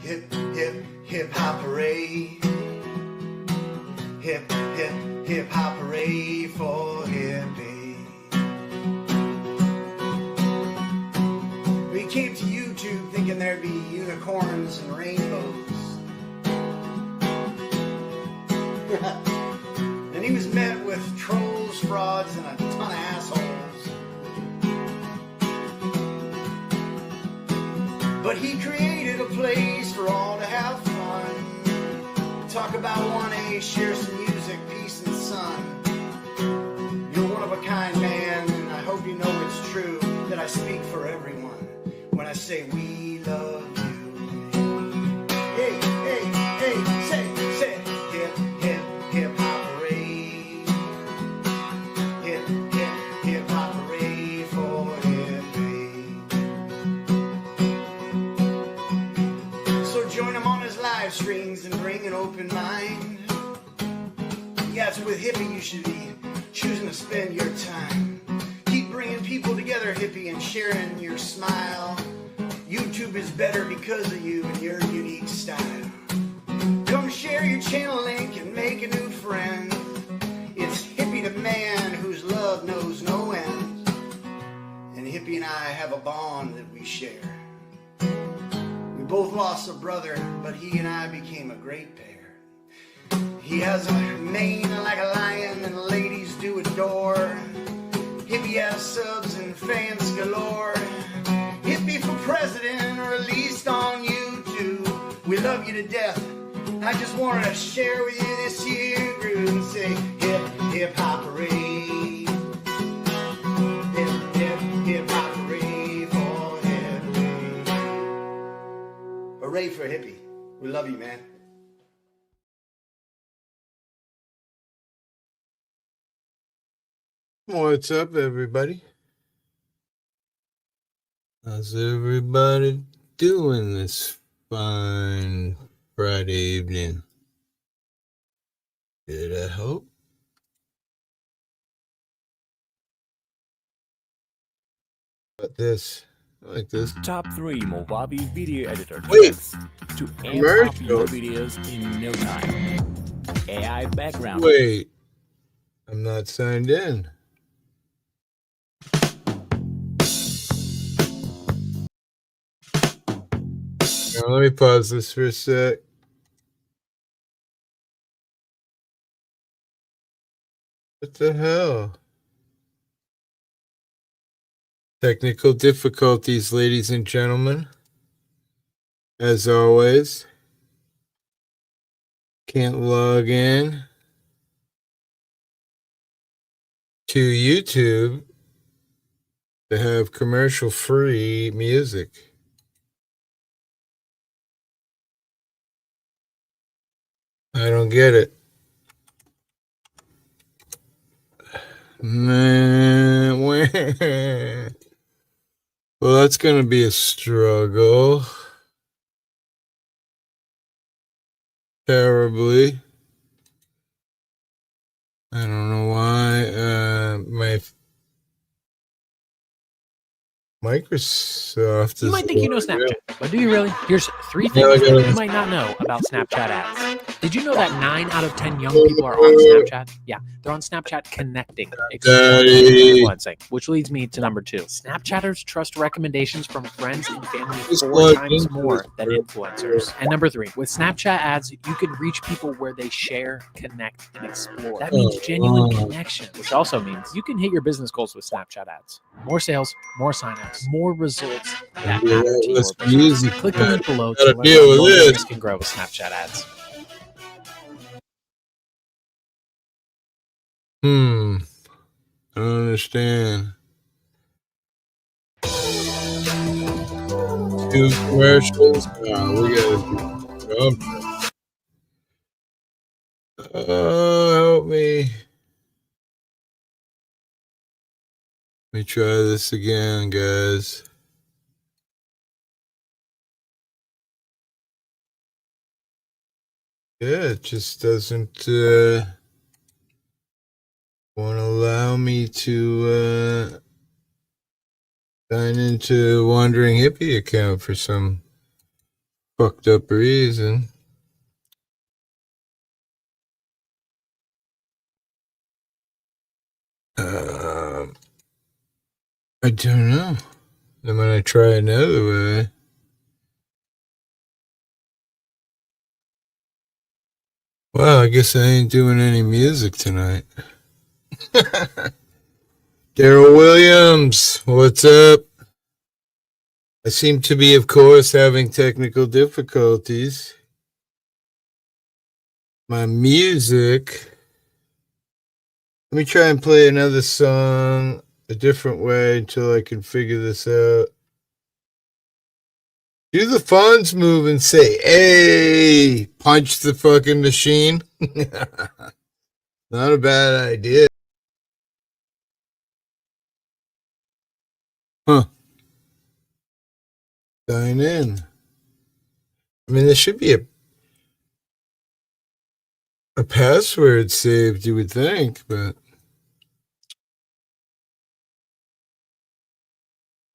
hip, hip, hip hop hooray. Hip, hip, hip hop hooray for hippie. We came to YouTube thinking there'd be unicorns and rainbows. And he was met with trolls, frauds, and a ton of assholes. But he created a place for all to have fun. Talk about 1A, share some music, peace and sun. You're one of a kind, man, and I hope you know it's true that I speak for everyone when I say we love you. Hey, hey, hey, say, hip, hip, hip hop hooray. Hip, hip, hip hop hooray for hippie. So join him on his live streams and bring an open mind. Yeah, it's with hippie you should be choosing to spend your time. Keep bringing people together, hippie, and sharing your smile. YouTube is better because of you and your unique style. Come share your channel link and make a new friend. It's hippie the man whose love knows no end. And hippie and I have a bond that we share. We both lost a brother, but he and I became a great pair. He has a mane like a lion and ladies do adore. Hippie has subs and fans galore. Hippie for president, released on YouTube. We love you to death. I just wanted to share with you this here groove and say hip, hip hop hooray. Hip, hip, hip hop hooray for hippie. Hooray for hippie. We love you, man. What's up, everybody? How's everybody doing this fine Friday evening? Good, I hope. But this, I like this. Top 3 Mojave video editor Wait. tricks to amp up your Commercial. videos in no time. AI background. Wait, I'm not signed in. Now, let me pause this for a sec. What the hell? Technical difficulties, ladies and gentlemen. As always. Can't log in to YouTube to have commercial-free music. I don't get it. Man, well, that's going to be a struggle. Terribly. I don't know why. My Microsoft You is might think you know Snapchat, but do you really? Here's 3 Yeah, I things gotta- that you might not know about Snapchat ads. Did you know that 9 out of 10 young people are on Snapchat? Yeah, they're on Snapchat connecting, Daddy. influencing, which leads me to number 2. Snapchatters trust recommendations from friends and family Just 4 plug times into more this, than bro. influencers. And number 3, with Snapchat ads, you can reach people where they share, connect, and explore. That means genuine connection, which also means you can hit your business goals with Snapchat ads. More sales, more signups, more results that matter to your Let's business. music, Click the man. link below to Gotta learn deal how with your this. business can grow with Snapchat ads. I don't understand. 2 commercials? Oh, we gotta do something. Help me. Let me try this again, guys. Yeah, it just doesn't won't allow me to sign into Wandering Hippie account for some fucked up reason. I don't know. I'm gonna try another way. Well, I guess I ain't doing any music tonight. Daryl Williams, what's up? I seem to be, of course, having technical difficulties. My music. Let me try and play another song a different way until I can figure this out. Do the phones move and say, hey, punch the fucking machine? Not a bad idea. Huh. Sign in. I mean, there should be a password saved, you would think, but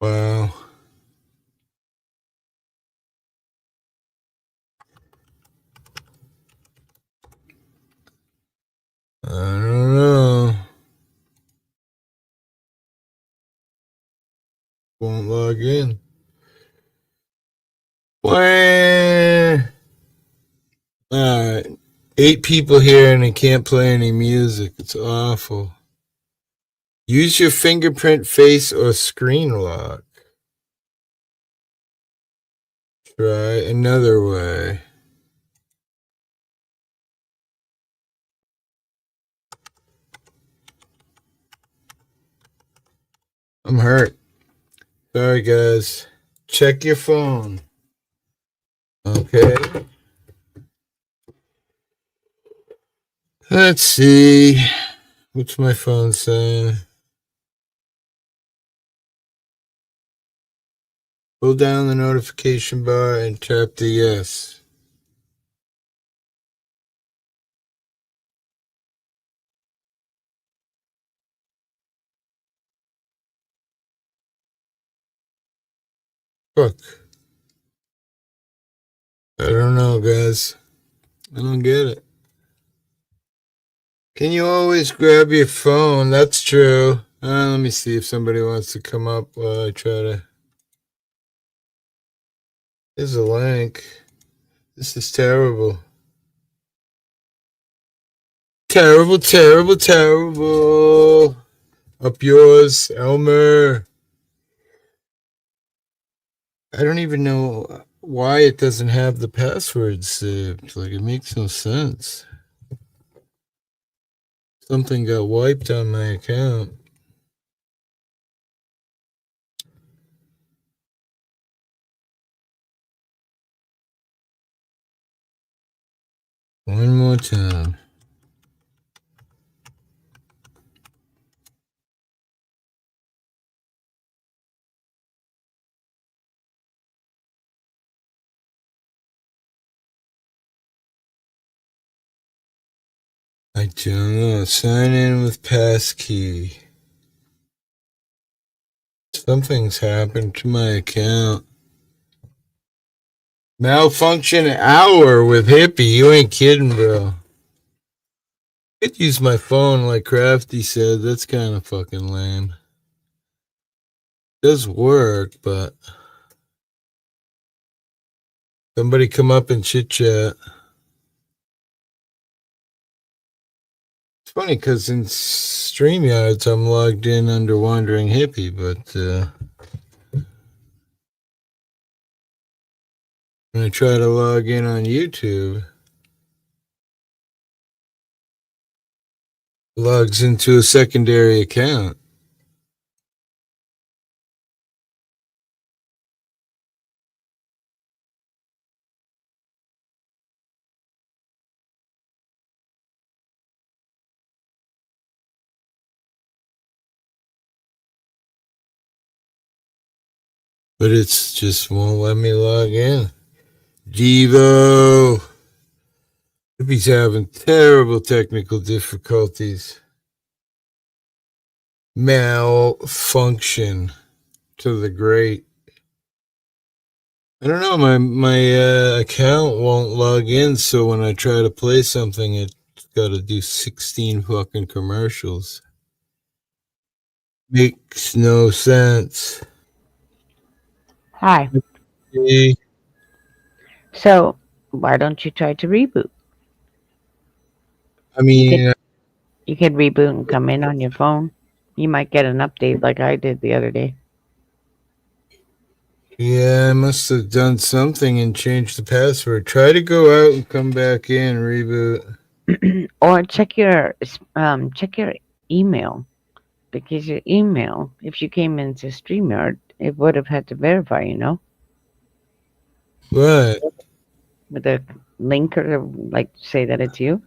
wow. I don't know. Won't log in. Alright. 8 people here and I can't play any music. It's awful. Use your fingerprint, face, or screen lock. Try another way. I'm hurt. Sorry, guys. Check your phone. Okay. Let's see. What's my phone saying? Hold down the notification bar and tap the yes. Fuck. I don't know, guys. I don't get it. Can you always grab your phone? That's true. Let me see if somebody wants to come up while I try to. Here's a link. This is terrible. Terrible, terrible, terrible. Up yours, Elmer. I don't even know why it doesn't have the password saved. Like, it makes no sense. Something got wiped on my account. One more time. I don't know. Sign in with passkey. Something's happened to my account. Malfunction hour with Hippie. You ain't kidding, bro. I could use my phone like Crafty said. That's kind of fucking lame. It does work, but somebody come up and chit chat. It's funny because in StreamYards I'm logged in under Wandering Hippie, but when I try to log in on YouTube, it logs into a secondary account. But it's just won't let me log in. Devo. Hippie's having terrible technical difficulties. Malfunction to the great. I don't know. My account won't log in, so when I try to play something, it's got to do 16 fucking commercials. Makes no sense. Hi. Hey, So why don't you try to reboot? I You could mean, you could reboot and come in on your phone. You might get an update like I did the other day. yeah, I must have done something and changed the password. Try to go out and come back in, reboot. Or check your email because your email, if you came into StreamYard, it would have had to verify, What? with a link or like say that it's you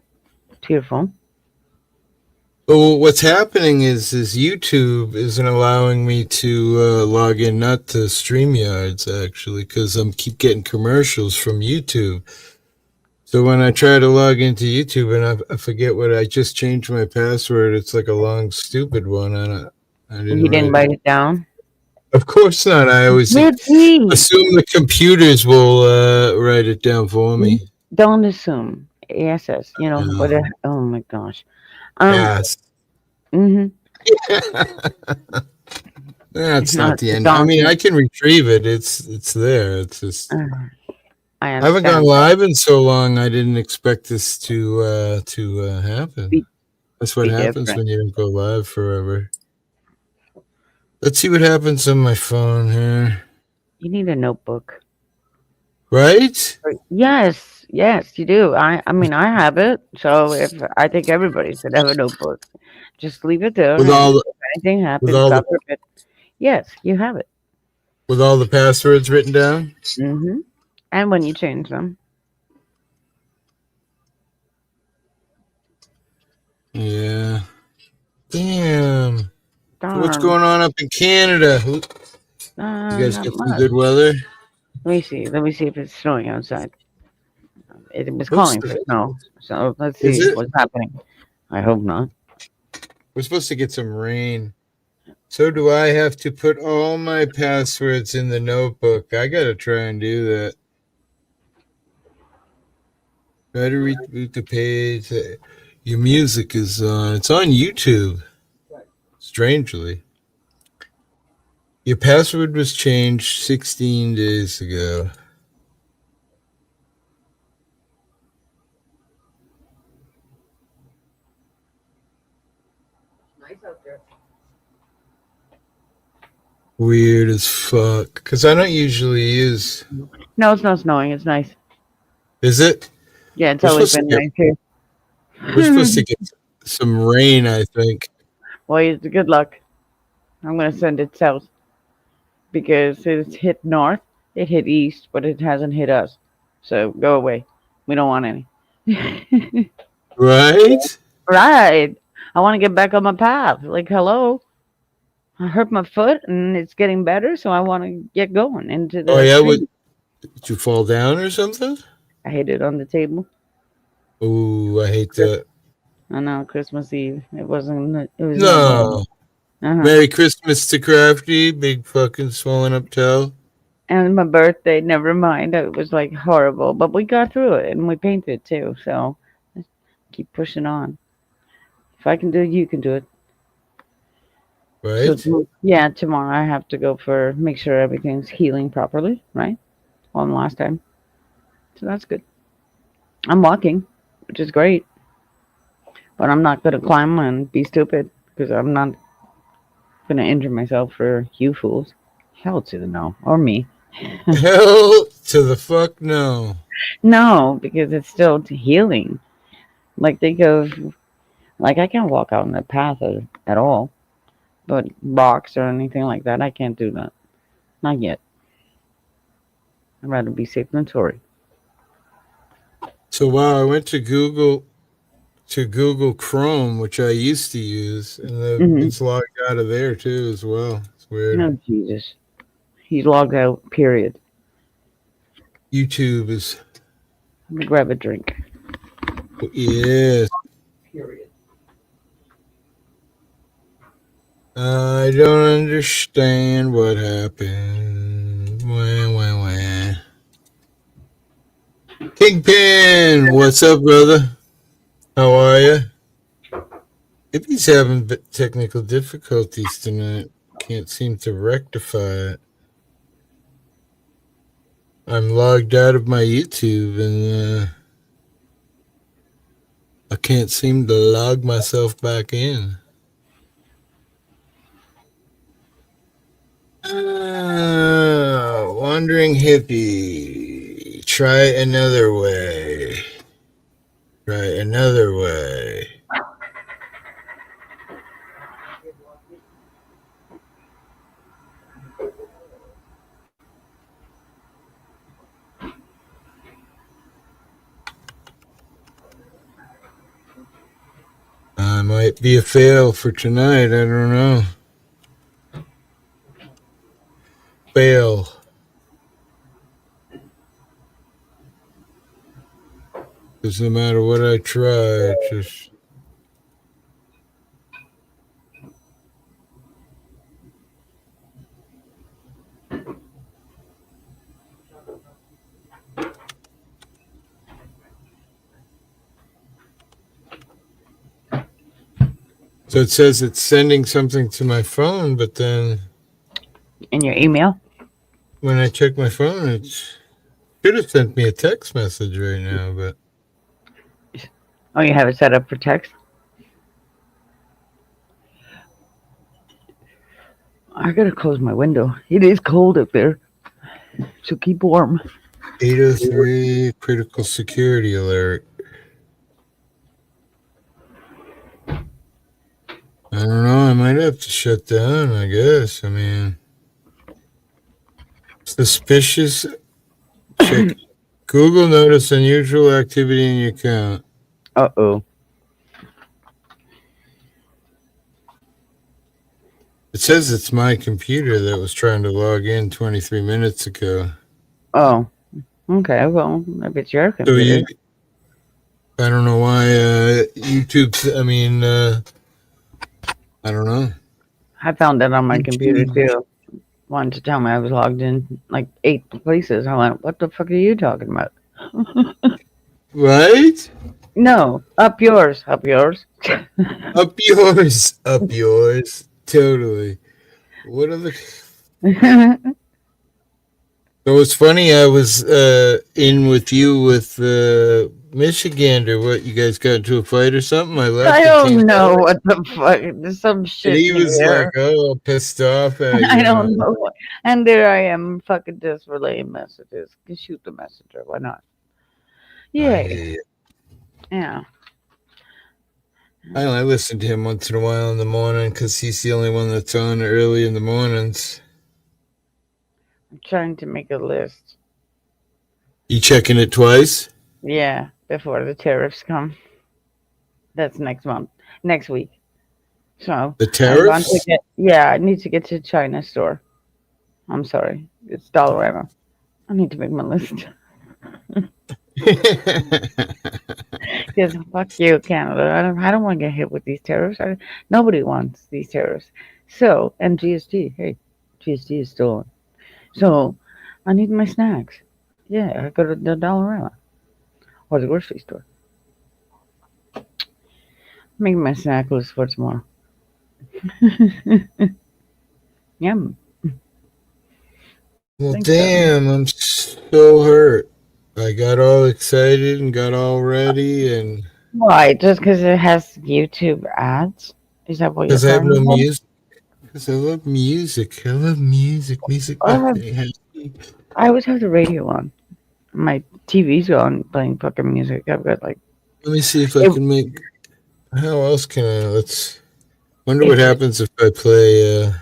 to your phone. Well, what's happening is YouTube isn't allowing me to log in, not to StreamYards actually, because I'm keep getting commercials from YouTube. So when I try to log into YouTube and I forget what I just changed my password, it's like a long stupid one. I didn't You didn't write it. write it down. Of course not. I always Maybe. assume the computers will write it down for me. Don't assume. Yes, yes. No. What? Oh my gosh. Um. Pass. Mhm. It's That's not not. the It's end. I on. mean, I can retrieve it. It's there. It's just I I haven't gone understand. live in so long. I didn't expect this to happen. Be That's what be happens different. when you don't go live forever. Let's see what happens on my phone here. You need a notebook. Right? Yes, yes, you do. I mean, I have it. So if I think everybody should have a notebook, just leave it there, With and all the if anything with happens, all God the forbid. Yes, you have it. with all the passwords written down. And when you change them, Yeah. Damn. So what's darn, going on up in Canada? You guys not got some much. good weather? Let me see. Let me see if it's snowing outside. It was Looks calling for snow. So let's is see it? what's happening. I hope not. We're supposed to get some rain. So do I have to put all my passwords in the notebook? I gotta try and do that. Try to reboot the page. Your music is on. It's on YouTube. Strangely, your password was changed 16 days ago. Weird as fuck. Cause I don't usually use. No, it's not snowing. It's nice. Is it? Yeah, it's We're always supposed to been get. nice here. We're supposed to get some rain. I think. Well, good luck. I'm gonna send it south because it's hit north, it hit east, but it hasn't hit us. So go away. We don't want any. Right? Right. I want to get back on my path. Like, hello. I hurt my foot and it's getting better, so I want to get going into Oh the yeah. street. Did you fall down or something? I hit it on the table. Oh, I hate that. I know, Christmas Eve. It wasn't, it was no bueno. No. Uh-huh. Merry Christmas to Crafty, big fucking swollen up toe. And my birthday, never mind. It was like horrible, but we got through it and we painted too. So let's keep pushing on. If I can do it, you can do it. So Right? yeah, tomorrow I have to go for make sure everything's healing properly, right? One last time. So that's good. I'm walking, which is great, but I'm not gonna climb and be stupid because I'm not gonna injure myself for you fools. Hell to the no, or me. Hell to the fuck no. No, because it's still healing. Like think of like I can't walk out on the path at all, but rocks or anything like that, I can't do that. Not yet. I'd rather be safe than sorry. So wow, I went to Google Chrome, which I used to use, and Mm-hmm. it's logged out of there too as well. It's weird. Oh Jesus, he's logged out. Period. YouTube is Let me grab a drink. yes. Period. I don't understand what happened. Wah, wah, wah. Kingpin, what's up, brother? How are you? Hippie's having technical difficulties tonight. Can't seem to rectify it. I'm logged out of my YouTube and I can't seem to log myself back in. Wandering Hippie. Try another way. Try another way. Might be a fail for tonight. I don't know. Fail. Because no matter what I try, it just... So it says it's sending something to my phone, but then In your email? when I check my phone, it should have sent me a text message right now, but... Oh, you have it set up for text? I gotta close my window. It is cold up there. So keep warm. 803 critical security alert. I don't know. I might have to shut down, I guess. I mean, suspicious. Check. Google notice unusual activity in your account. Uh-oh. It says it's my computer that was trying to log in 23 minutes ago. Oh. Okay, well, maybe it's your computer. I don't know why YouTube's, I don't know. I found that on my computer too. Wanted to tell me I was logged in like 8 places. I went, what the fuck are you talking about? Right? No, up yours. Up yours. Totally. What are the... So it's funny, I was in with you with Michigander. What, you guys got into a fight or something? I left. I don't know what the fuck. There's some shit. And he was here. like, oh, pissed off at you. I don't know. And there I am, fucking just relaying messages. Shoot the messenger. Why not? Yay. Yeah. I listen to him once in a while in the morning because he's the only one that's on early in the mornings. I'm trying to make a list. You checking it twice? Yeah, before the tariffs come. That's next week. So the tariffs? I need to get to China store. I'm sorry, it's Dollarama. I need to make my list. Because fuck you, Canada. I don't want to get hit with these tariffs. Nobody wants these tariffs. So, and GST. Hey, GST is still on. So, I need my snacks. Yeah, I go to the Dollarama or the grocery store. Make my snack list for tomorrow. Yum. Well, damn, I'm so hurt. I got all excited and got all ready and... Why? Just because it has YouTube ads? Is that what you're saying? Because I have no music. Because I love music. I love music. Music makes me happy. I always have the radio on. My TV's on playing fucking music. I've got like... Let me see if I can make... How else can I... Let's... Wonder what happens if I play...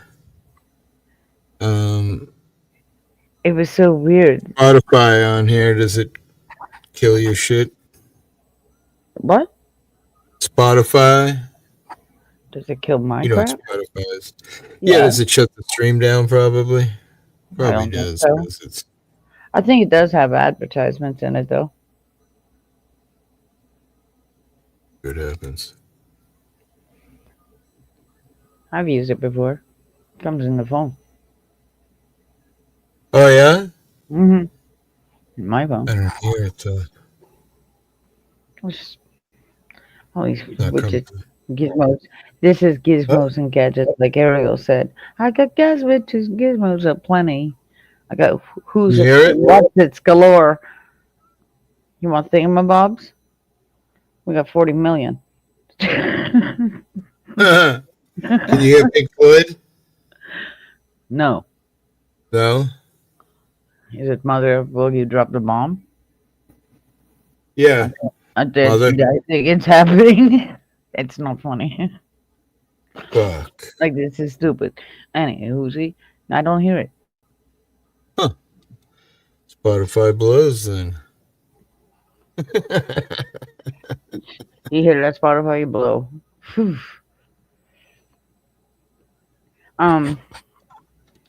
It was so weird. Spotify on here. Does it kill your shit? What? Spotify? Does it kill my You know crap? what Spotify is. Yeah, does it shut the stream down probably? Probably does. So. I think it does have advertisements in it though. What happens? I've used it before. It comes in the phone. Oh yeah? Mm-hmm. My phone. I don't hear it though. Which all these Not widgets, coming. gizmos. This is Oh, gizmos and gadgets, like Ariel said. I got gizmos aplenty. I got who's you it? hear it? What's it's galore. You want thingamabobs? We got 40 million. Can you hear Pink Floyd? No. No. Is it Mother Will You Drop the Bomb? Yeah. I Mother. think it's happening. It's not funny. Fuck. Like, this is stupid. Anyway, Whoosy, I don't hear it. Huh. Spotify blows then. You hear that Spotify, you blow. Phew.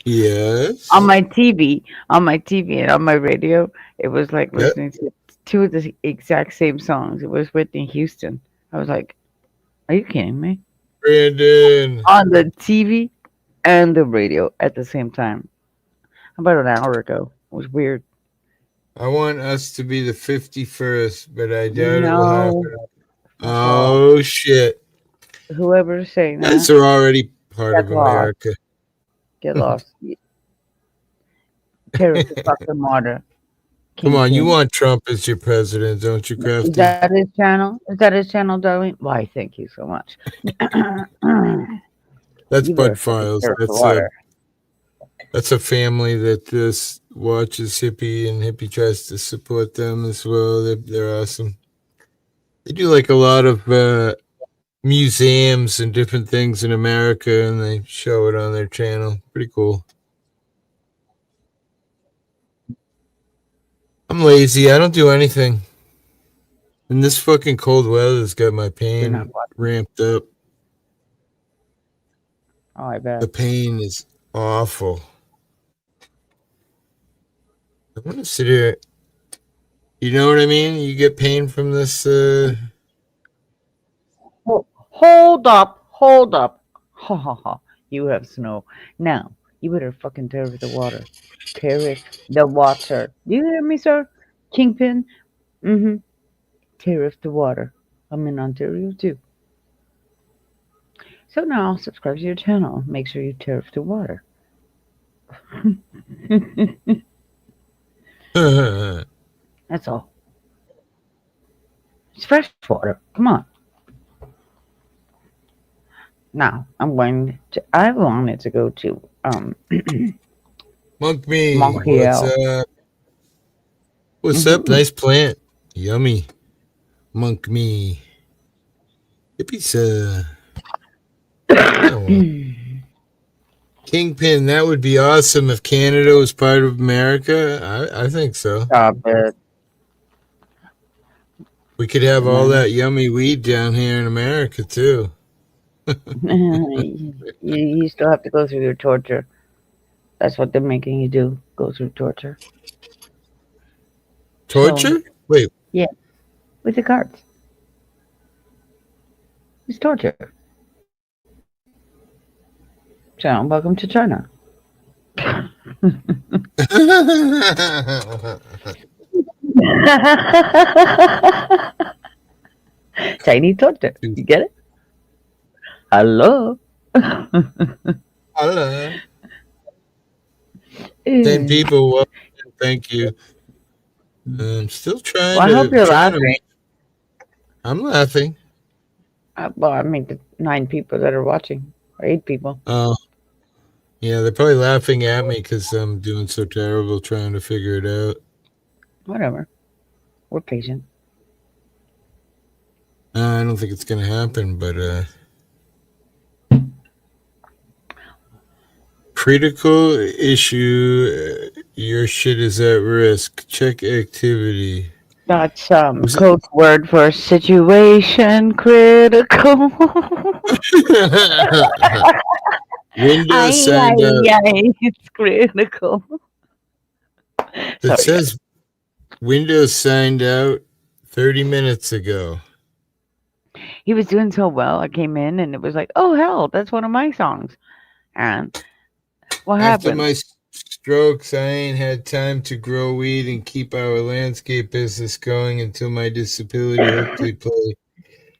Yes. On my TV, and on my radio, it was like Yep. listening to two of the exact same songs. It was Whitney Houston. I was like, are you kidding me? Brandon. On the TV and the radio at the same time. About an hour ago. It was weird. I want us to be the 51st, but I doubt it will No. happen. Oh, shit. Whoever's saying You guys that, are already part get of lost. America. Get lost. Terrorist the fucking water. Come on, you Kingpin. want Trump as your president, don't you, Is Crafty? that his channel? Is that his channel, darling? Why, thank you so much. That's You better Bud fucking Files. terrorist the water. That's a family that watches Hippie, and Hippie tries to support them as well. They're awesome. They do like a lot of museums and different things in America, and they show it on their channel. Pretty cool. I'm lazy. I don't do anything. And this fucking cold weather's got my You're pain not watching. ramped up. Oh, I bet. The pain is awful. I want to sit here. You know what I mean? You get pain from this. Hold up. Ha ha ha. You have snow. Now, you better fucking terrorist the water. Terrorist the water. Do you hear me, sir? Kingpin? Mm-hmm. Terrorist the water. I'm in Ontario too. So now, subscribe to your channel. Make sure you terrorist the water. That's all. It's fresh water. Come on. Now, I wanted to go to Monk me. Montreal. What's up? Nice plant. Yummy. Monk me. Hippie. Kingpin, that would be awesome if Canada was part of America. I think so. Stop it. We could have all that yummy weed down here in America too. You still have to go through your torture. That's what they're making you do. Go through torture. Torture? Wait. Yeah. With the cards. It's torture. So, welcome to China. Chinese torture. You get it? Hello. Hello. 10 people. Well, thank you. I'm still trying Well, I hope you're laughing. I'm laughing. Well, I mean, the 9 people that are watching, or 8 people. Oh. Yeah, they're probably laughing at me because I'm doing so terrible trying to figure it out. Whatever. We're patient. I don't think it's going to happen, but critical issue, your shit is at risk. Check activity. That's code word for situation critical. Windows signed out. It's critical. It says Windows signed out 30 minutes ago. He was doing so well. I came in and it was like, oh hell, that's one of my songs. And what happened? After my strokes. I ain't had time to grow weed and keep our landscape business going until my disability hopefully play.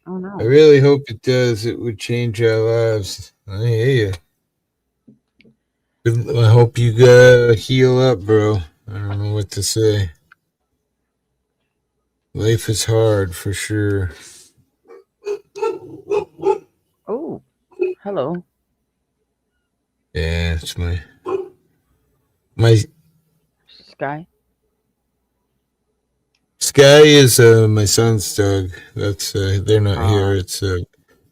Oh I no. really hope it does. It would change our lives. I hear you. I hope you heal up, bro. I don't know what to say. Life is hard for sure. Oh, hello. Yeah, it's my Sky. Sky is my son's dog. That's they're not here. It's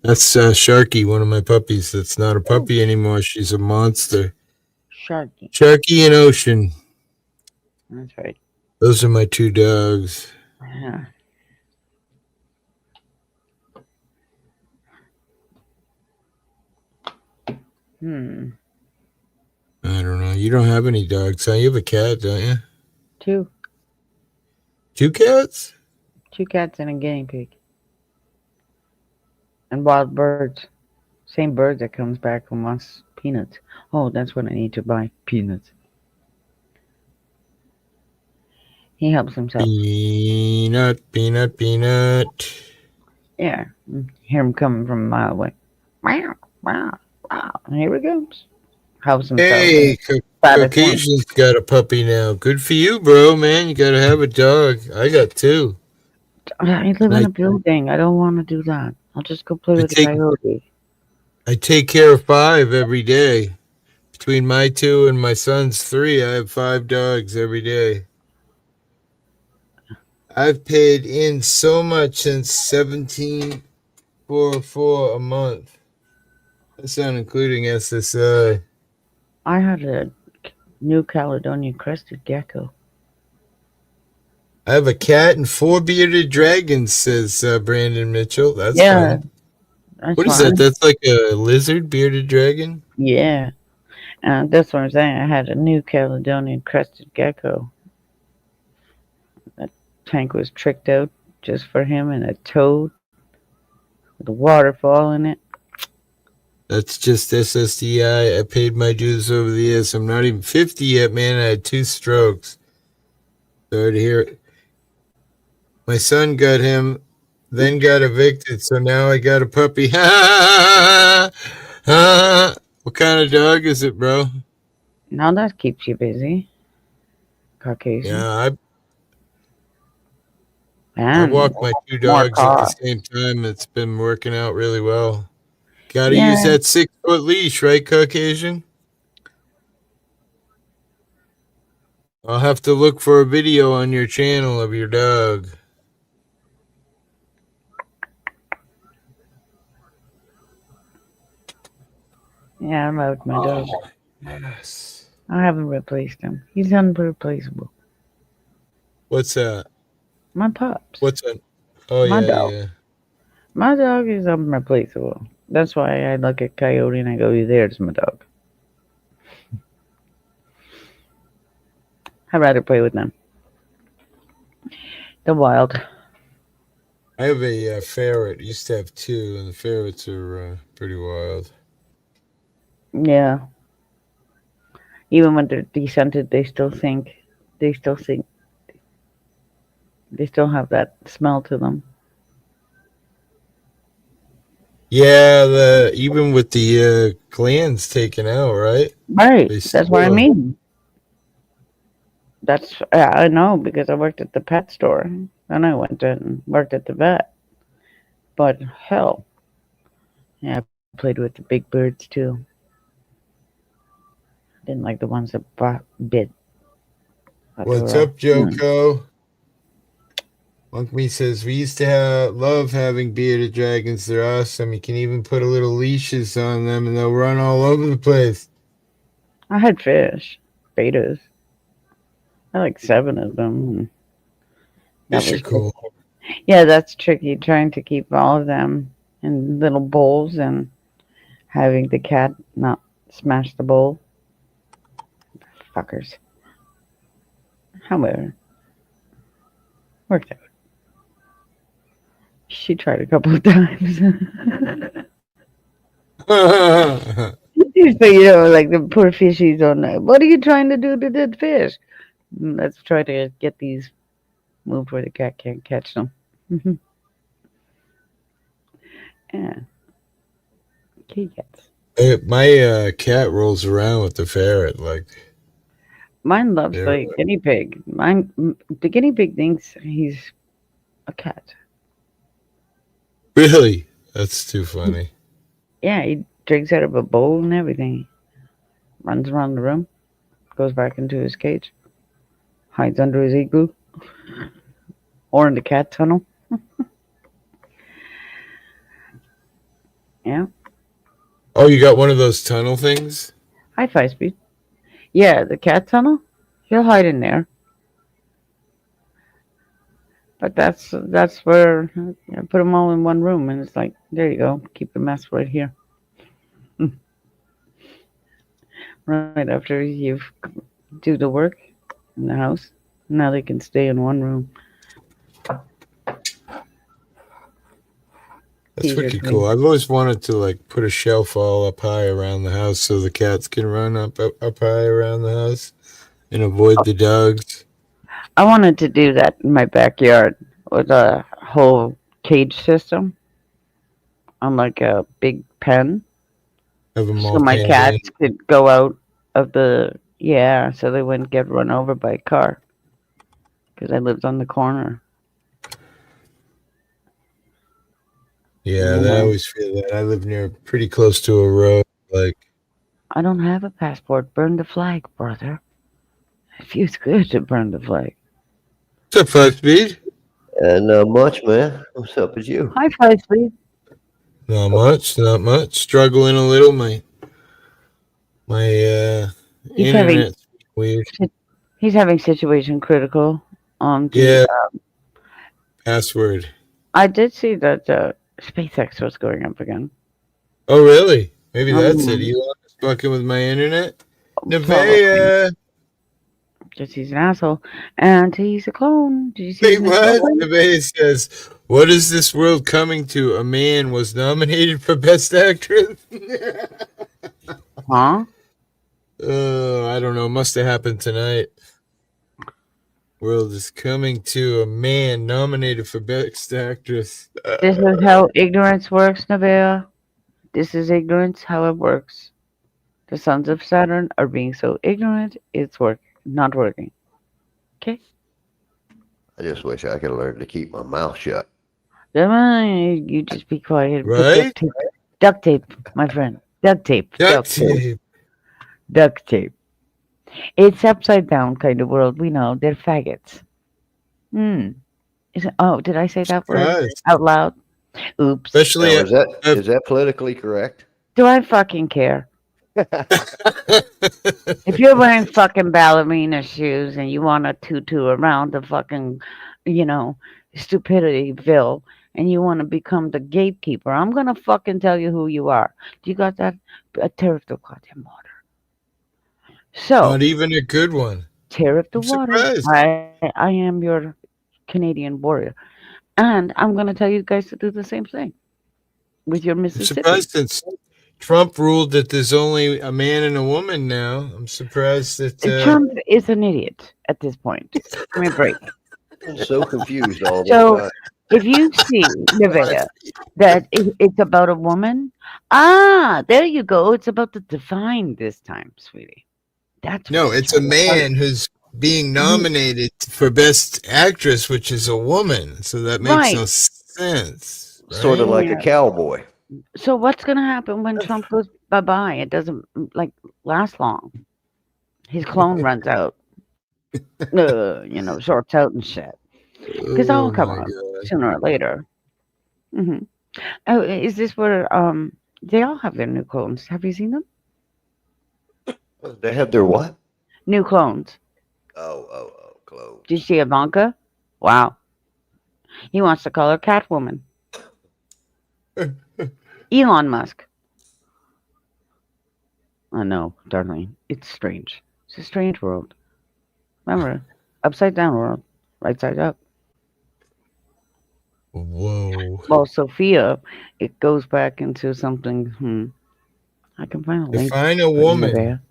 that's Sharky, one of my puppies. That's not a Oh, puppy anymore. She's a monster. Sharky. Sharky and Ocean. That's right. Those are my two dogs. Yeah. Hmm. I don't know. You don't have any dogs, huh? You have a cat, don't you? Two. Two cats? 2 cats and a guinea pig. And wild birds. Same bird that comes back from us. Peanuts. Oh, that's what I need to buy. Peanuts. He helps himself. Peanut, peanut, peanut. Yeah. Hear him coming from a mile away. Wow. Wow. Wow. Here he comes. Helps himself. Hey, Fat as one. Caucasian's got a puppy now. Good for you, bro, man. You gotta have a dog. I got two. I live in a building. I don't want to do that. I'll just go play with the coyote. I take care of 5 every day. Between my 2 and my son's 3, I have 5 dogs every day. I've paid in so much since 17.44 a month. That's not including SSI. I had a New Caledonian crested gecko. I have a cat and 4 bearded dragons, says Brandon Mitchell. That's fun. That's What is fine. that? That's like a lizard bearded dragon? Yeah. That's what I'm saying. I had a New Caledonian crested gecko. That tank was tricked out just for him, and a toad with a waterfall in it. That's just SSDI. I paid my dues over the years. I'm not even 50 yet, man. I had 2 strokes. Sorry to hear it. My son got him, then got evicted, so now I got a puppy. What kind of dog is it, bro? Now that keeps you busy. Caucasian. Yeah, I And walk my 2 more dogs at the cost. same time. It's been working out really well. Gotta Yeah. use that 6-foot leash, right, Caucasian? I'll have to look for a video on your channel of your dog. Yeah, I love my dog. Yes. I haven't replaced him. He's unreplaceable. What's that? My pups. What's that? Oh, My yeah, dog. yeah. My dog is unreplaceable. That's why I look at Coyote and I go, there's my dog. I'd rather play with them. The wild. I have a ferret. Used to have 2, and the ferrets are pretty wild. Yeah. Even when they're descented, they still think. They still think. They still have that smell to them. Yeah, even with the glands taken out, right? Right. They That's what I still- mean. That's I know because I worked at the pet store. Then I went and worked at the vet. But hell, yeah, I played with the big birds too. Didn't like the ones that bit. What's up, Joko? Monk Me says, we used to love having bearded dragons. They're awesome. You can even put a little leashes on them and they'll run all over the place. I had fish, betas. I had like 7 of them. Fish are cool. Yeah, that's tricky, trying to keep all of them in little bowls and having the cat not smash the bowl. Fuckers. However, worked out. She tried a couple of times. So, like the poor fishies on that. What are you trying to do to dead fish? Let's try to get these moved where the cat can't catch them. Yeah, kitty cats. My cat rolls around with the ferret. Like, Mine loves they're the guinea pig. The guinea pig thinks he's a cat. really, that's too funny. Yeah, he drinks out of a bowl and everything. Runs around the room, goes back into his cage, hides under his igloo or in the cat tunnel. Yeah, Oh, you got one of those tunnel things? high five speed. Yeah, the cat tunnel. He'll hide in there. But that's where I put them all in one room, and it's like, there you go, keep the mess right here. Right after you do the work in the house, now they can stay in one room. That's Easier wicked to cool. clean. I've always wanted to like put a shelf all up high around the house so the cats can run up high around the house and avoid the dogs. I wanted to do that in my backyard with a whole cage system on like a big pen, Have them so all my penned in. cats could go out of the so they wouldn't get run over by a car because I lived on the corner. Yeah, You I know, always feel that. I live near pretty close to a road. Like, I don't have a passport. Burn the flag, brother. It feels good to burn the flag. what's up, Five Speed? Not much, man. What's up with you? High five, please. Not much, not much. Struggling a little. My He's having internet's weird. he's having situation critical on the. Yeah, password. I did see that SpaceX was going up again. Oh, really? Maybe that's it. Um, Elon is fucking with my internet. Probably Nevaeh. because he's an asshole and he's a clone. Did you see his Wait, new what? clone? Nevaeh says, "What is this world coming to? A man was nominated for Best Actress." Huh? I don't know. Must have happened tonight. World is coming to a man nominated for Best Actress. This is how ignorance works, Nevaeh. This is ignorance how it works. The sons of Saturn are being so ignorant, it's not working. Okay? I just wish I could learn to keep my mouth shut. You just be quiet. Put Right? duct tape, my friend. Duct tape. Duct tape. Duct tape. It's upside down kind of world. We know they're faggots. Oh, did I say that word Surprise. out loud? Oops. Now, Especially is that politically correct? Do I fucking care? If you're wearing fucking ballerina shoes and you want to tutu around the fucking, stupidityville and you want to become the gatekeeper, I'm going to fucking tell you who you are. Do you got that? A tariff the goddamn water. So, Not even a good one. tariff the I'm water. surprised. I am your Canadian warrior. And I'm going to tell you guys to do the same thing with your I'm Mississippi. surprised since Trump ruled that there's only a man and a woman now. I'm surprised that Trump is an idiot at this point. Give me a break. I'm so confused all the So, time. if you see, Nevaeh, that it's about a woman, there you go. It's about the divine this time, sweetie. That's no, what it's a man who's being nominated for Best Actress, which is a woman. So that makes no Right. sense. Sort of right? like a cowboy. So what's going to happen when Trump goes bye-bye? It doesn't last long. His clone runs out. Shorts out and shit. Because Oh I'll come my on God. sooner or later. hmm Oh, is this where they all have their new clones? Have you seen them? They have their what? New clones. Oh, clothes. Did you see Ivanka? Wow. He wants to call her Catwoman. Elon Musk. I know, darling. It's strange. It's a strange world. Remember, upside down world, right side up. Whoa. Well, Sophia, it goes back into something. I can find a link. Define a for you woman. there.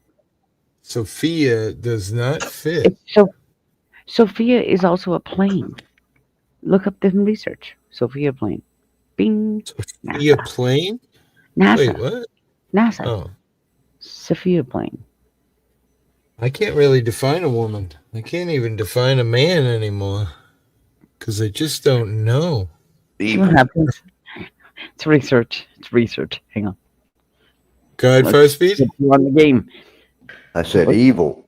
Sophia does not fit. It's so Sophia is also a plane. Look up this research. Sophia plane. Bing. Sophia NASA. plane? NASA. Wait, what? NASA. Oh, Sophia plane. I can't really define a woman. I can't even define a man anymore because I just don't know. See what Evil. happens. It's research. It's research. Hang on. God, Let's first speed? get you on the game. I said evil.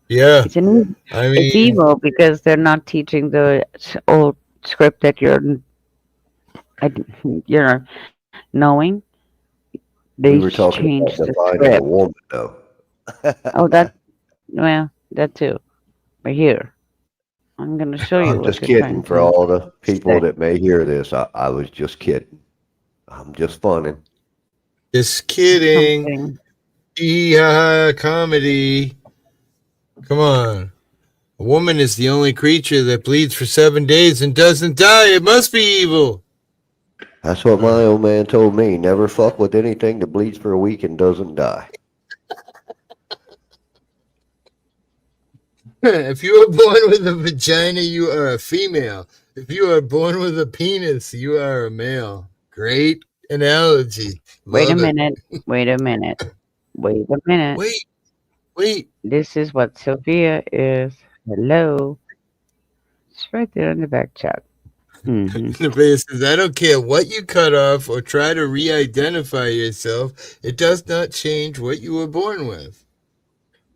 Yeah, It's an I it's mean, evil because they're not teaching the old script that you're knowing. We They were talking changed about the defining a script. woman, though. Oh, that too. But here, I'm gonna show you I'm what just they're kidding trying for to all the people say. that may hear this. I was just kidding. I'm just funning. just kidding. Something. Comedy. Come on. A woman is the only creature that bleeds for 7 days and doesn't die. It must be evil. That's what my old man told me. Never fuck with anything that bleeds for a week and doesn't die. If you are born with a vagina, you are a female. If you are born with a penis, you are a male. Great analogy. Wait a Love it. minute. Wait a minute. Wait a minute. Wait. This is what Sophia is. Hello. It's right there in the back chat. Mm-hmm. The base says, I don't care what you cut off or try to re-identify yourself. It does not change what you were born with.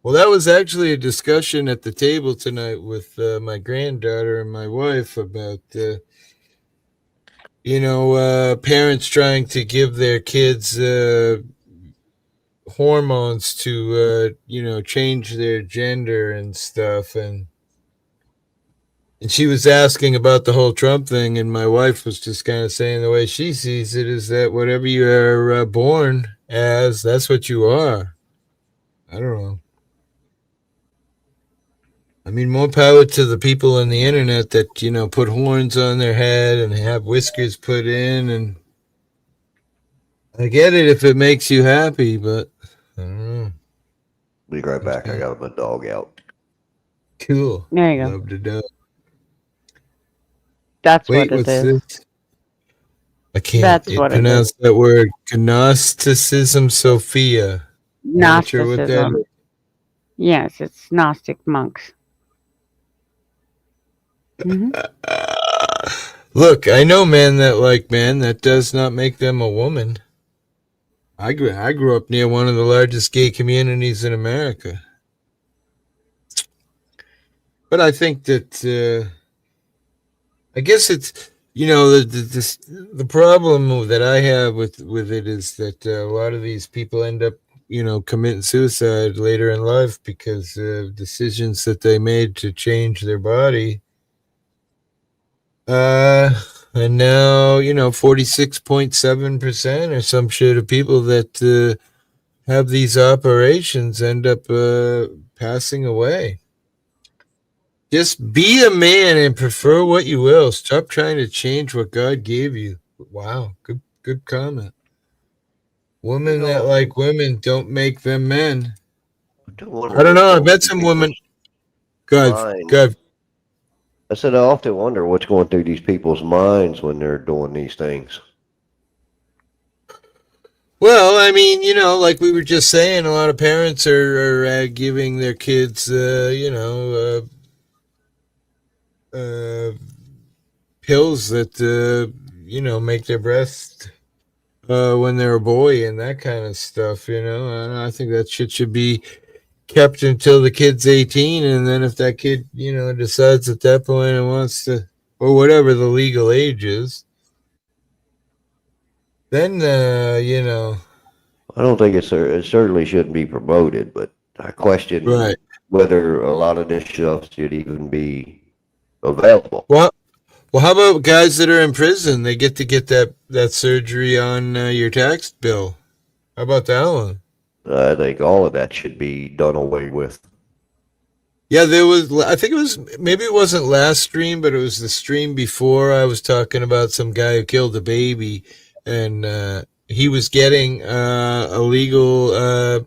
Well, that was actually a discussion at the table tonight with my granddaughter and my wife about, parents trying to give their kids hormones to, change their gender and stuff. And she was asking about the whole Trump thing, and my wife was just kind of saying the way she sees it is that whatever you are born as, that's what you are. I don't know. I mean, more power to the people on the internet that, put horns on their head and have whiskers put in. And I get it if it makes you happy, but I don't know. Be right back. I got my dog out. Cool. There you go. Love to do. That's Wait, what it what's is. this? I can't That's what it pronounce is. that word. Gnosticism Sophia. Not sure what that Gnosticism. is. Yes, it's Gnostic monks. Hmm. Look, I know men that like men. That does not make them a woman. I grew up near one of the largest gay communities in America. But I think that I guess it's the problem that I have with it is that a lot of these people end up committing suicide later in life because of decisions that they made to change their body. And now 46.7% or some shit of people that have these operations end up passing away. Just be a man and prefer what you will. Stop trying to change what God gave you. Wow, good comment. Women that like women don't make them men. I don't know. I bet some women. God. I said I often wonder what's going through these people's minds when they're doing these things. Well, I mean, like we were just saying, a lot of parents are giving their kids, pills that make their breast when they're a boy and that kind of stuff. And I think that shit should be kept until the kid's 18, and then if that kid decides at that point and wants to, or whatever the legal age is, then I don't think it certainly shouldn't be promoted, but I question right. whether a lot of this stuff should even be available. Well, how about guys that are in prison? They get to get that surgery on your tax bill. How about that one? I think all of that should be done away with. Yeah, I think maybe it wasn't last stream, but it was the stream before. I was talking about some guy who killed a baby and he was getting a legal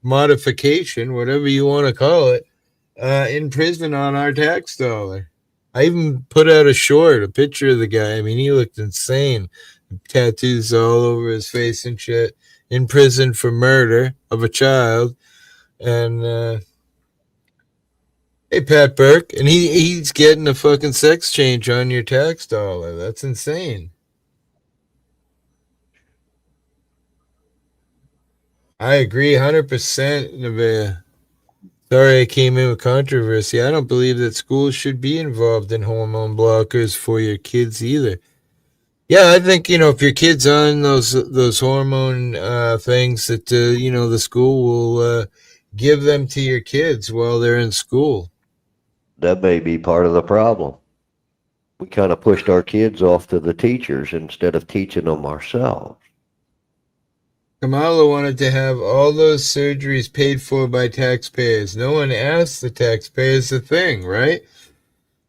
modification, whatever you want to call it, in prison on our tax dollar. I even put out a picture of the guy. I mean, he looked insane. Tattoos all over his face and shit. In prison for murder of a child. And hey, Pat Burke, and he's getting a fucking sex change on your tax dollar. That's insane. I agree 100%, Nevaeh. Sorry I came in with controversy. I don't believe that schools should be involved in hormone blockers for your kids either. Yeah, I think, if your kid's on those hormone things that the school will give them to your kids while they're in school. That may be part of the problem. We kind of pushed our kids off to the teachers instead of teaching them ourselves. Kamala wanted to have all those surgeries paid for by taxpayers. No one asked the taxpayers a thing, right?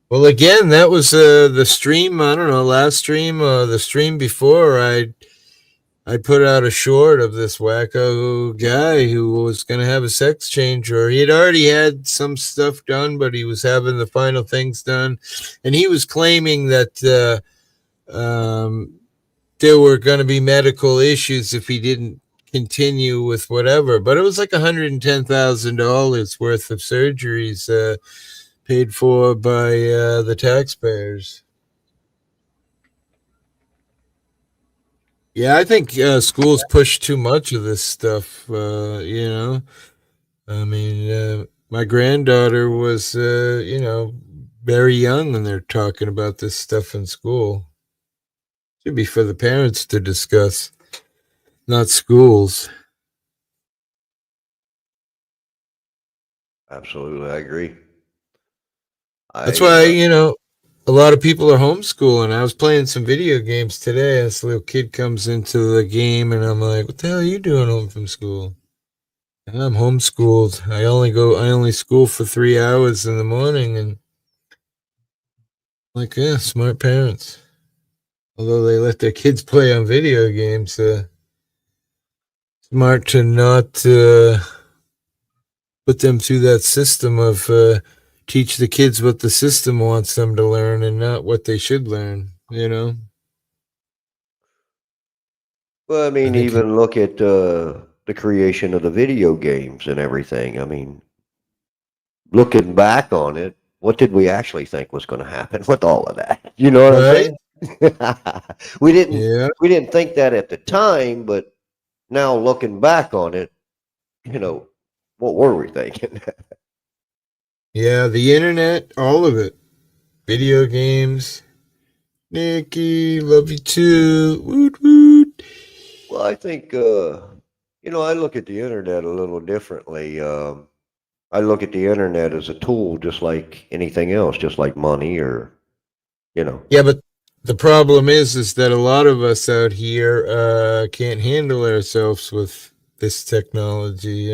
Well, again, that was the stream, I don't know, last stream, the stream before, I put out a short of this wacko guy who was going to have a sex change, or he had already had some stuff done, but he was having the final things done. And he was claiming that there were going to be medical issues if he didn't continue with whatever. But it was like $110,000 worth of surgeries paid for by the taxpayers. Yeah, I think schools push too much of this stuff, I mean, my granddaughter was, very young when they're talking about this stuff in school. Should be for the parents to discuss, not schools. Absolutely, I agree. That's why, a lot of people are homeschooling. I was playing some video games today. This little kid comes into the game, and I'm like, "What the hell are you doing home from school?" And I'm homeschooled. I only school for 3 hours in the morning, and like, yeah, smart parents. Although they let their kids play on video games, smart to not put them through that system of teach the kids what the system wants them to learn and not what they should learn, Well, I mean, think even look at the creation of the video games and everything. I mean, looking back on it, what did we actually think was going to happen with all of that? You know what right? I'm saying? we didn't Yeah. we didn't think that at the time, but now looking back on it, what were we thinking? Yeah, the internet, all of it. Video games. Nikki, love you too. Woot woot. Well, I think I look at the internet a little differently. I look at the internet as a tool, just like anything else, just like money or. Yeah, but the problem is that a lot of us out here can't handle ourselves with this technology,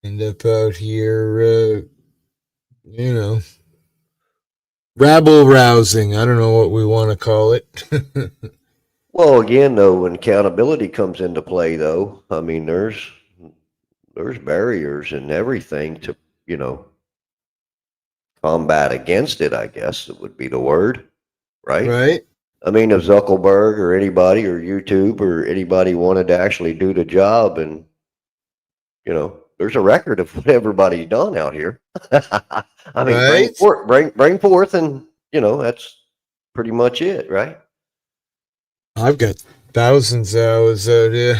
End up out here, rabble rousing. I don't know what we want to call it. Well, again, though, when accountability comes into play, though, I mean, there's barriers and everything to, combat against it, I guess it would be the word, right? Right? I mean, if Zuckerberg or anybody or YouTube or anybody wanted to actually do the job and, there's a record of what everybody's done out here. I mean, Right? bring forth and, that's pretty much it, right? I've got thousands of hours out here.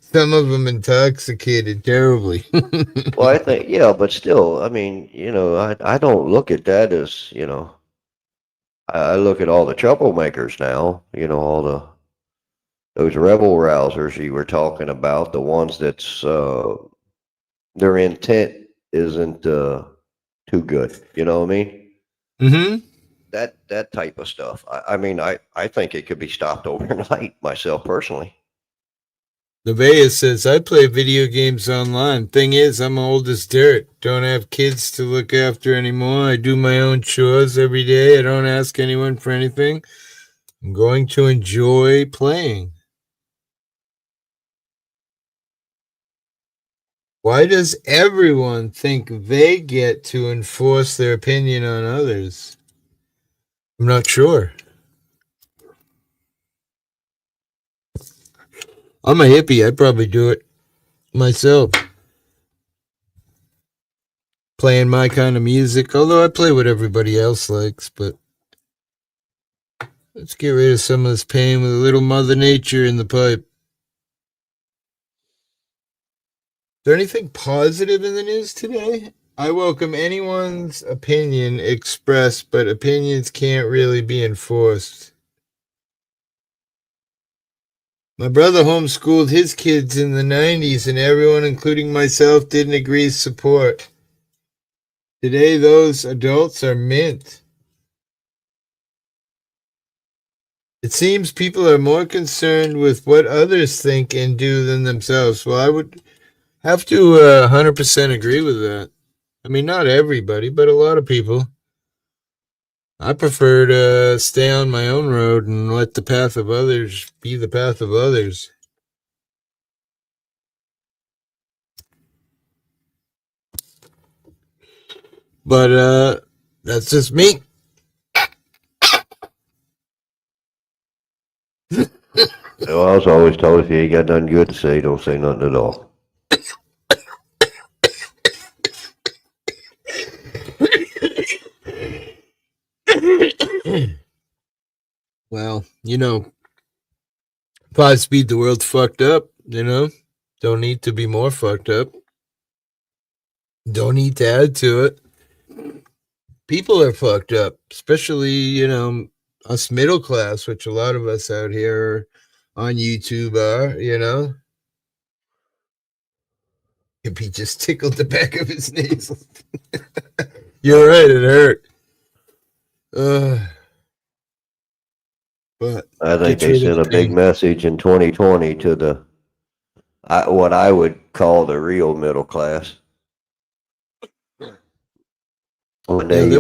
Some of them intoxicated terribly. Well, I think, yeah, but still, I mean, I don't look at that as, I look at all the troublemakers now, all those rebel rousers you were talking about, the ones that's their intent isn't too good. You know what I mean? Mm-hmm. That type of stuff. I mean, I think it could be stopped overnight. Myself personally. Nevaeh says, I play video games online. Thing is, I'm old as dirt. Don't have kids to look after anymore. I do my own chores every day. I don't ask anyone for anything. I'm going to enjoy playing. Why does everyone think they get to enforce their opinion on others? I'm not sure. I'm a hippie. I'd probably do it myself. Playing my kind of music, although I play what everybody else likes, but let's get rid of some of this pain with a little Mother Nature in the pipe. Is there anything positive in the news today? I welcome anyone's opinion expressed, but opinions can't really be enforced. My brother homeschooled his kids in the 90s, and everyone, including myself, didn't agree support. Today, those adults are mint. It seems people are more concerned with what others think and do than themselves. Well, I would have to 100% agree with that. I mean, not everybody, but a lot of people. I prefer to stay on my own road and let the path of others be the path of others. But that's just me. So I was always told if you ain't got nothing good to say, don't say nothing at all. Well, 5-speed, the world's fucked up, Don't need to be more fucked up. Don't need to add to it. People are fucked up, especially, us middle class, which a lot of us out here on YouTube are. If he just tickled the back of his nasal. You're right, it hurt. But I think they sent a big message in 2020 to what I would call the real middle class. When they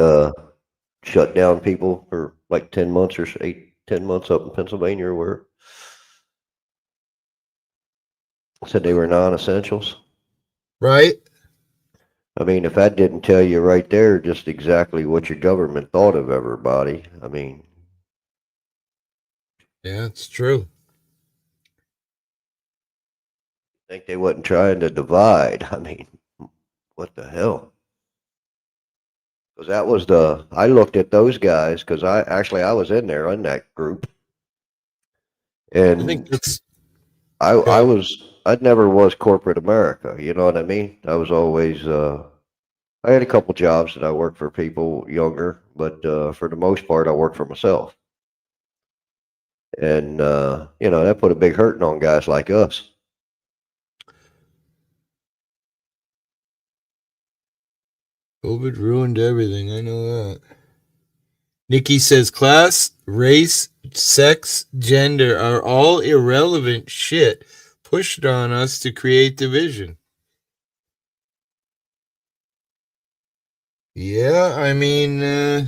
shut down people for like 10 months or 10 months up in Pennsylvania or where. Said they were non-essentials. Right. I mean, if that didn't tell you right there just exactly what your government thought of everybody, I mean. Yeah, it's true. I think they wasn't trying to divide. I mean, what the hell? Because that was I looked at those guys because I was in there in that group. And I think that's. I never was corporate America. You know what I mean? I was always, I had a couple jobs that I worked for people younger, but for the most part, I worked for myself. And, that put a big hurting on guys like us. COVID ruined everything. I know that. Nikki says class, race, sex, gender are all irrelevant shit pushed on us to create division. Yeah, I mean, I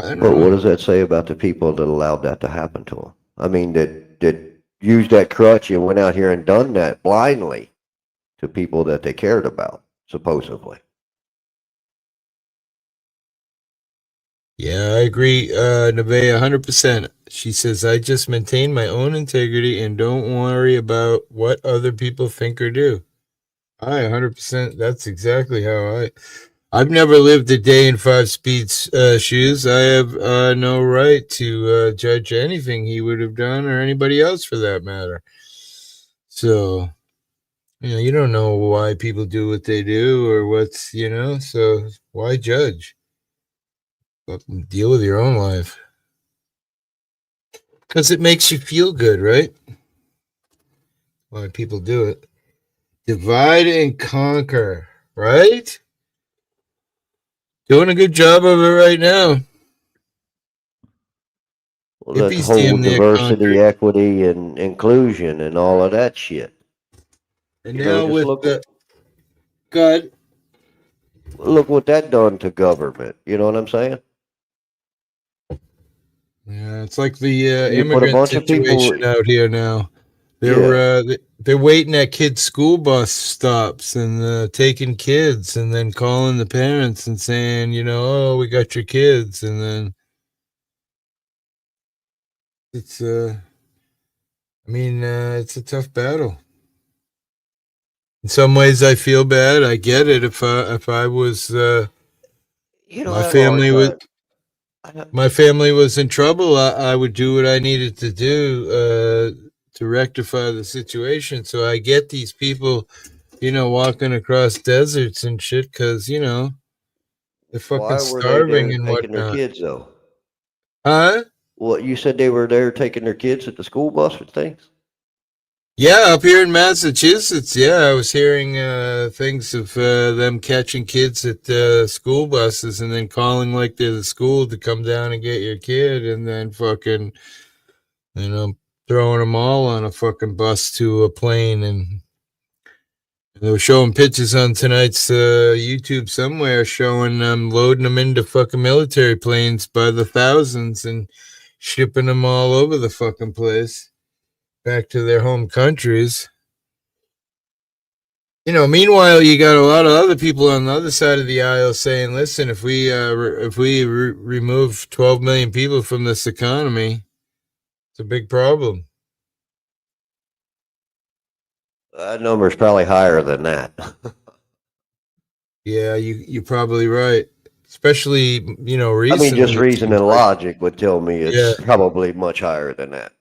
don't know. But what does that say about the people that allowed that to happen to them? I mean, that used that crutch and went out here and done that blindly to people that they cared about, supposedly. Yeah, I agree, Nevaeh, 100%. She says, I just maintain my own integrity and don't worry about what other people think or do. 100%. That's exactly how I've never lived a day in 5-speed's shoes. I have no right to judge anything he would have done or anybody else for that matter. So, you don't know why people do what they do or what's, so why judge? Deal with your own life. Because it makes you feel good, right? Why people do it. Divide and conquer, right? Doing a good job of it right now. Well, that's whole diversity, equity, and inclusion and all of that shit. And now with the... God. Look what that done to government. You know what I'm saying? Yeah, it's like the You put a immigrant bunch of people. situation out here now. Yeah. They're waiting at kids' school bus stops and taking kids, and then calling the parents and saying, oh, we got your kids, and then it's it's a tough battle. In some ways, I feel bad. I get it. If I was I have a hard time. my family was in trouble, I would do what I needed to do to rectify the situation. So I get these people, walking across deserts and shit because, they're fucking Why were they starving there and taking their whatnot. kids though? Huh? Well, you said they were there taking their kids at the school bus and things. Yeah, up here in Massachusetts, yeah, I was hearing things of them catching kids at school buses and then calling like they're the school to come down and get your kid, and then fucking, throwing them all on a fucking bus to a plane. And they were showing pictures on tonight's YouTube somewhere showing them loading them into fucking military planes by the thousands and shipping them all over the fucking place back to their home countries. Meanwhile, you got a lot of other people on the other side of the aisle saying, "Listen, if we remove 12 million people from this economy, it's a big problem." That number is probably higher than that. Yeah, you're probably right. Especially, I recently. mean, just It reason seems and like, logic would tell me yeah, it's probably much higher than that.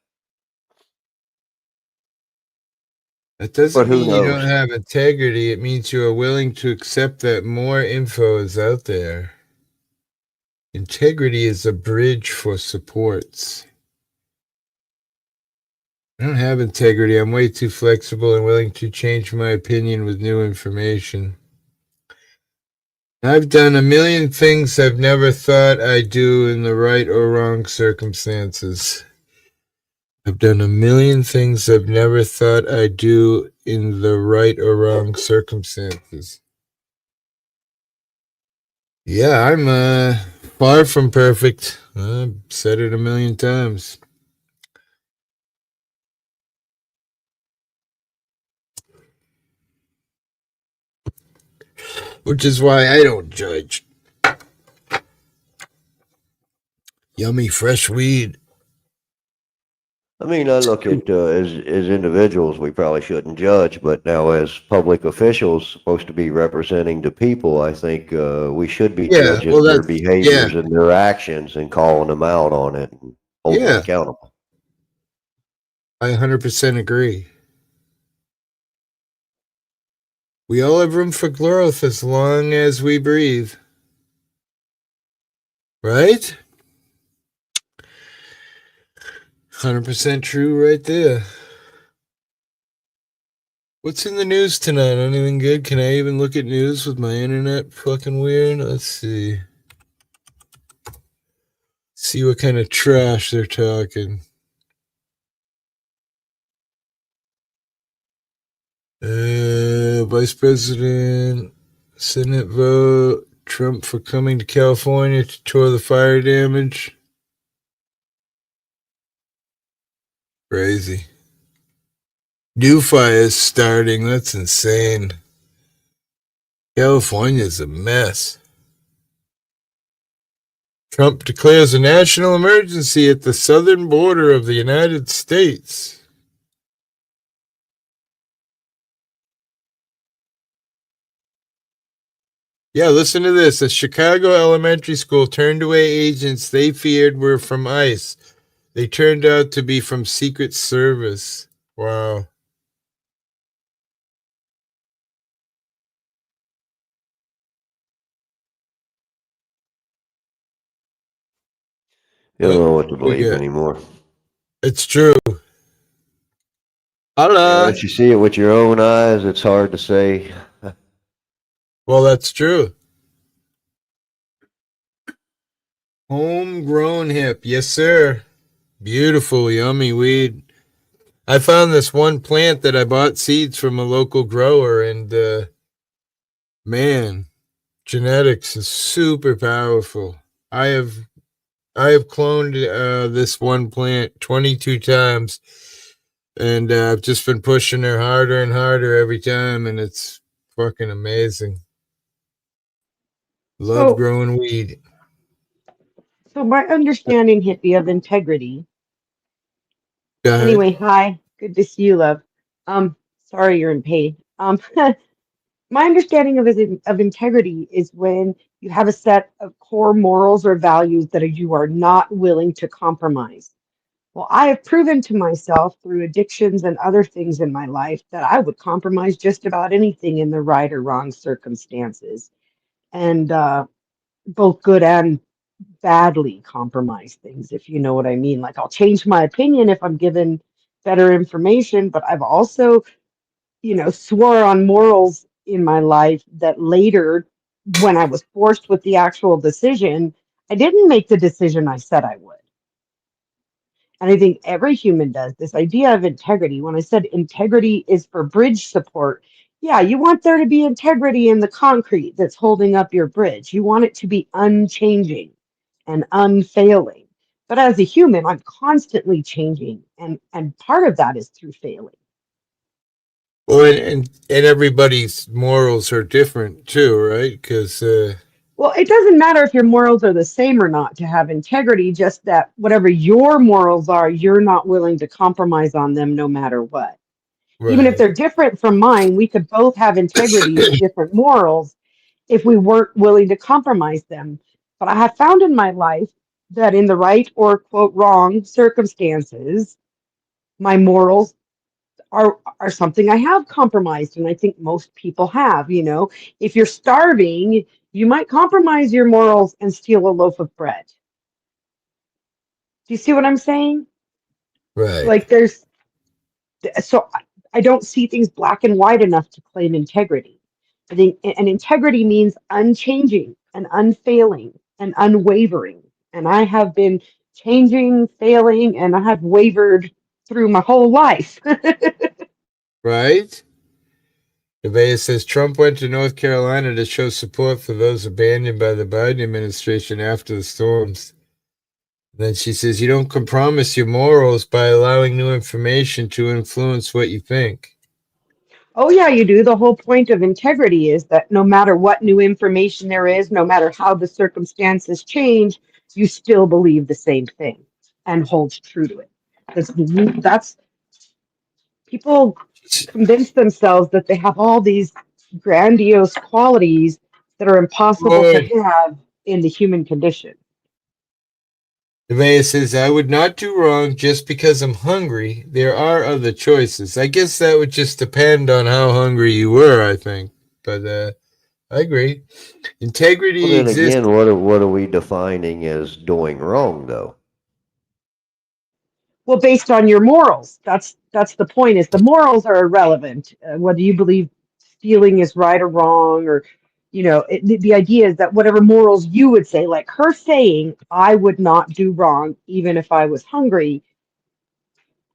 that But doesn't who mean you don't knows? have integrity. It means you are willing to accept that more info is out there. Integrity is a bridge for supports. I don't have integrity. I'm way too flexible and willing to change my opinion with new information. I've done a million things I've never thought I'd do in the right or wrong circumstances. I've done a million things I've never thought I'd do in the right or wrong circumstances. Yeah, I'm far from perfect. I've said it a million times. Which is why I don't judge. Yummy fresh weed. I mean, I look at as individuals, we probably shouldn't judge, but now as public officials supposed to be representing the people, I think we should be Yeah, well, judging their yeah, behaviors and their actions and calling them out on it and holding them yeah, accountable. I 100% agree. We all have room for growth as long as we breathe. Right? 100% true right there. What's in the news tonight? Anything good? Can I even look at news with my internet fucking weird? Let's see. See what kind of trash they're talking. Vice President, Senate vote, Trump for coming to California to tour the fire damage. Crazy. New fires starting. That's insane. California's a mess. Trump declares a national emergency at the southern border of the United States. Yeah, listen to this. A Chicago elementary school turned away agents they feared were from ICE. They turned out to be from Secret Service. Wow. You don't know what to We believe get. anymore. It's true. Unless you see it with your own eyes, it's hard to say. Well, that's true. Homegrown hip. Yes, sir. Beautiful, yummy weed. I found this one plant that I bought seeds from a local grower, and man, genetics is super powerful. I have I have cloned this one plant 22 times, and I've just been pushing her harder and harder every time, and it's fucking amazing. Love growing weed. So my understanding, hippie, of integrity. Go ahead. Anyway, hi, good to see you, love. Sorry you're in pain. My understanding of integrity is when you have a set of core morals or values that you are not willing to compromise. Well, I have proven to myself through addictions and other things in my life that I would compromise just about anything in the right or wrong circumstances, and both good and badly compromise things, if you know what I mean. Like I'll change my opinion if I'm given better information, but I've also, swore on morals in my life that later, when I was forced with the actual decision, I didn't make the decision I said I would. And I think every human does. This idea of integrity, when I said integrity is for bridge support, yeah, you want there to be integrity in the concrete that's holding up your bridge. You want it to be unchanging and unfailing. But as a human, I'm constantly changing. And part of that is through failing. Well, and everybody's morals are different too, right? Because Well, it doesn't matter if your morals are the same or not to have integrity, just that whatever your morals are, you're not willing to compromise on them no matter what. Even if right. they're different from mine, we could both have integrity but different morals if we weren't willing to compromise them. But I have found in my life that in the right or quote wrong circumstances, my morals are something I have compromised, and I think most people have. If you're starving, you might compromise your morals and steal a loaf of bread. Do you see what I'm saying? Right. Like so I don't see things black and white enough to claim integrity. I think and integrity means unchanging and unfailing and unwavering. And I have been changing, failing, and I have wavered through my whole life. Right? Nevaeh says Trump went to North Carolina to show support for those abandoned by the Biden administration after the storms. Then she says you don't compromise your morals by allowing new information to influence what you think. Oh, yeah, you do. The whole point of integrity is that no matter what new information there is, no matter how the circumstances change, you still believe the same thing and hold true to it. That's people convince themselves that they have all these grandiose qualities that are impossible to Boy. have in the human condition. Nevaeh says, I would not do wrong just because I'm hungry. There are other choices. I guess that would just depend on how hungry you were, I think. But I agree. Well, Integrity then exists. again, what are we defining as doing wrong, though? Well, based on your morals. That's the point. Is the morals are irrelevant. Whether you believe stealing is right or wrong, or the idea is that whatever morals you would say, like her saying, I would not do wrong even if I was hungry,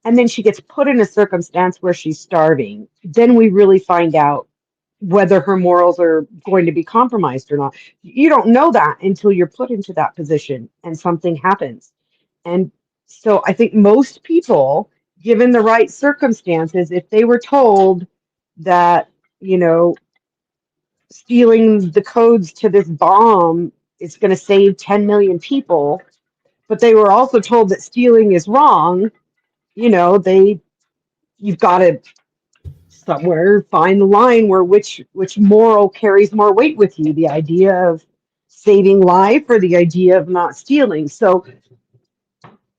and then she gets put in a circumstance where she's starving. Then we really find out whether her morals are going to be compromised or not. You don't know that until you're put into that position and something happens. And so I think most people, given the right circumstances, if they were told that, stealing the codes to this bomb is going to save 10 million people, but they were also told that stealing is wrong, you've got to somewhere find the line where which moral carries more weight with you, the idea of saving life or the idea of not stealing. So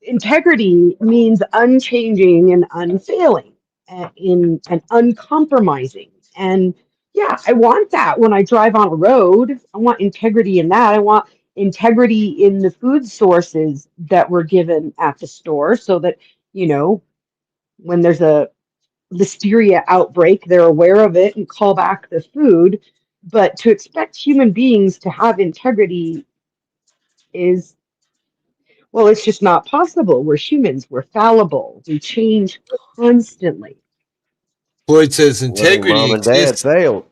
integrity means unchanging and unfailing and uncompromising. And yeah, I want that when I drive on a road. I want integrity in that. I want integrity in the food sources that were given at the store so that, when there's a listeria outbreak, they're aware of it and call back the food. But to expect human beings to have integrity is, well, it's just not possible. We're humans, we're fallible, we change constantly. Floyd says Well, then mom integrity and dad exists. failed.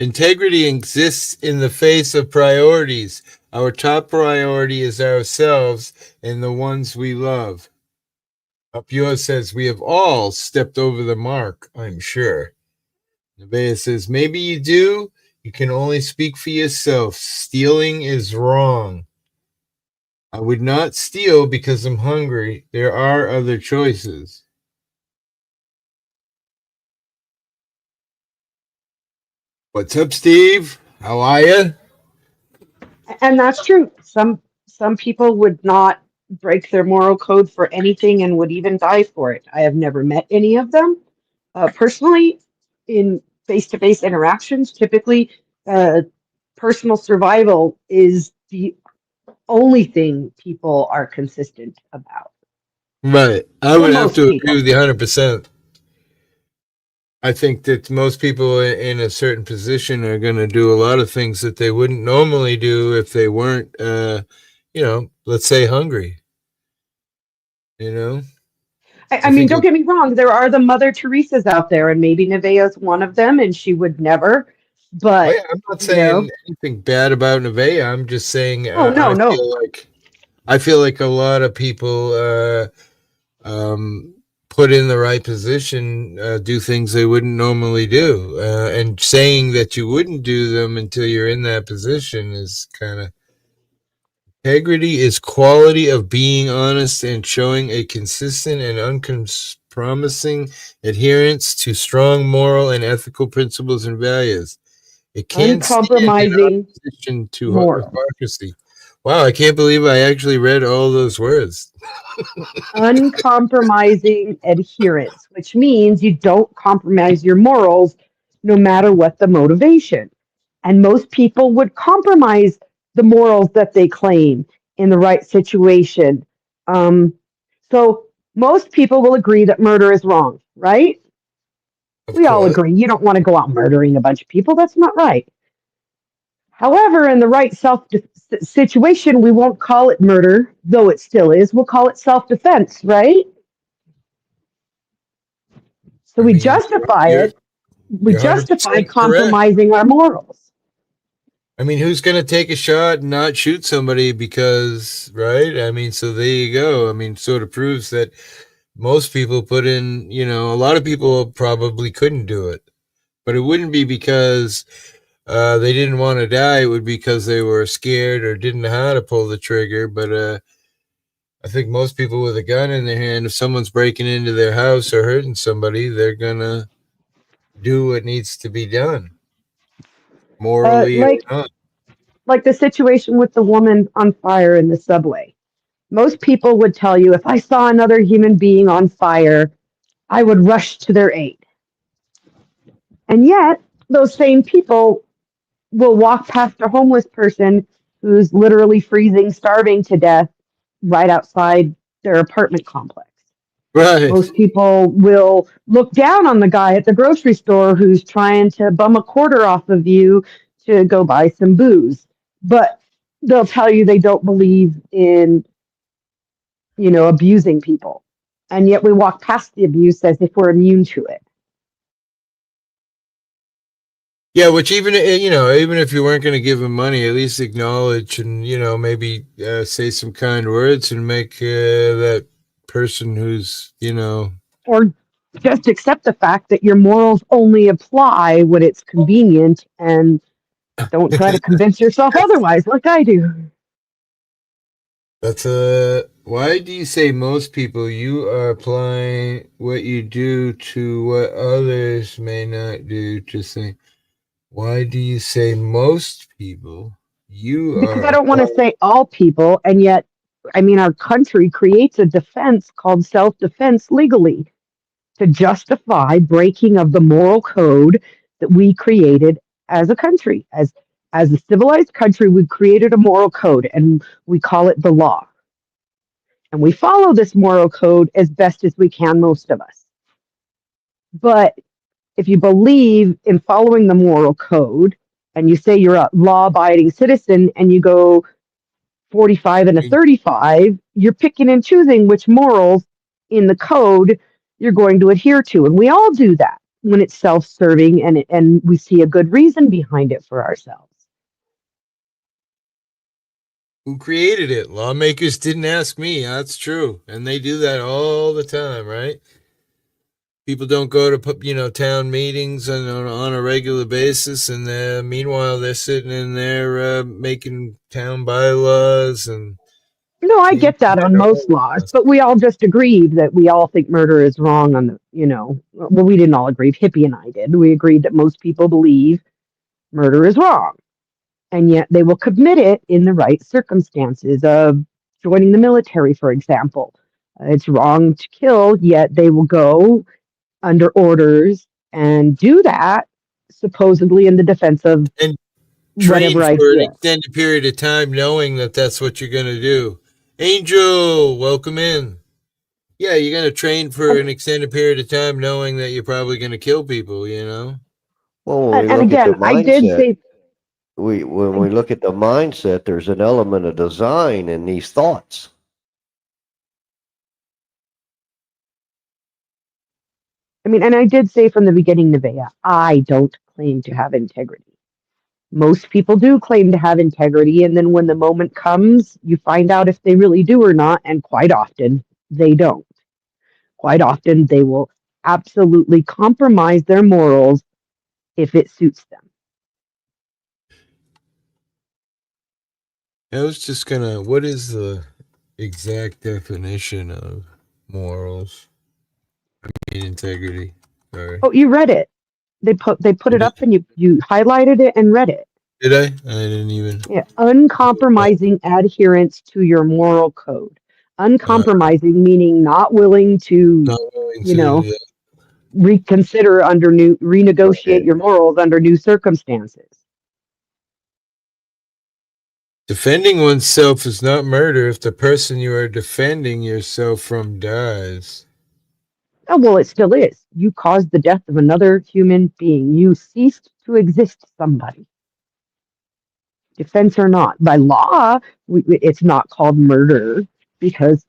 Integrity exists in the face of priorities. Our top priority is ourselves and the ones we love. Apio says, we have all stepped over the mark, I'm sure. Nevaeh says, maybe you do. You can only speak for yourself. Stealing is wrong. I would not steal because I'm hungry. There are other choices. What's up, Steve? How are you? And that's true. Some people would not break their moral code for anything and would even die for it. I have never met any of them personally in face-to-face interactions. Typically, personal survival is the only thing people are consistent about. Right. I For would have most to agree people. with you 100%. I think that most people in a certain position are going to do a lot of things that they wouldn't normally do if they weren't, let's say hungry. I mean, don't get me wrong. There are the Mother Teresas out there, and maybe Nevaeh's one of them, and she would never. But I'm not saying anything bad about Nevaeh. I'm just saying oh no, no. I feel like a lot of people put in the right position do things they wouldn't normally do, and saying that you wouldn't do them until you're in that position is kind of. Integrity is quality of being honest and showing a consistent and uncompromising adherence to strong moral and ethical principles and values. It can't stand in Uncompromising opposition to moral. hypocrisy. Wow, I can't believe I actually read all those words. Uncompromising adherence, which means you don't compromise your morals no matter what the motivation. And most people would compromise the morals that they claim in the right situation. So most people will agree that murder is wrong, right? We all agree. You don't want to go out murdering a bunch of people. That's not right. However, in the right situation, we won't call it murder, though it still is. We'll call it self-defense, right? So we justify it. We justify compromising our morals. I mean, who's going to take a shot and not shoot somebody because, right? I mean, so there you go. I mean, sort of proves that most people put in, a lot of people probably couldn't do it. But it wouldn't be because they didn't want to die. It would be because they were scared or didn't know how to pull the trigger. But I think most people with a gun in their hand, if someone's breaking into their house or hurting somebody, they're going to do what needs to be done. Morally or not. Like the situation with the woman on fire in the subway. Most people would tell you if I saw another human being on fire, I would rush to their aid. And yet, those same people will walk past a homeless person who's literally freezing, starving to death right outside their apartment complex. Right. Most people will look down on the guy at the grocery store who's trying to bum a quarter off of you to go buy some booze. But they'll tell you they don't believe in, abusing people. And yet we walk past the abuse as if we're immune to it. Yeah, which even if you weren't going to give him money, at least acknowledge and maybe say some kind words and make that person who's or just accept the fact that your morals only apply when it's convenient and don't try to convince yourself otherwise like I do. That's why do you say most people? You are applying what you do to what others may not do. Just saying. Why do you say most people? Because I don't want to say all people, and yet, our country creates a defense called self-defense legally to justify breaking of the moral code that we created as a country. As a civilized country, we created a moral code, and we call it the law. And we follow this moral code as best as we can, most of us. But if you believe in following the moral code, and you say you're a law-abiding citizen, and you go 45 and a 35, you're picking and choosing which morals in the code you're going to adhere to. And we all do that. when it's self-serving and we see a good reason behind it for ourselves. Who created it? Lawmakers didn't ask me. That's true. And they do that all the time, right? People don't go to, town meetings on a regular basis. And meanwhile, they're sitting in there making town bylaws and No, I taking get that care on of most all laws, this. but we all just agreed that we all think murder is wrong on well, we didn't all agree. Hippie and I did. We agreed that most people believe murder is wrong, and yet they will commit it in the right circumstances of joining the military, for example. It's wrong to kill, yet they will go under orders and do that supposedly in the defense of And train whatever for an idea. extended period of time knowing that that's what you're going to do. Angel, welcome in. Yeah, you're going to train for an extended period of time knowing that you're probably going to kill people, Well, when we And look at the again, I did mindset, say, when we look at the mindset, there's an element of design in these thoughts. and I did say from the beginning, Nevaeh, I don't claim to have integrity. Most people do claim to have integrity, and then when the moment comes, you find out if they really do or not, and quite often they don't. Quite often they will absolutely compromise their morals if it suits them. I was just going to, what is the exact definition of morals? I mean, integrity. Sorry. Oh, you read it. They put it up and you highlighted it and read it. Did I? I didn't even. Yeah, uncompromising adherence to your moral code. Uncompromising meaning not willing to, Not willing you to, know, yeah. reconsider renegotiate Okay. your morals under new circumstances. Defending oneself is not murder if the person you are defending yourself from dies. Oh, well, it still is. You caused the death of another human being. You ceased to exist, somebody. Defense or not. By law, it's not called murder because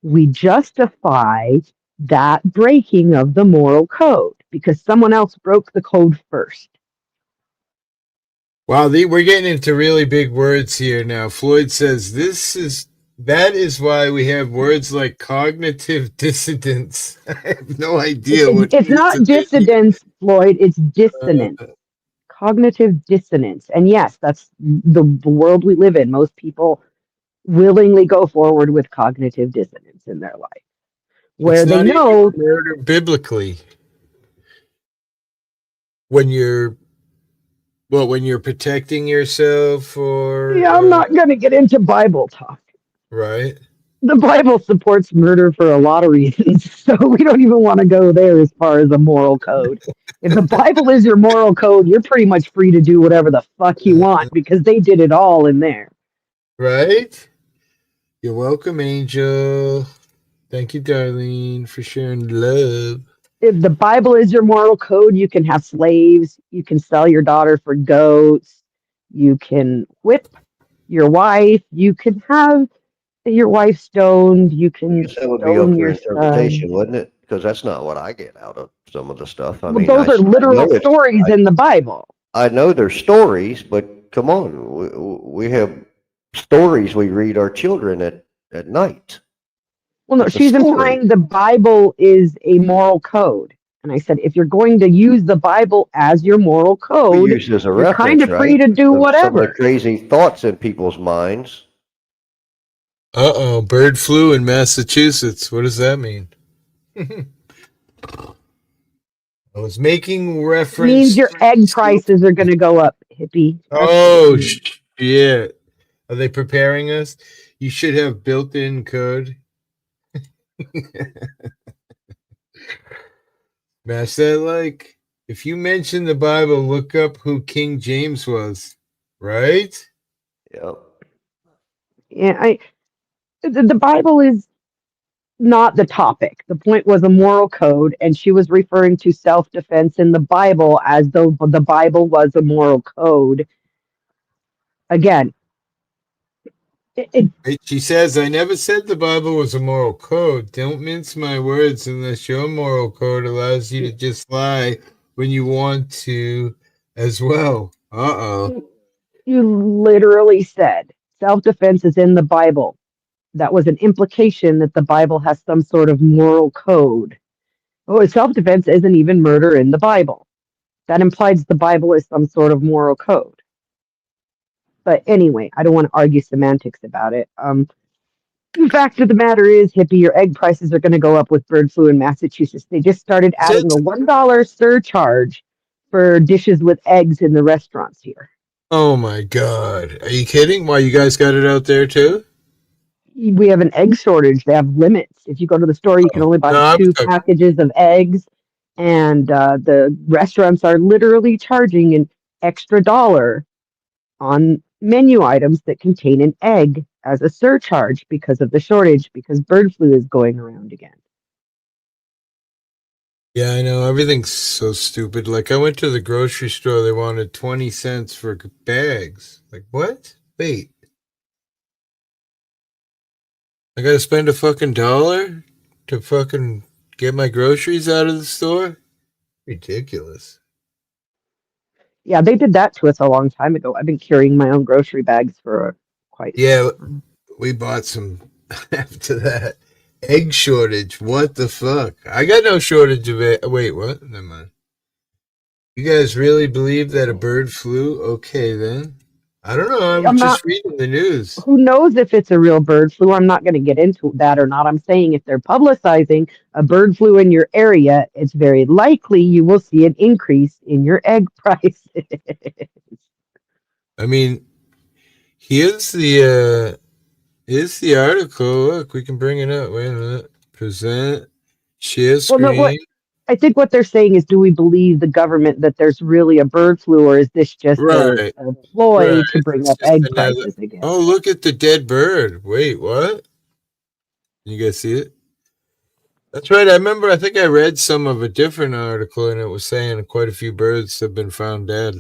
we justify that breaking of the moral code because someone else broke the code first. Wow, we're getting into really big words here now. Floyd says that is why we have words like cognitive dissonance. I have no idea what It's not dissidence, Floyd, it's dissonance. Cognitive dissonance. And yes, that's the world we live in. Most people willingly go forward with cognitive dissonance in their life, where it's they not even know. murder biblically. When you're protecting yourself or Yeah, I'm not going to get into Bible talk. right? The Bible supports murder for a lot of reasons, so we don't even want to go there as far as a moral code. If the Bible is your moral code, you're pretty much free to do whatever the fuck you want because they did it all in there. Right? You're welcome, Angel. Thank you, Darlene, for sharing love. If the Bible is your moral code, you can have slaves, you can sell your daughter for goats, you can whip your wife, you can have your wife stoned, you I can guess that would be up stone for your interpretation, son. wouldn't it? Because that's not what I get out of some of the stuff. I Well, mean, those are literal know stories in the Bible. I know there's stories, but come on, we have stories we read our children at night. Well, no, It's a she's story. implying the Bible is a moral code. And I said, if you're going to use the Bible as your moral We code, use it as a you're kind reference, of free right? to do Of some of the whatever. crazy thoughts in people's minds. Uh-oh, bird flu in Massachusetts. What does that mean? I was making It reference means your egg to... prices are going to go up, hippie. That's what Oh, it means. shit. Are they preparing us? You should have built-in code. Match that like. If you mention the Bible, look up who King James was. Right? Yep. Yeah, the Bible is not the topic. The point was a moral code, and she was referring to self-defense in the Bible as though the Bible was a moral code. Again, She says, I never said the Bible was a moral code. Don't mince my words unless your moral code allows you to just lie when you want to as well. Uh-oh. You literally said self-defense is in the Bible. That was an implication that the Bible has some sort of moral code. Oh, self-defense isn't even murder in the Bible. That implies the Bible is some sort of moral code. But anyway, I don't want to argue semantics about it. The fact of the matter is, hippie, your egg prices are going to go up with bird flu in Massachusetts. They just started Is adding it? a $1 surcharge for dishes with eggs in the restaurants here. Oh my God. Are you kidding? Why, you guys got it out there too? We have an egg shortage. They have limits. If you go to the store, you can only buy No, I was 2 talking. packages of eggs, and the restaurants are literally charging an extra dollar on menu items that contain an egg as a surcharge because of the shortage, because bird flu is going around again. Yeah, I know. Everything's so stupid. Like, I went to the grocery store. They wanted 20 cents for bags. Like, what? Wait. I gotta spend a fucking dollar to fucking get my groceries out of the store? Ridiculous. Yeah, they did that to us a long time ago. I've been carrying my own grocery bags for quite some Yeah, time. we bought some after that. Egg shortage. What the fuck? I got no shortage of it. Wait, what? Never mind. You guys really believe that a bird flew? Okay, then. I don't know. I was I'm not, just reading the news. who knows if it's a real bird flu? I'm not going to get into that or not. I'm saying if they're publicizing a bird flu in your area, it's very likely you will see an increase in your egg prices. I mean, here's the article. Look, we can bring it up. Wait a minute. Present, share Well, no, what screen. I think what they're saying is, do we believe the government that there's really a bird flu, or is this just Right, a ploy right. to bring It's up just egg another. prices again? Oh, look at the dead bird. Wait, what? You guys see it? That's right. I remember. I think I read some of a different article, and it was saying quite a few birds have been found dead.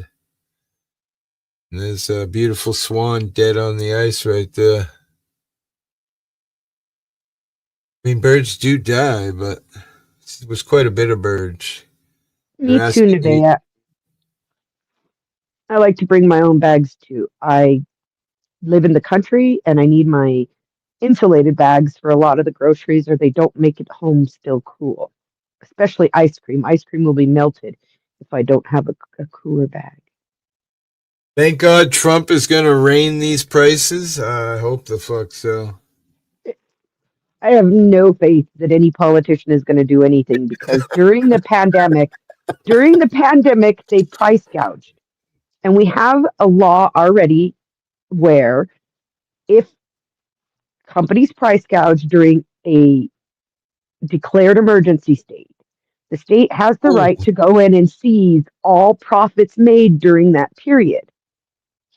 And there's a beautiful swan dead on the ice right there. I mean, birds do die, but it was quite a bit of birds. They're Me too, asking me. Nevaeh. I like to bring my own bags too. I live in the country and I need my insulated bags for a lot of the groceries, or they don't make it home still cool. Especially ice cream. Ice cream will be melted if I don't have a cooler bag. Thank God Trump is going to rein these prices. I hope the fuck so. I have no faith that any politician is going to do anything because during the pandemic, they price gouged. And we have a law already where if companies price gouge during a declared emergency state, the state has the Oh, right to go in and seize all profits made during that period.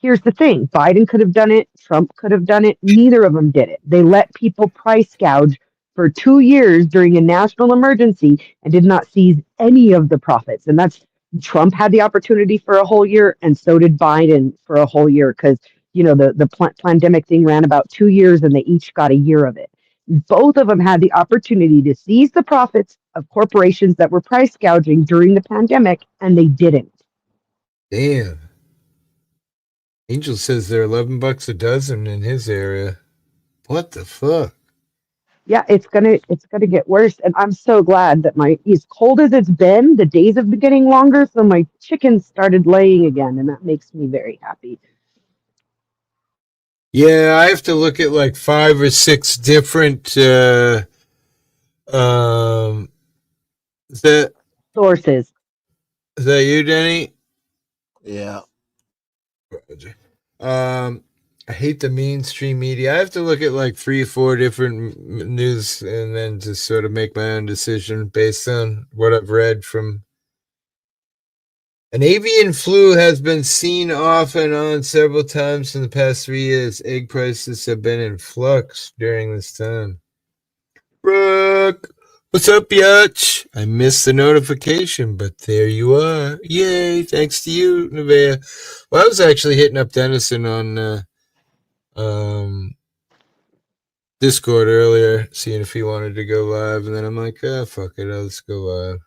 Here's the thing: Biden could have done it, Trump could have done it, neither of them did it. They let people price gouge for 2 years during a national emergency and did not seize any of the profits. And that's Trump had the opportunity for a whole year, and so did Biden for a whole year because the pandemic thing ran about 2 years and they each got a year of it. Both of them had the opportunity to seize the profits of corporations that were price gouging during the pandemic, and they didn't. damn. Angel says they're $11 a dozen in his area. What the fuck? Yeah, it's gonna get worse. And I'm so glad that my as cold as it's been, the days have been getting longer, so my chickens started laying again, and that makes me very happy. Yeah, I have to look at like 5 or 6 different. Um, is that Sources. is that you, Denny? Yeah. Roger. I hate the mainstream media. I have to look at like 3 or 4 different news and then just sort of make my own decision based on what I've read from. An avian flu has been seen off and on several times in the past 3 years. Egg prices have been in flux during this time. Brooke, what's up, Yatch? I missed the notification, but there you are. Yay, thanks to you, Nevaeh. Well, I was actually hitting up Dennison on um, Discord earlier, seeing if he wanted to go live, and then I'm like, fuck it, let's go live.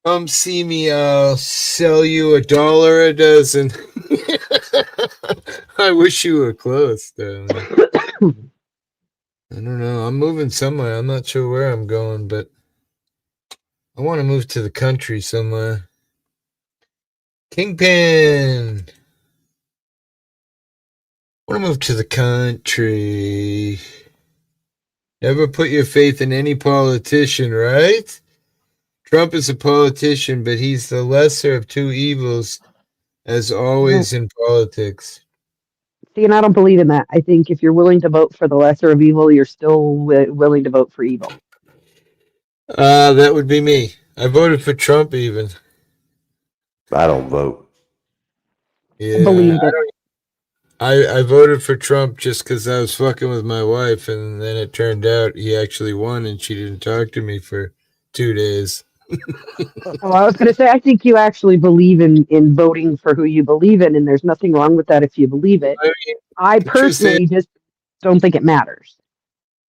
Come see me, I'll sell you $1 a dozen. I wish you were close, though. I don't know. I'm moving somewhere. I'm not sure where I'm going, but I want to move to the country somewhere. Kingpin! I want to move to the country. Never put your faith in any politician, right? Trump is a politician, but he's the lesser of two evils, as always in politics. See, and I don't believe in that. I think if you're willing to vote for the lesser of evil, you're still willing to vote for evil. That would be me. I voted for Trump even. I don't vote. Yeah, I believed it. I voted for Trump just because I was fucking with my wife, and then it turned out he actually won, and she didn't talk to me for 2 days. Oh, I was going to say, I think you actually believe in voting for who you believe in, and there's nothing wrong with that if you believe it. I mean, I the truth is, personally just don't think it matters.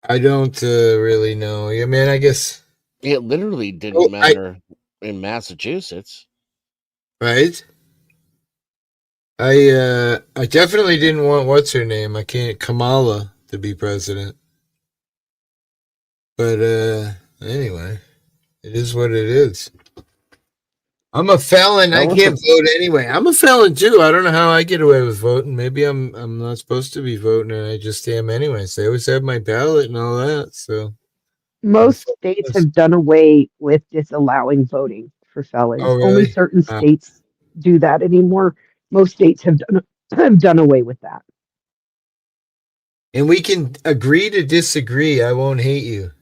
I don't really know. I mean, I guess It literally didn't matter in Massachusetts. right. I definitely didn't want what's her name. Kamala to be president. But anyway, it is what it is. I'm a felon. I can't vote anyway. I'm a felon too. I don't know how I get away with voting. Maybe I'm not supposed to be voting, and I just am anyways. They always have my ballot and all that. So Most states have done away with disallowing voting for felons. Oh, Only really? certain states do that anymore. Most states have done away with that. And we can agree to disagree. I won't hate you.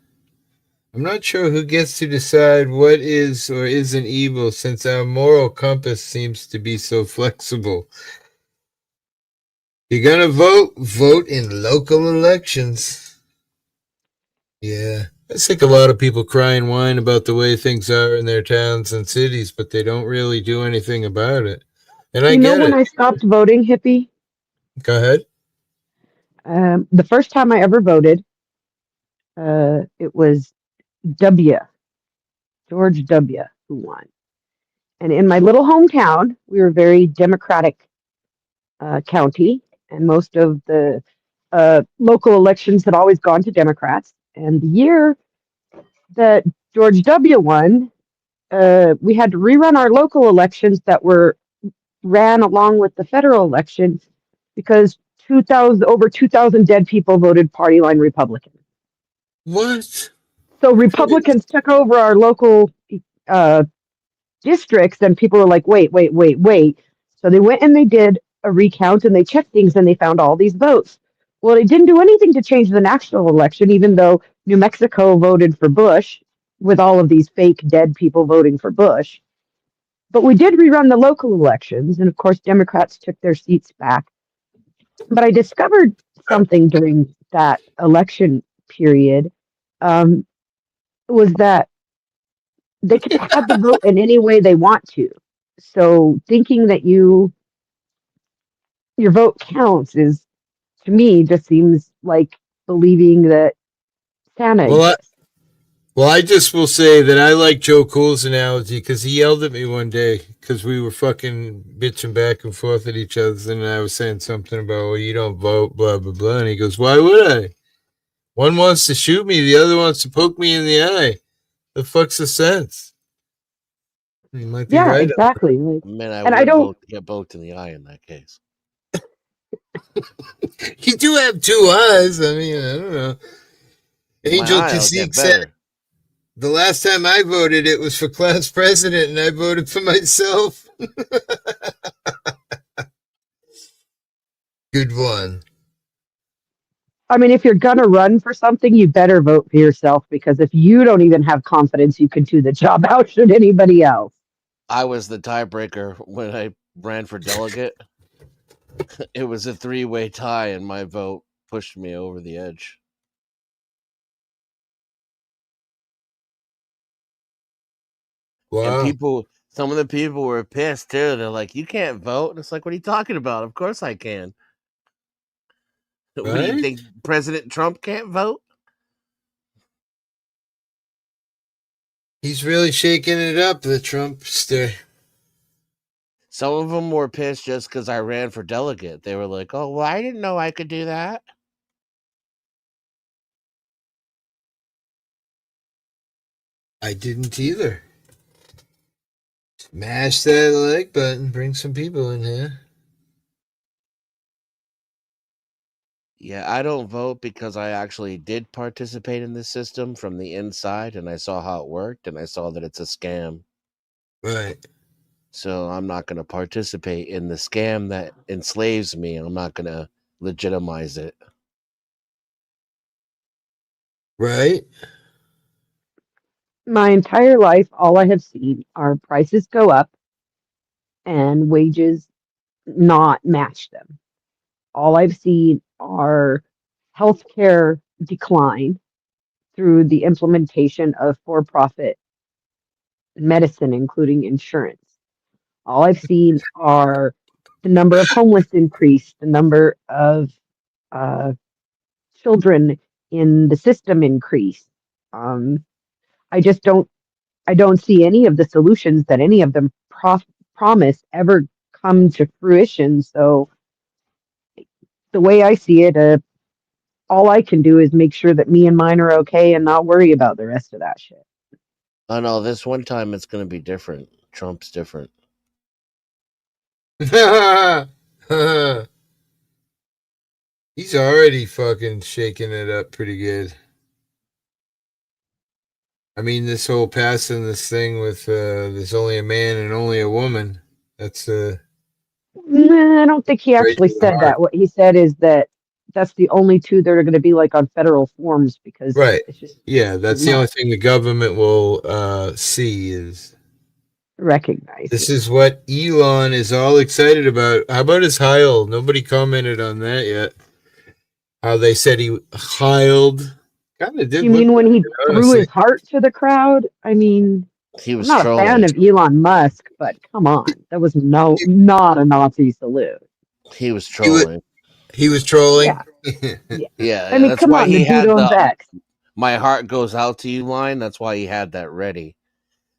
I'm not sure who gets to decide what is or isn't evil, since our moral compass seems to be so flexible. You're gonna vote in local elections. Yeah. I think a lot of people cry and whine about the way things are in their towns and cities, but they don't really do anything about it. And I You know get when it. I stopped voting, hippie? Go ahead. The first time I ever voted, it was George W., who won. And in my little hometown, we were a very Democratic county, and most of the local elections had always gone to Democrats. And the year that George W. won, we had to rerun our local elections that were ran along with the federal election because over 2,000 dead people voted party line Republican. What? So Republicans took over our local uh, districts, and people were like, wait. So they went and they did a recount and they checked things and they found all these votes. Well, they didn't do anything to change the national election, even though New Mexico voted for Bush with all of these fake dead people voting for Bush. But we did rerun the local elections, and of course, Democrats took their seats back. But I discovered something during that election period was that they can have the vote in any way they want to. So thinking that your vote counts is, to me, just seems like believing that Santa exists. Well, I just will say that I like Joe Cool's analogy because he yelled at me one day because we were fucking bitching back and forth at each other, and I was saying something about, well, you don't vote, blah, blah, blah. And he goes, why would I? One wants to shoot me, the other wants to poke me in the eye. The fuck's the sense? He might be right. Exactly. Like, Man, I and would I don't. vote to get poked in the eye in that case. You do have two eyes. I mean, I don't know. Angel My eye will Cacique get said, better. the last time I voted, it was for class president, and I voted for myself. Good one. I mean, if you're gonna run for something, you better vote for yourself, because if you don't even have confidence you could do the job, how should anybody else? I was the tiebreaker when I ran for delegate. It was a 3-way tie, and my vote pushed me over the edge. Wow. And some of the people were pissed too. They're like, "You can't vote." And it's like, "What are you talking about? Of course I can." What do you Right? think? President Trump can't vote? He's really shaking it up, the Trumpster. Some of them were pissed just because I ran for delegate. They were like, "Oh, well, I didn't know I could do that." I didn't either. Smash that like button, bring some people in here. Yeah, I don't vote because I actually did participate in this system from the inside, and I saw how it worked, and I saw that it's a scam. Right. So I'm not going to participate in the scam that enslaves me. I'm not going to legitimize it. Right? My entire life, all I have seen are prices go up and wages not match them. All I've seen are healthcare decline through the implementation of for-profit medicine, including insurance. All I've seen are the number of homeless increase, the number of uh, children in the system increase. Um, I just don't. I don't see any of the solutions that any of them promise ever come to fruition. So the way I see it, all I can do is make sure that me and mine are okay and not worry about the rest of that shit. Oh no, this one time it's going to be different. Trump's different. He's already fucking shaking it up pretty good. I mean, this whole passing this thing with there's only a man and only a woman. That's Nah, I don't think he right actually to the said heart. that. What he said is that that's the only two that are going to be like on federal forms because Right. it's just Yeah, too that's the only much. thing the government will see is Recognize, this yeah. is what Elon is all excited about. How about his Heil? Nobody commented on that yet. How they said he Heiled. Kind of did You look mean when like he it, threw honestly. his heart to the crowd? I mean, He I'm was not a fan trolling. of Elon Musk, but come on, that was not a Nazi salute. He was He was, trolling. he was trolling. Yeah, yeah. I Yeah, mean, that's come why on, the he dude had owns the X. "My heart goes out to you" line. That's why he had that ready,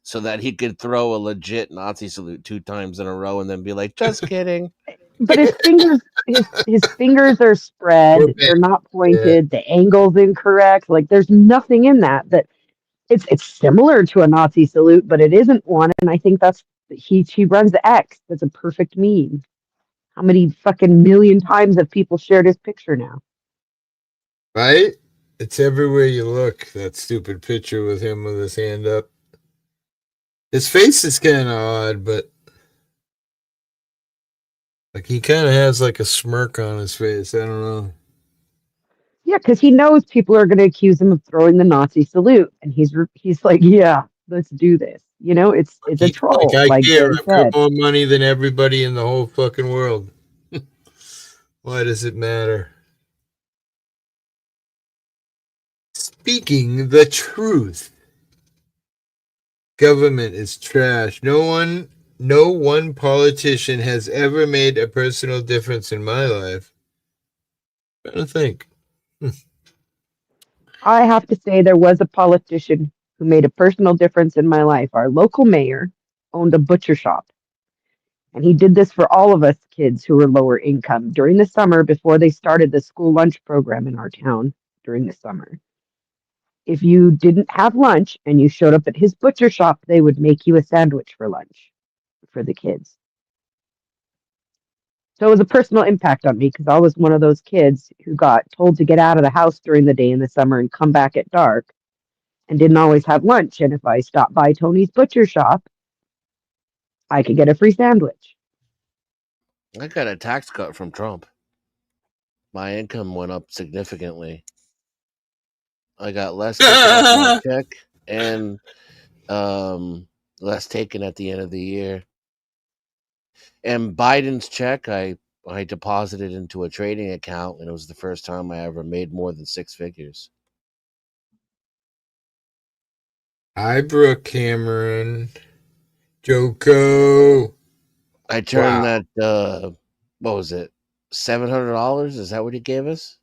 so that he could throw a legit Nazi salute 2 times in a row and then be like, "Just kidding." But his fingers are Poor spread. man. They're not Yeah. pointed. The angle's incorrect. Like there's nothing in that it's similar to a Nazi salute, but it isn't one. And I think that's he runs the X. That's a perfect meme. How many fucking million times have people shared his picture now? Right? It's everywhere you look. That stupid picture with him with his hand up. His face is kind of odd, but like he kind of has like a smirk on his face. I don't know. Yeah, because he knows people are going to accuse him of throwing the Nazi salute, and he's like, yeah, let's do this. You know, it's a He's like, troll, I like care. Jen I've got said. more money than everybody in the whole fucking world. Why does it matter? Speaking the truth. Government is trash. No one politician has ever made a personal difference in my life. I don't think. I have to say, there was a politician who made a personal difference in my life. Our local mayor owned a butcher shop, and he did this for all of us kids who were lower income during the summer before they started the school lunch program in our town during the summer. If you didn't have lunch and you showed up at his butcher shop, they would make you a sandwich for lunch for the kids. So it was a personal impact on me because I was one of those kids who got told to get out of the house during the day in the summer and come back at dark and didn't always have lunch. And if I stopped by Tony's butcher shop, I could get a free sandwich. I got a tax cut from Trump. My income went up significantly. I got less taken off my check and less taken at the end of the year. And Biden's check, I deposited into a trading account, and it was the first time I ever made more than 6 figures. Hi, Brooke Cameron. Joko. I turned Wow. that what was it? $700? Is that what he gave us?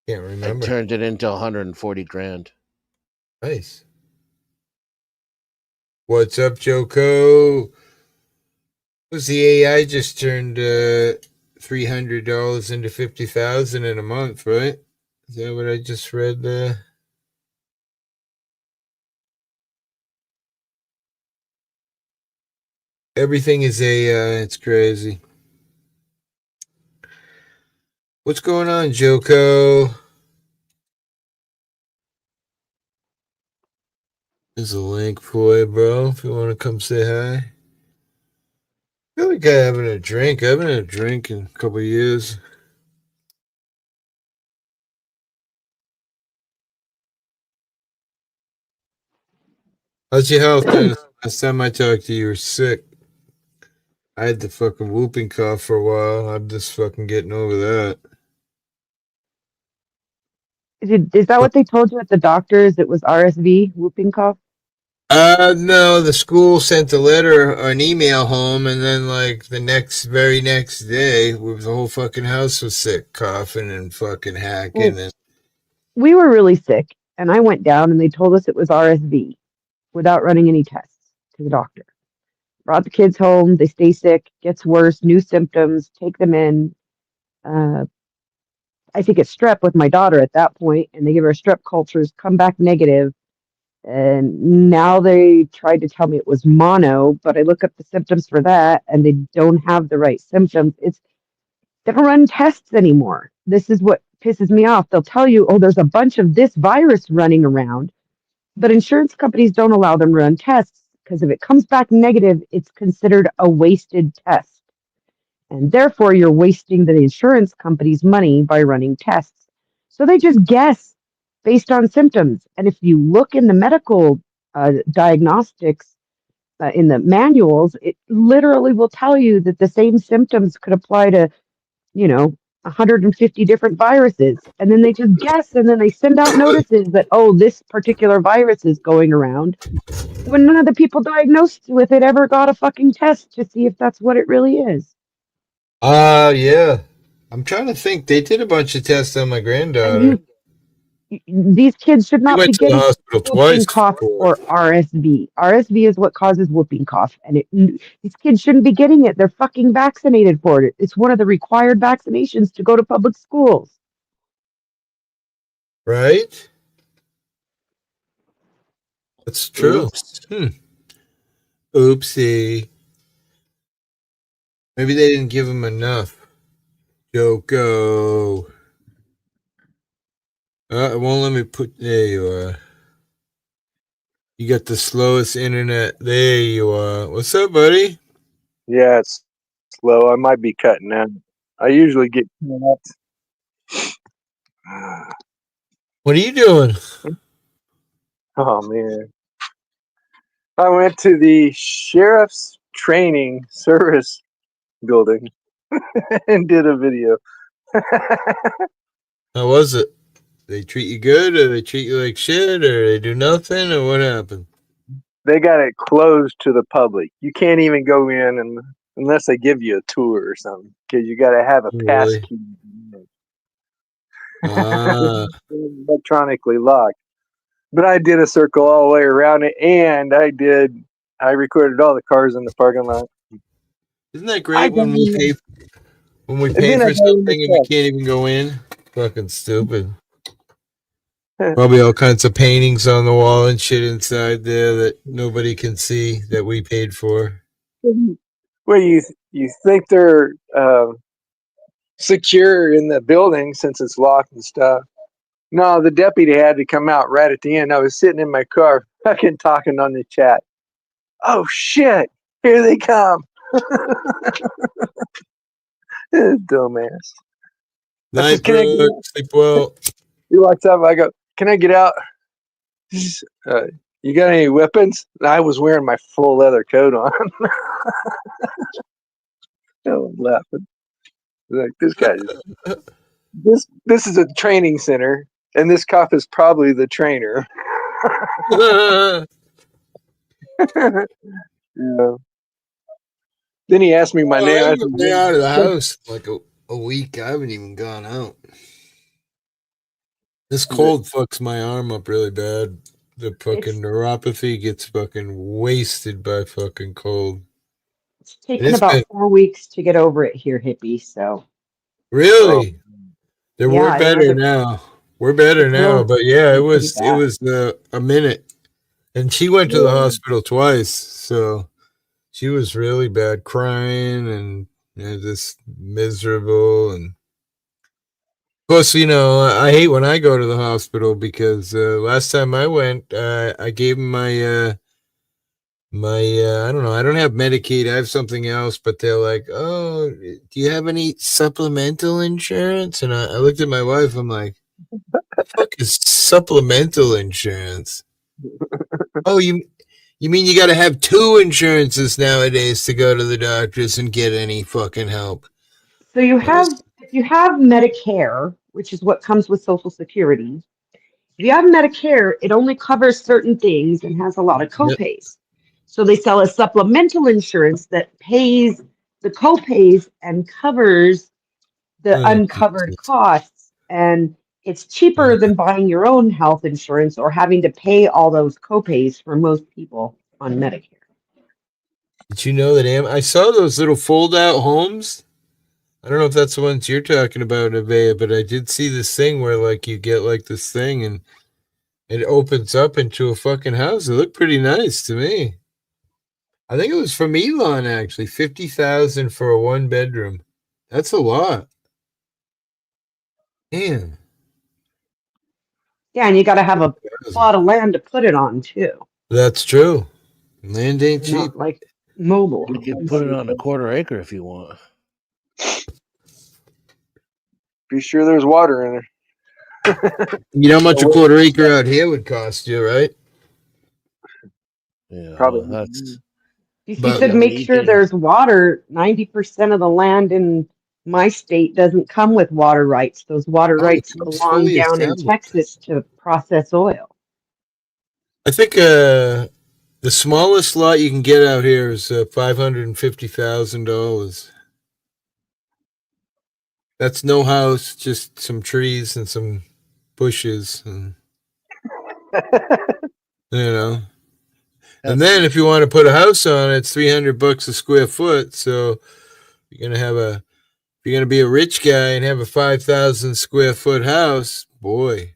Can't I remember. turned it into 140 grand. Nice. What's up, Joko? Was the AI just turned $300 into 50,000 in a month, right? Is that what I just read there? Everything is AI. It's crazy. What's going on, Joko? There's a link for you, bro, if you want to come say hi. I feel like I'm having a drink. I haven't had a drink in a couple of years. How's your health, Dennis? Last time I talked to you, you were sick. I had the fucking whooping cough for a while. I'm just fucking getting over that. Is that what they told you at the doctor's? It was RSV, whooping cough? No, the school sent a letter or an email home, and then like the very next day, the whole fucking house was sick, coughing and fucking hacking. Well, And we were really sick, and I went down and they told us it was RSV without running any tests to the doctor. Brought the kids home, they stay sick, gets worse, new symptoms, take them in. Uh, I think it's strep with my daughter at that point, and they give her strep cultures, come back negative. And now they tried to tell me it was mono, but I look up the symptoms for that and they don't have the right symptoms. They don't run tests anymore. This is what pisses me off. They'll tell you, oh, there's a bunch of this virus running around, but insurance companies don't allow them to run tests because if it comes back negative, it's considered a wasted test. And therefore, you're wasting the insurance company's money by running tests. So they just guess based on symptoms. And if you look in the medical diagnostics, in the manuals, it literally will tell you that the same symptoms could apply to, 150 different viruses. And then they just guess and then they send out notices that, oh, this particular virus is going around when none of the people diagnosed with it ever got a fucking test to see if that's what it really is. yeah. I'm trying to think. They did a bunch of tests on my And granddaughter. these kids should We not went be to the getting hospital whooping twice cough before. or RSV. RSV is what causes whooping cough, and these kids shouldn't be getting it. They're fucking vaccinated for it. It's one of the required vaccinations to go to public schools. Right? That's true. Oops. Oopsie. Maybe they didn't give him enough. Joko. It won't let me put. There you are. You got the slowest internet. There you are. What's up, buddy? Yeah, it's slow. I might be cutting out. I usually get cut. What are you doing? Oh man. I went to the sheriff's training service building and did a video. How was it? They treat you good, or they treat you like shit, or they do nothing, or what happened? They got it closed to the public. You can't even go in unless they give you a tour or something, because you got to have a pass Really? key. Ah, Electronically locked. But I did a circle all the way around it, and I recorded all the cars in the parking lot. isn't that I great got when we in, pay and then I for got in the something and we truck. can't even go in? Fucking stupid. Probably all kinds of paintings on the wall and shit inside there that nobody can see that we paid for. Well, you think they're secure in the building since it's locked and stuff. No, the deputy had to come out right at the end. I was sitting in my car, fucking talking on the chat. Oh shit! Here they come, dumbass. I said, Night, "Can I get bro. out?" Sleep well. He walks up. I go, "Can I get out?" You got any weapons? And I was wearing my full leather coat on. I was laughing. Like this guy. This is a training center, and this cop is probably the trainer. Yeah. Then he asked me my Oh, I name. I haven't been out of the said, house in like a week. I haven't even gone out. This cold fucks my arm up really bad. the fucking neuropathy gets fucking wasted by fucking cold. It's And taken it's been about 4 weeks to get over it here, hippie. So Oh, really. We're yeah, better now. We're better now, but yeah, it it's pretty was bad. a minute, and she went to the Yeah. hospital twice, so she was really bad, crying and just miserable. And plus, I hate when I go to the hospital because last time I went, I gave them my I don't know, I don't have Medicaid, I have something else, but they're like, oh, do you have any supplemental insurance? And I looked at my wife, I'm like, fuck is supplemental insurance? Oh, you mean you got to have two insurances nowadays to go to the doctors and get any fucking help? So if you have Medicare, which is what comes with Social Security, if you have Medicare, it only covers certain things and has a lot of Yep. copays. So they sell a supplemental insurance that pays the copays and covers the Oh, uncovered Jesus. costs. And it's cheaper Yeah. than buying your own health insurance or having to pay all those copays for most people on Medicare. Did you know that I saw those little fold-out homes? I don't know if that's the ones you're talking about, Nevaeh, but I did see this thing where like you get like this thing and it opens up into a fucking house. It looked pretty nice to me. I think it was from Elon actually. 50,000 for a one bedroom. That's a lot. Man. Yeah, and you got to have a plot of land to put it on too. That's true. Land ain't They're cheap. not like mobile you can homes. put it on a quarter acre if you want. Be sure there's water in there. You know how much a quarter acre out here would cost you, right? Yeah, Probably. that's You But said make sure there's water. 90% of the land in my state doesn't come with water rights. Those water oh, it rights comes belong fully down in assembled. Texas to process oil. I think the smallest lot you can get out here is $550,000. That's no house, just some trees and some bushes, and you know. And then if you want to put a house on it, it's $300 a square foot. So you're gonna have a if you're gonna be a rich guy and have a 5,000 square foot house, boy,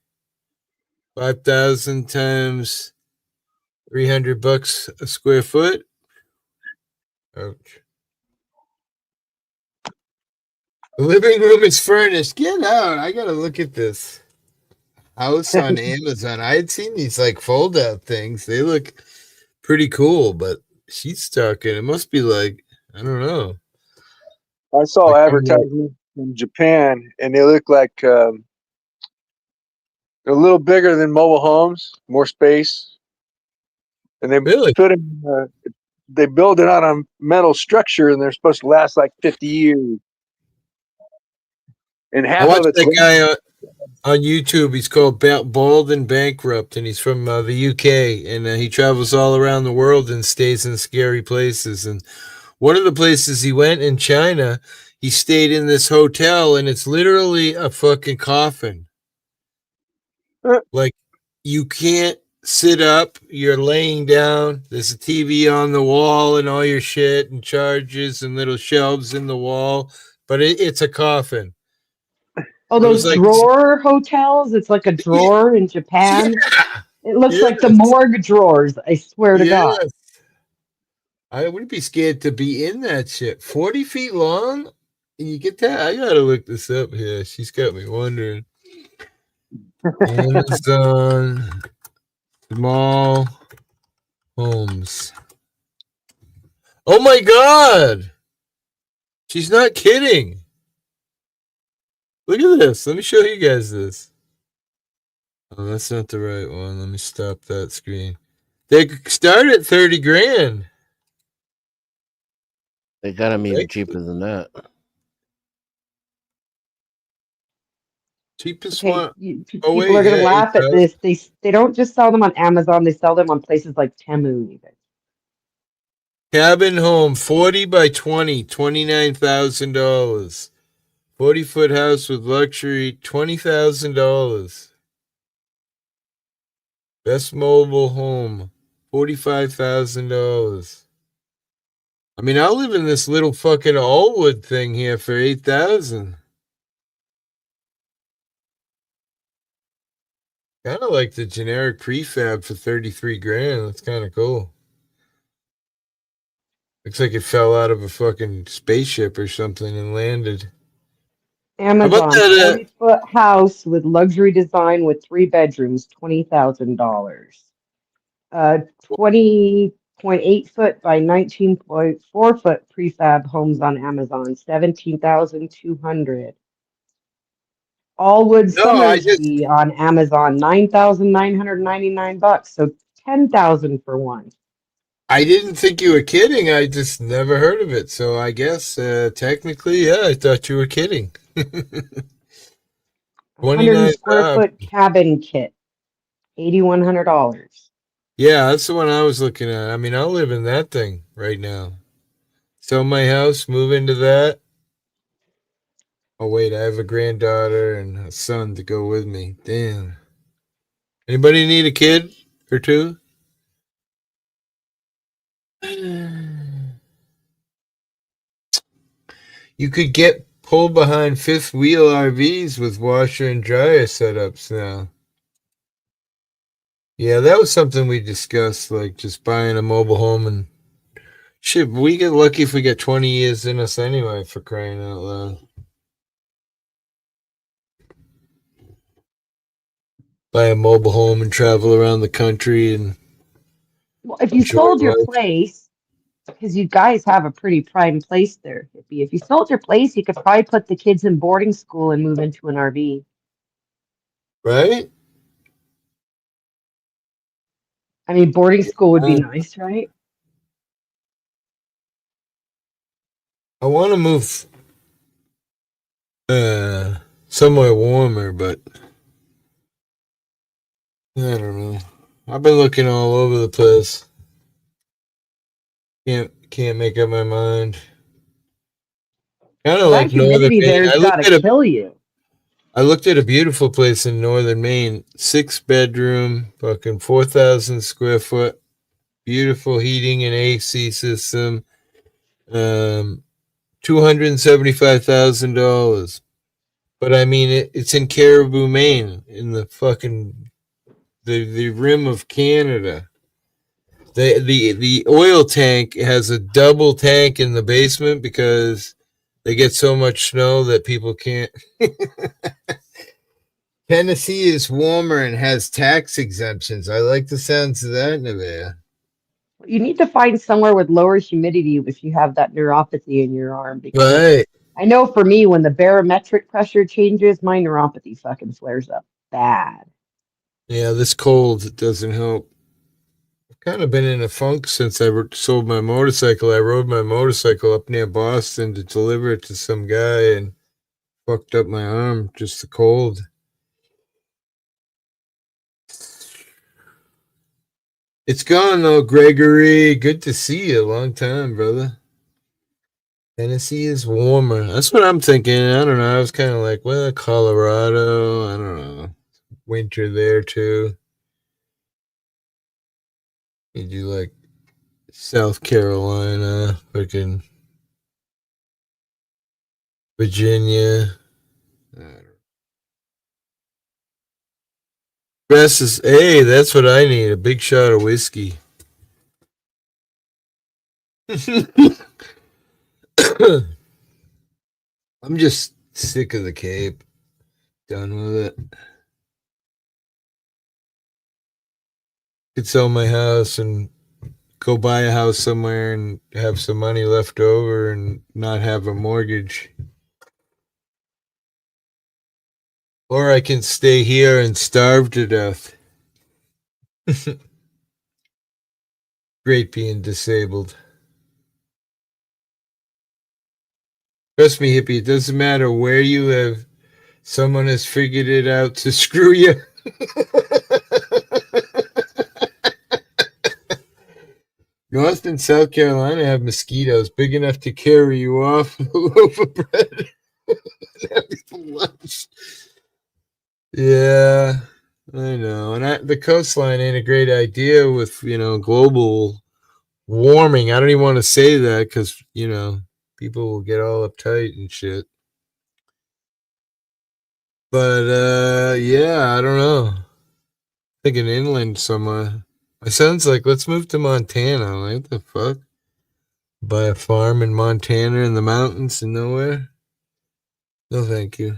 5,000 times $300 a square foot. Ouch. The living room is furnished. Get out! I gotta look at this house on Amazon. I had seen these like fold out things. They look pretty cool, but she's talking. It must be like I don't know. I saw Like advertisements in Japan, and they look like they're a little bigger than mobile homes, more space, and they really? put them. They build it on a metal structure, and they're supposed to last like 50 years. And I half of watched it's that guy on YouTube. He's called Bald and Bankrupt, and he's from the UK, and he travels all around the world and stays in scary places. And one of the places he went in China, he stayed in this hotel, and it's literally a fucking coffin. Like you can't sit up, you're laying down. There's a TV on the wall and all your shit and charges and little shelves in the wall, but it's a coffin. Oh, It was those like, drawer hotels. It's like a yeah, drawer in Japan. It looks like the yes, morgue drawers. I swear to God. yes. I wouldn't be scared to be in that shit. 40 feet long? You get that? I gotta look this up here. She's got me wondering. Amazon small homes. Oh my god! She's not kidding. Look at this. Let me show you guys this. Oh, that's not the right one. Let me stop that screen. They start at 30 grand. they got them even Right? cheaper than that. Cheapest Okay, one. Oh people are wait, gonna yeah, laugh at 8,000. this. They don't just sell them on Amazon. They sell them on places like Temu. Even. Cabin home, 40 by 20, $29,000. 40-foot house with luxury, $20,000. Best mobile home, $45,000. I mean, I'll live in this little fucking Allwood thing here for $8,000. Kind of like the generic prefab for 33 grand. That's kind of cool. Looks like it fell out of a fucking spaceship or something and landed. How about Amazon, that? 40-foot house with luxury design with 3 bedrooms, $20,000. 20.8 foot by 19.4 foot prefab homes on Amazon, 17,200. Allwood No, I just Summersby on Amazon, $9,999. So 10,000 for one. I didn't think you were kidding. I just never heard of it. So I guess technically, yeah, I thought you were kidding. 100 29. square foot cabin kit, $8,100. Yeah, that's the one I was looking at. I mean, I'll live in that thing right now. Sell my house, move into that. Oh wait, I have a granddaughter and a son to go with me. Damn. Anybody need a kid or two? You could get pull behind fifth wheel RVs with washer and dryer setups now. Yeah, that was something we discussed, like just buying a mobile home and shit. We get lucky if we get 20 years in us anyway, for crying out loud. Buy a mobile home and travel around the country and Well, if you enjoy sold your life. place, because you guys have a pretty prime place there, Hippie. If you sold your place, you could probably put the kids in boarding school and move into an RV. Right? I mean, boarding school would be nice, right? I want to move somewhere warmer, but I don't know. I've been looking all over the place. Can't make up my mind. Kind of like That northern humidity Maine. there's got to kill you. I looked at a beautiful place in northern Maine, 6 bedroom, fucking 4,000 square foot, beautiful heating and AC system, $275,000. But I mean, it's in Caribou, Maine, in the fucking the rim of Canada. The oil tank has a double tank in the basement because they get so much snow that people can't. Tennessee is warmer and has tax exemptions. I like the sounds of that, Nevaeh. You need to find somewhere with lower humidity if you have that neuropathy in your arm, because Right. I know for me, when the barometric pressure changes, my neuropathy fucking flares up bad. Yeah, this cold doesn't help. I've kind of been in a funk since I sold my motorcycle. I rode my motorcycle up near Boston to deliver it to some guy and fucked up my arm. Just the cold. It's gone though, Gregory. Good to see you. Long time, brother. Tennessee is warmer. That's what I'm thinking. I don't know. I was kind of like, well, Colorado. I don't know. Winter there too. You do like South Carolina, fucking Virginia. Best is, hey, that's what I need. A big shot of whiskey. I'm just sick of the Cape. Done with it. Could sell my house and go buy a house somewhere and have some money left over and not have a mortgage. Or I can stay here and starve to death. Great being disabled. Trust me, hippie, it doesn't matter where you live. Someone has figured it out to screw you. North and South Carolina have mosquitoes big enough to carry you off with a loaf of bread and have you for lunch. Yeah, I know. And the coastline ain't a great idea with, global warming. I don't even want to say that because, people will get all uptight and shit. But, yeah, I don't know. Thinking inland somewhere. My son's like, let's move to Montana. I'm like, what the fuck? Buy a farm in Montana in the mountains and nowhere? No, thank you.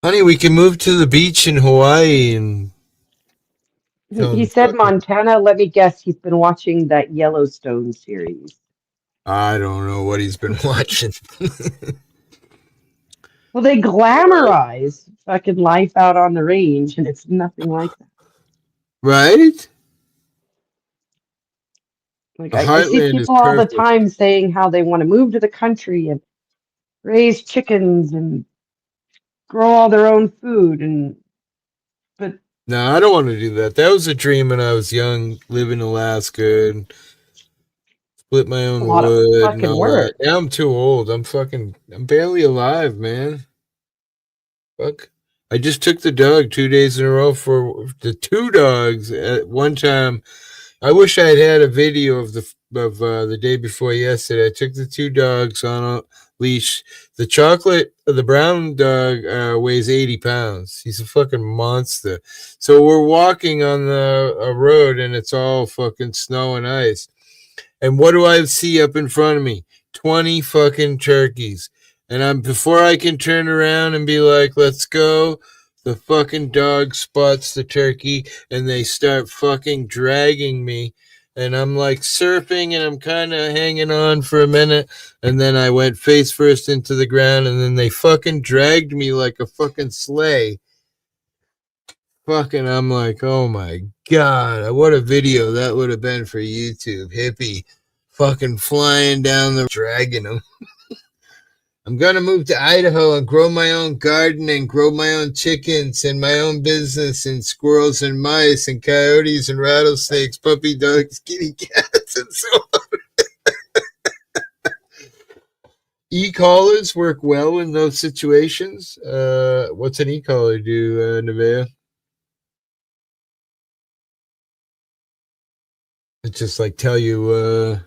Honey, we can move to the beach in Hawaii and He said Montana. Let me guess, he's been watching that Yellowstone series. I don't know what he's been watching. Well, they glamorize fucking life out on the range, and it's nothing like that. Right? Like The I see heartland is people all the perfect. time saying how they want to move to the country and raise chickens and grow all their own food, but No, I don't want to do that. That was a dream when I was young, live in Alaska and split my it's a own lot of wood and fucking all that. work. Now I'm too old. I'm barely alive, man. Fuck. I just took the dog 2 days in a row for the two dogs at one time. I wish I had a video of the day before yesterday. I took the two dogs on a leash. The brown dog weighs 80 pounds. He's a fucking monster. So we're walking on a road and it's all fucking snow and ice. And what do I see up in front of me? 20 fucking turkeys. And before I can turn around and be like, let's go, the fucking dog spots the turkey and they start fucking dragging me. And I'm like surfing and I'm kind of hanging on for a minute. And then I went face first into the ground and then they fucking dragged me like a fucking sleigh. Fucking, I'm like, oh my God, what a video that would have been for YouTube. Hippie fucking flying down the dragging them. I'm going to move to Idaho and grow my own garden and grow my own chickens and my own business and squirrels and mice and coyotes and rattlesnakes, puppy dogs, kitty cats, and so on. E-collars work well in those situations. What's an e-collar do, Nevaeh? It's just like tell you,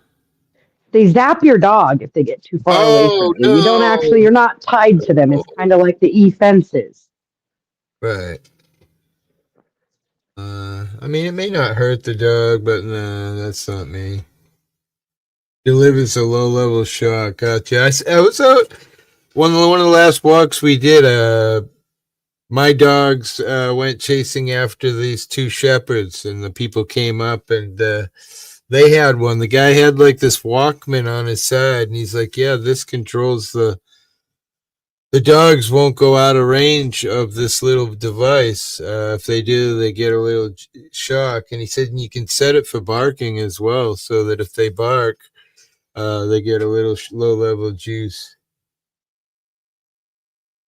They zap your dog if they get too far away from oh you. You're not tied to them. no. It's kind of like the e-fences. Right. I mean, it may not hurt the dog, but no, that's not me. Delivers a low-level shock. Gotcha. I was out one of the last walks we did. My dogs went chasing after these two shepherds, and the people came up and they had one. The guy had like this Walkman on his side, and he's like, "Yeah, this controls the dogs won't go out of range of this little device. If they do, they get a little shock." And he said you can set it for barking as well, so that if they bark, they get a little low-level juice.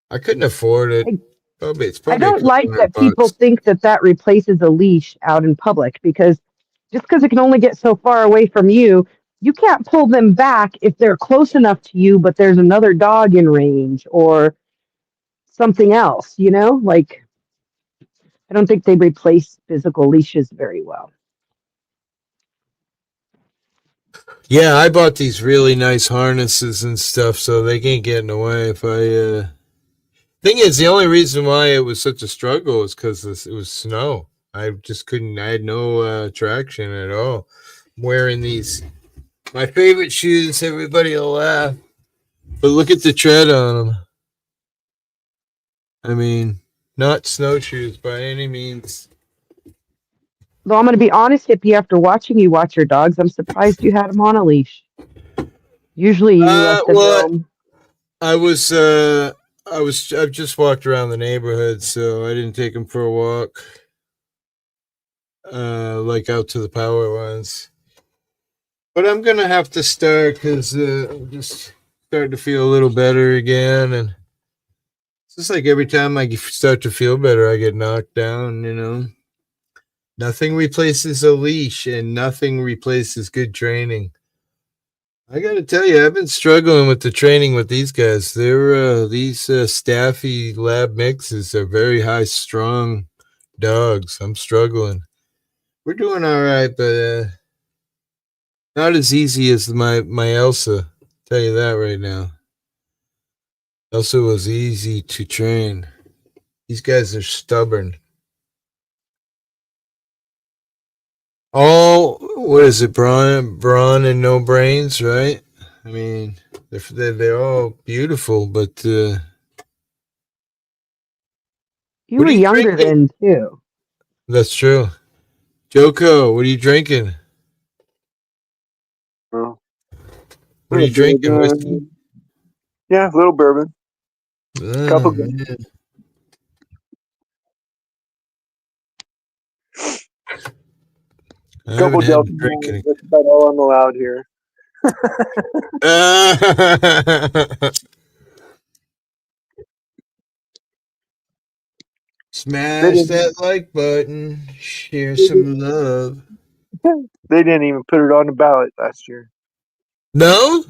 I couldn't afford it. It's I probably a don't couple like that people $100. think that replaces a leash out in public because just because it can only get so far away from you, you can't pull them back if they're close enough to you, but there's another dog in range or something else, Like, I don't think they replace physical leashes very well. Yeah, I bought these really nice harnesses and stuff, so they can't get in the way. If I thing is, the only reason why it was such a struggle is because it was snow. I just couldn't. I had no traction at all. I'm wearing these, my favorite shoes. Everybody will laugh, but look at the tread on them. I mean, not snowshoes by any means. Though I'm going to be honest, Hippie, after watching you watch your dogs, I'm surprised you had them on a leash. Usually you let them Well, roam. I've just walked around the neighborhood, so I didn't take them for a walk, like out to the power lines. But I'm gonna have to start because I'm just starting to feel a little better again, and it's just like every time I start to feel better, I get knocked down. Nothing replaces a leash, and nothing replaces good training. I got to tell you, I've been struggling with the training with these guys. They're these staffy lab mixes are very high strung dogs. I'm struggling. We're doing all right, but not as easy as my Elsa. Tell you that right now. Elsa was easy to train. These guys are stubborn. All what is it, brawn and no brains, right? I mean, they're all beautiful, but You what were are you younger drinking? then too. That's true. Joko, what are you drinking? Oh, What are you drinking? Whiskey? yeah, a little bourbon. Oh, Couple. man. I Couple haven't had Delta to drink Dawn. any. That's about all I'm allowed here. They Smash didn't. that like button. Share They didn't, some love. they didn't even put it on the ballot last year. No?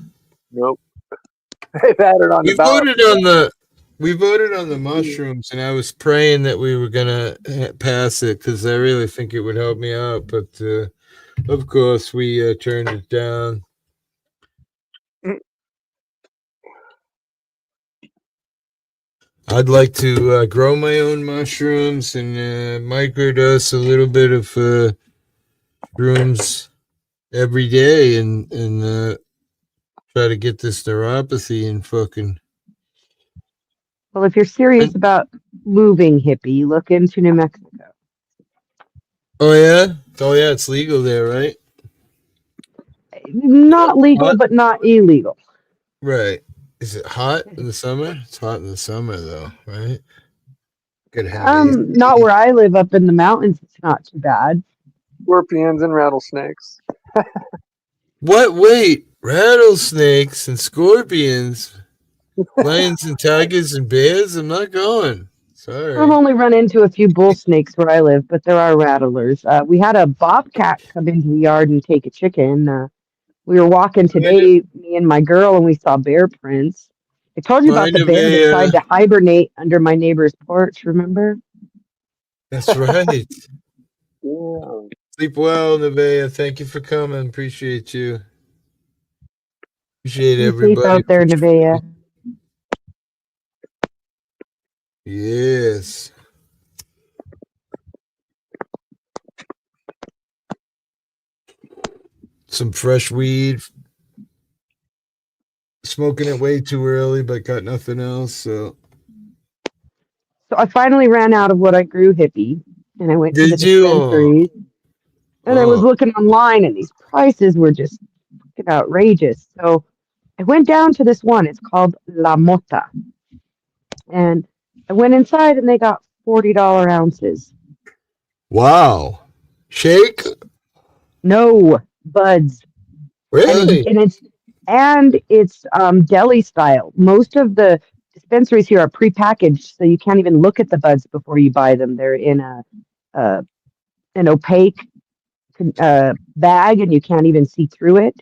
Nope. They've had it on the We ballot. voted on the mushrooms, and I was praying that we were gonna pass it because I really think it would help me out. But of course, we turned it down. I'd like to grow my own mushrooms and microdose a little bit of shrooms every day, and try to get this neuropathy and fucking. Well, if you're serious about moving, hippie, look into New Mexico. Oh yeah, it's legal there, right? Not legal, Hot, but not illegal. right? Is it hot in the summer? It's hot in the summer though, right? Could have Not AC. where I live up in the mountains. It's not too bad. Scorpions and rattlesnakes. What? Wait, rattlesnakes and scorpions, lions and tigers and bears. I'm not going. I've Sorry. only run into a few bull snakes where I live, but there are rattlers. We had a bobcat come into the yard and take a chicken. We were walking Mind, today, me and my girl, and we saw bear prints. I told you about mind the of bear that a. tried to hibernate under my neighbor's porch, remember? That's right. Yeah. Sleep well, Nevaeh. Thank you for coming. Appreciate you. Appreciate Be safe everybody. out there, Nevaeh. Yes. Some fresh weed. Smoking it way too early, but got nothing else. So So I finally ran out of what I grew, hippie, and I went to the did you? Oh, dispensaries, and I was oh. looking online, and these prices were just fucking outrageous. So I went down to this one. It's called La Mota. And I went inside and they got $40 ounces. Wow. Shake? No buds. Really? And it's deli style. Most of the dispensaries here are prepackaged, so you can't even look at the buds before you buy them. They're in a an opaque bag, and you can't even see through it.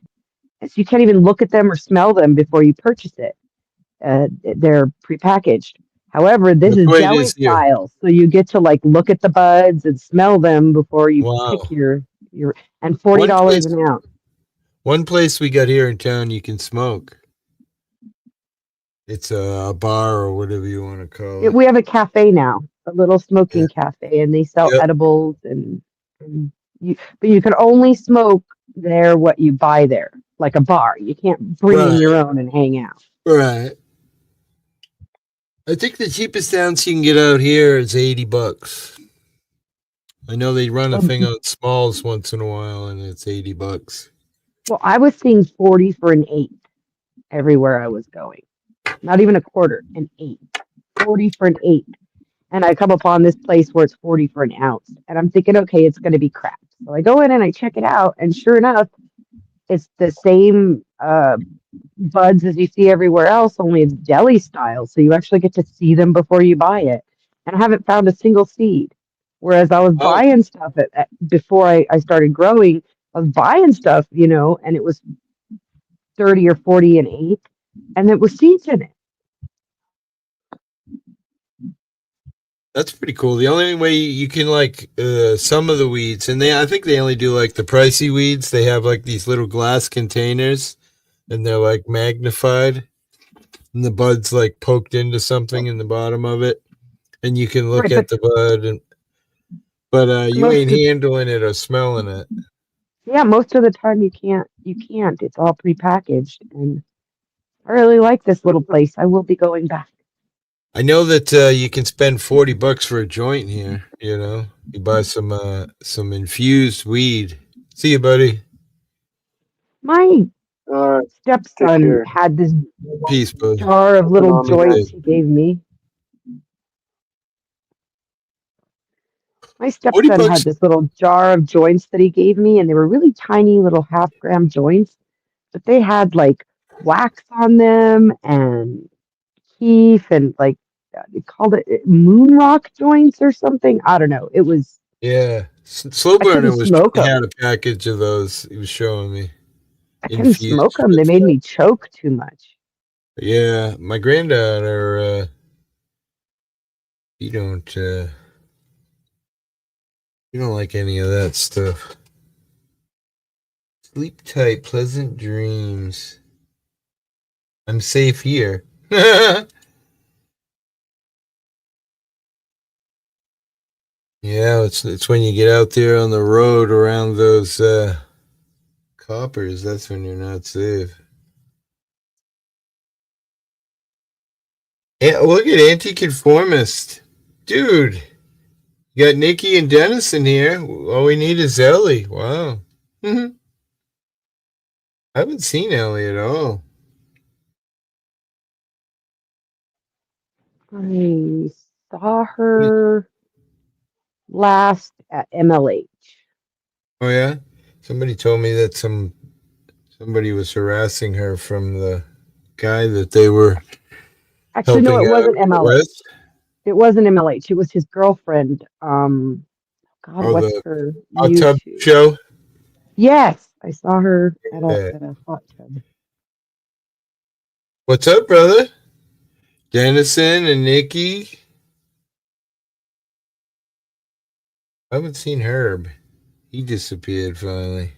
So you can't even look at them or smell them before you purchase it. They're prepackaged. However, this What is weight deli is here? style, so you get to like look at the buds and smell them before you pick Wow. your and $40 One place an ounce. we got here in town you can smoke. It's a bar or whatever you want to call it. We have a cafe now, a little Yeah. smoking cafe, and they sell Yep. edibles but you can only smoke there what you buy there, like a bar. You can't bring in Right. your own and hang out. Right. I think the cheapest ounce you can get out here is $80. I know they run a thing on Smalls once in a while, and it's $80. Well, I was seeing 40 for an eighth everywhere I was going. Not even a quarter, an eighth. 40 for an eighth. And I come upon this place where it's 40 for an ounce. And I'm thinking, okay, it's going to be crap. So I go in and I check it out. And sure enough, it's the same buds as you see everywhere else, only it's deli style. So you actually get to see them before you buy it. And I haven't found a single seed. Whereas I was Oh, buying stuff before I started growing, I was buying stuff, and it was 30 or 40 an eighth, and it was seeds in it. That's pretty cool. The only way you can like some of the weeds, and I think they only do like the pricey weeds. They have like these little glass containers, and they're like magnified, and the bud's like poked into something in the bottom of it, and you can look Right, at but the bud. But you most ain't of, handling it or smelling it. yeah, most of the time you can't. You can't. It's all prepackaged, and I really like this little place. I will be going back. I know that you can spend $40 for a joint here. You know, you buy some infused weed. See you, buddy. My All right. Take stepson care. had this Peace, bud. jar of Nothing little on me, guys. joints he gave me. My 40 stepson had bucks. this little jar of joints that he gave me, and they were really tiny little half-gram joints, but they had like wax on them and keef and like they called it moon rock joints or something. I don't know. It was Yeah, Slow I couldn't Burner was smoke them. had a package of those. He was showing me I couldn't smoke infused them. They with. made me choke too much. Yeah, my granddaughter. He don't. He don't like any of that stuff. Sleep tight, pleasant dreams. I'm safe here. Yeah, it's when you get out there on the road around those coppers. That's when you're not safe. Yeah, look at anti-conformist, dude. You got Nikki and Dennis in here. All we need is Ellie. Wow. I haven't seen Ellie at all. I saw her last at MLH. Oh yeah, somebody told me that somebody was harassing her from the guy that they were Actually, no, helping it out wasn't MLH. with. It wasn't MLH. It was his girlfriend. God, Oh, what's the her hot tub YouTube? show. Yes, I saw her at Yeah. a hot tub. What's up, brother? Dennison and Nikki. I haven't seen Herb. He disappeared finally.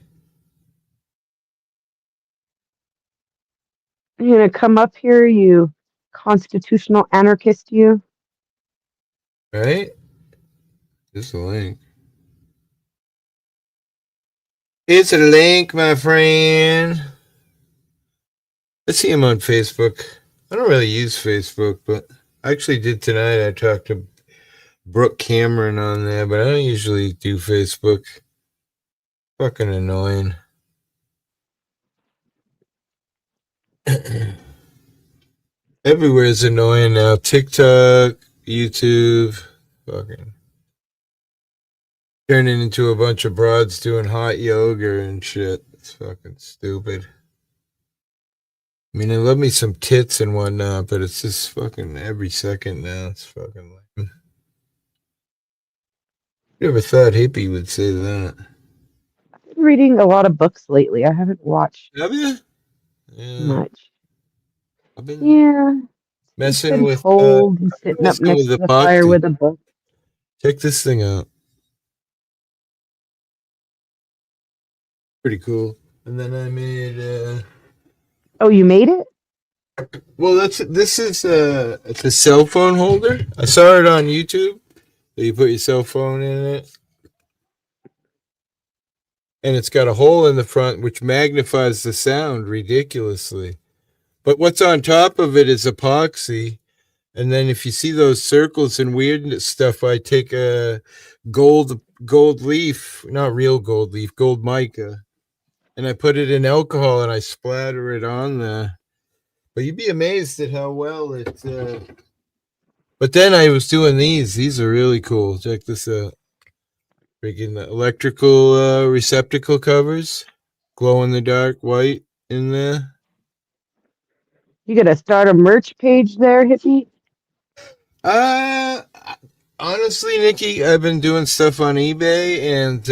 You gonna come up here, you constitutional anarchist, you? Right? Just a link. It's a link, my friend. I see him on Facebook. I don't really use Facebook, but I actually did tonight. I talked to Brooke Cameron on there, but I don't usually do Facebook. Fucking annoying. Everywhere is annoying now. TikTok, YouTube, fucking turning into a bunch of broads doing hot yoga and shit. It's fucking stupid. I mean, I love me some tits and whatnot, but it's just fucking every second now. It's fucking lame. Never thought hippie would say that. I've been reading a lot of books lately. I haven't watched Have you? Yeah. much. I've been Yeah, just messing been with cold and sitting up messing next with to the fire epoxy. with a book. Check this thing out. Pretty cool. And then I made Oh, you made it? well, this is it's a cell phone holder. I saw it on YouTube. So you put your cell phone in it, and it's got a hole in the front which magnifies the sound ridiculously. But what's on top of it is epoxy, and then if you see those circles and weird stuff, I take a gold leaf, not real gold leaf, gold mica, and I put it in alcohol and I splatter it on there. But you'd be amazed at how well it. But then I was doing these. These are really cool. Check this out. Freaking electrical receptacle covers, glow in the dark white in there. You gonna start a merch page there, hippie? Uh, honestly, Nikki, I've been doing stuff on eBay, and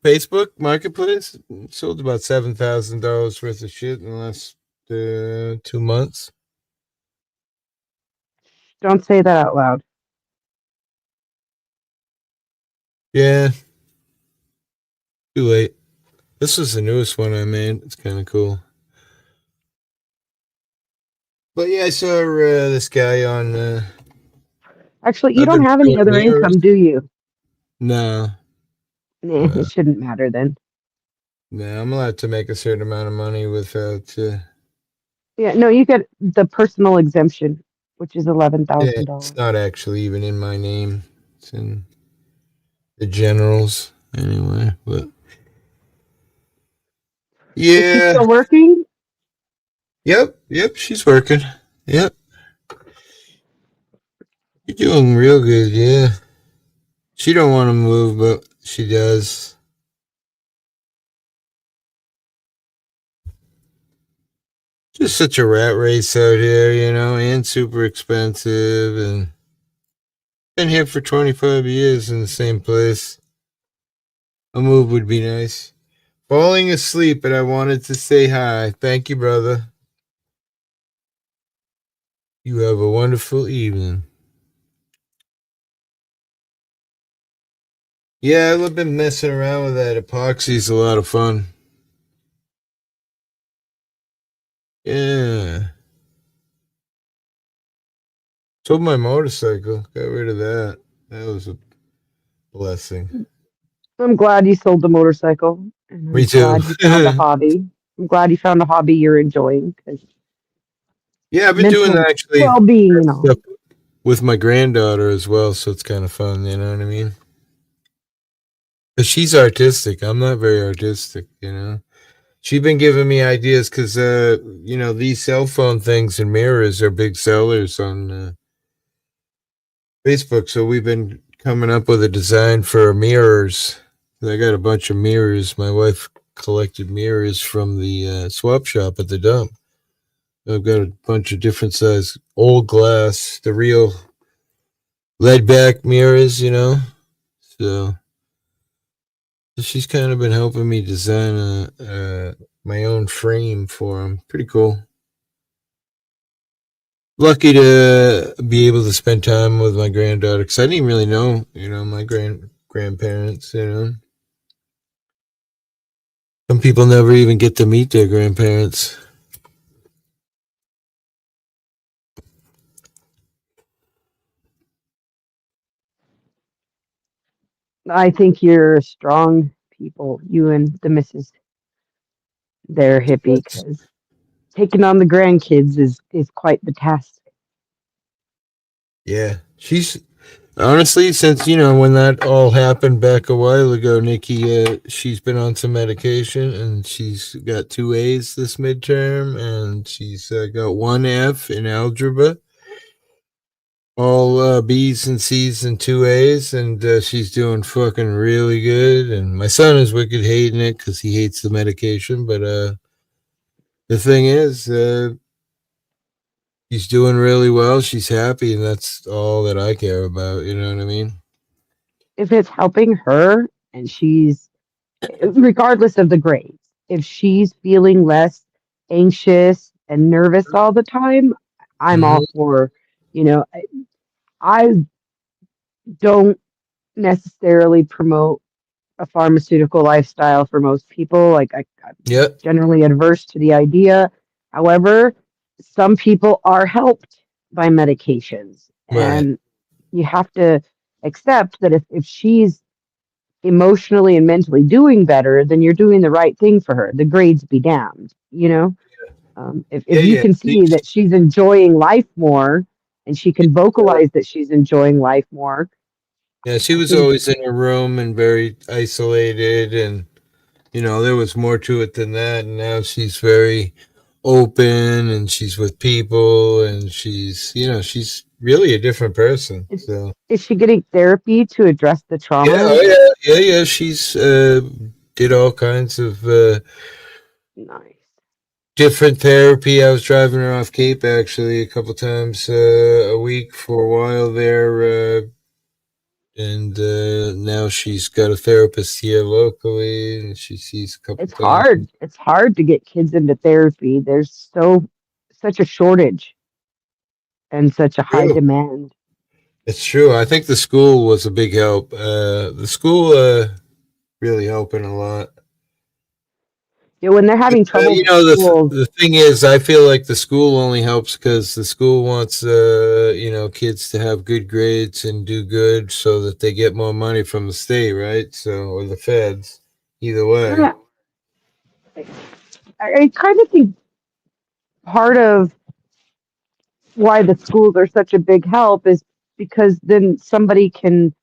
Facebook Marketplace sold about $7,000 worth of shit in the last 2 months. Don't say that out loud. Yeah. Too late. This was the newest one I made. It's kind of cool. But yeah, I saw this guy on. Actually, you I've don't been have any doing other mirrors. income, do you? No, Nah, it shouldn't matter then. no, I'm allowed to make a certain amount of money without. Yeah, no, you get the personal exemption, which is Yeah, $11,000. it's not actually even in my name. It's in the generals anyway. But Is she yeah, still working? yep, she's working. Yep, you're doing real good. Yeah, she don't want to move, but she does. Just such a rat race out here, and super expensive, and been here for 25 years in the same place. A move would be nice. Falling asleep, but I wanted to say hi. Thank you, brother. You have a wonderful evening. Yeah, I've been messing around with that. Epoxy's a lot of fun. Yeah. Sold my motorcycle. Got rid of that. That was a blessing. I'm glad you sold the motorcycle, and Me I'm too. glad you found a hobby. I'm glad you found a hobby you're enjoying because Yeah, I've been doing mental actually well-being that and all. stuff with my granddaughter as well, so it's kind of fun, you know what I mean? Because she's artistic. I'm not very artistic. She's been giving me ideas because, these cell phone things and mirrors are big sellers on Facebook. So we've been coming up with a design for mirrors. I got a bunch of mirrors. My wife collected mirrors from the swap shop at the dump. I've got a bunch of different size old glass, the real lead back mirrors. So she's kind of been helping me design my own frame for them. Pretty cool. Lucky to be able to spend time with my granddaughter because I didn't really know, my grandparents. Some people never even get to meet their grandparents. I think you're strong people, you and the missus there, hippie, because taking on the grandkids is quite the task. Yeah, she's honestly since when that all happened back a while ago, Nikki. She's been on some medication and she's got 2 A's this midterm, and she's got 1 F in algebra. All B's and C's and 2 A's, and she's doing fucking really good. And my son is wicked hating it because he hates the medication. But the thing is, she's doing really well. She's happy, and that's all that I care about. You know what I mean? If it's helping her and she's, regardless of the grades, if she's feeling less anxious and nervous all the time, I'm Mm-hmm. all for, I don't necessarily promote a pharmaceutical lifestyle for most people. Like I'm Yep. generally adverse to the idea. However, some people are helped by medications, Right. and you have to accept that if she's emotionally and mentally doing better, then you're doing the right thing for her. The grades be damned. If Yeah. you Yeah. can see that she's enjoying life more and she can Uh, vocalize that she's enjoying life more, yeah. She I was think always in her room and very isolated, and there was more to it than that. And now she's very open, and she's with people, and she's really a different person. is, So is she getting therapy to address the yeah, trauma? oh yeah. She's did all kinds of Nice. different therapy. I was driving her off Cape actually a couple times a week for a while there. And now she's got a therapist here locally, and she sees a couple It's times. hard. It's hard to get kids into therapy. There's such a shortage and such a high True. demand. It's true. I think the school was a big help. The school really helping a lot. Yeah, when they're having troubles You at know, schools, the thing is, I feel like the school only helps because the school wants, kids to have good grades and do good so that they get more money from the state, right? So, or the feds. Either way. yeah, I kind of think part of why the schools are such a big help is because then somebody can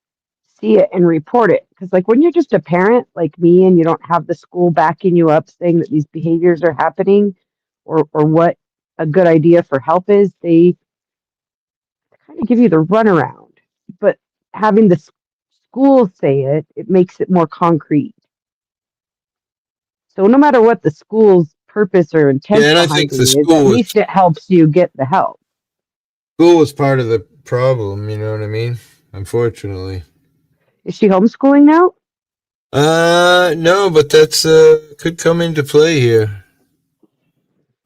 see it and report it. Because, like, when you're just a parent like me and you don't have the school backing you up saying that these behaviors are happening or what a good idea for help is, they kind of give you the runaround. But having the school say it, it makes it more concrete. So, no matter what the school's purpose or Yeah, intent and I behind think it the is, at least it helps you get the help. school was part of the problem, you know what I mean? Unfortunately. Is she homeschooling now? No, but that's could come into play here.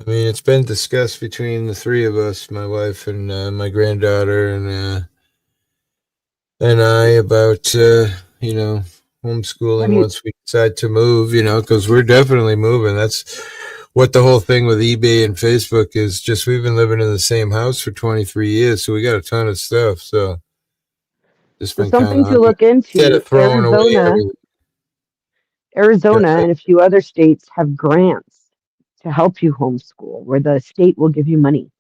I mean, it's been discussed between the three of us, my wife and my granddaughter and I about Have homeschooling you once we decide to move, because we're definitely moving. That's what the whole thing with eBay and Facebook is. Just we've been living in the same house for 23 years, so we got a ton of stuff. So just so been kind something of to look instead into? of throwing away everything. Arizona and a few other states have grants to help you homeschool, where the state will give you money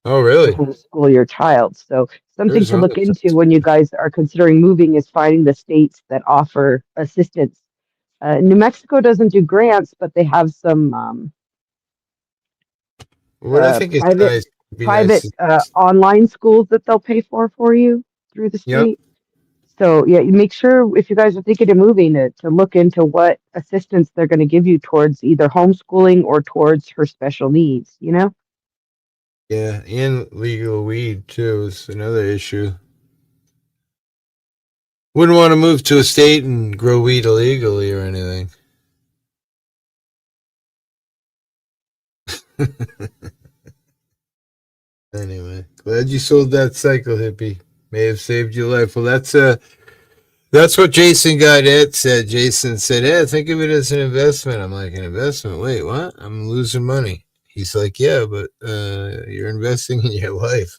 Oh, to really? homeschool your child. So something to Arizona look into sounds when you guys are considering moving is finding the states that offer assistance. New Mexico doesn't do grants, but they have some What I think is private nice would be nice. online schools that they'll pay for you through the Yep. state. So yeah, you make sure if you guys are thinking of moving to look into what assistance they're going to give you towards either homeschooling or towards her special needs, you know? Yeah, and legal weed too is another issue. Wouldn't want to move to a state and grow weed illegally or anything. Anyway, glad you sold that cycle, hippie. May have saved your life. Well, that's what Jason Godet said. Jason said, "Hey, think of it as an investment." I'm like, "An investment? Wait, what? I'm losing money." He's like, "Yeah, but you're investing in your life.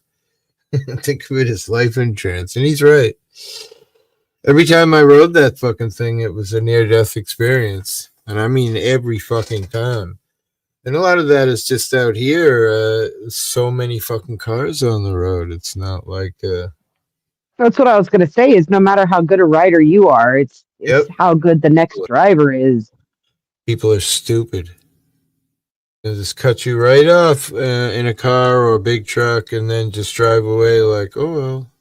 Think of it as life insurance." And he's right. Every time I rode that fucking thing, it was a near death experience. And I mean every fucking time. And a lot of that is just out here. So many fucking cars on the road. It's not like, That's what I was going to say is no matter how good a rider you are, it's yep, how good the next driver is. people are stupid. They just cut you right off in a car or a big truck and then just drive away like, oh, well.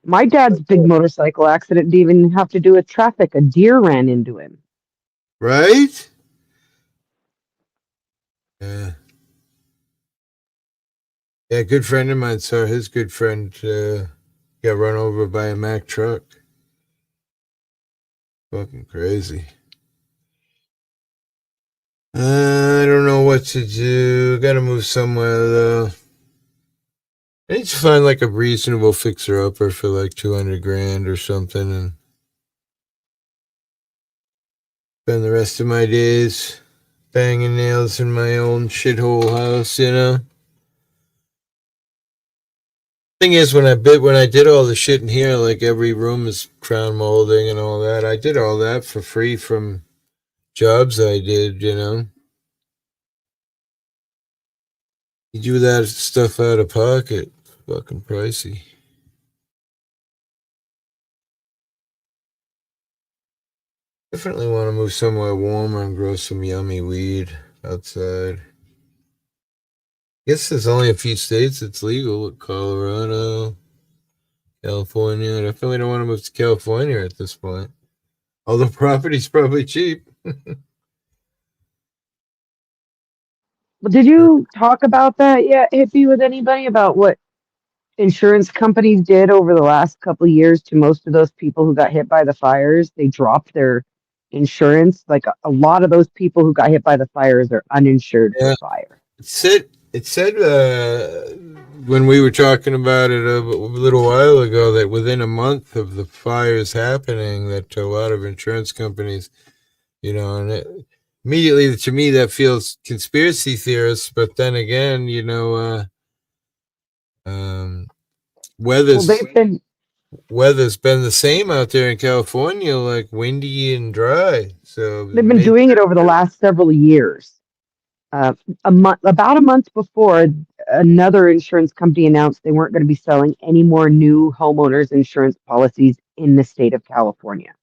My dad's big motorcycle accident didn't even have to do with traffic. A deer ran into him. Right? Yeah. Yeah, a good friend of mine saw his good friend got run over by a Mack truck. Fucking crazy. I don't know what to do. Gotta move somewhere though. I need to find like a reasonable fixer upper for like 200 grand or something and spend the rest of my days banging nails in my own shithole house, Thing is, when I did all the shit in here, like every room is crown molding and all that, I did all that for free from jobs I did. You do that stuff out of pocket, fucking pricey. Definitely want to move somewhere warmer and grow some yummy weed outside. Guess there's only a few states it's legal. Colorado, California. I definitely don't want to move to California at this point. Although property's probably cheap. Well, did you talk about that yet, Hippie, with anybody about what insurance companies did over the last couple of years to most of those people who got hit by the fires. They dropped their insurance. Like a lot of those people who got hit by the fires are uninsured for Yeah. fire. It said when we were talking about it a little while ago that within a month of the fires happening, that a lot of insurance companies, and immediately to me that feels conspiracy theorists. But then again, Well, they've been weather's been the same out there in California, like windy and dry. So they've been doing it over the last several years. About a month before, another insurance company announced they weren't going to be selling any more new homeowners insurance policies in the state of California.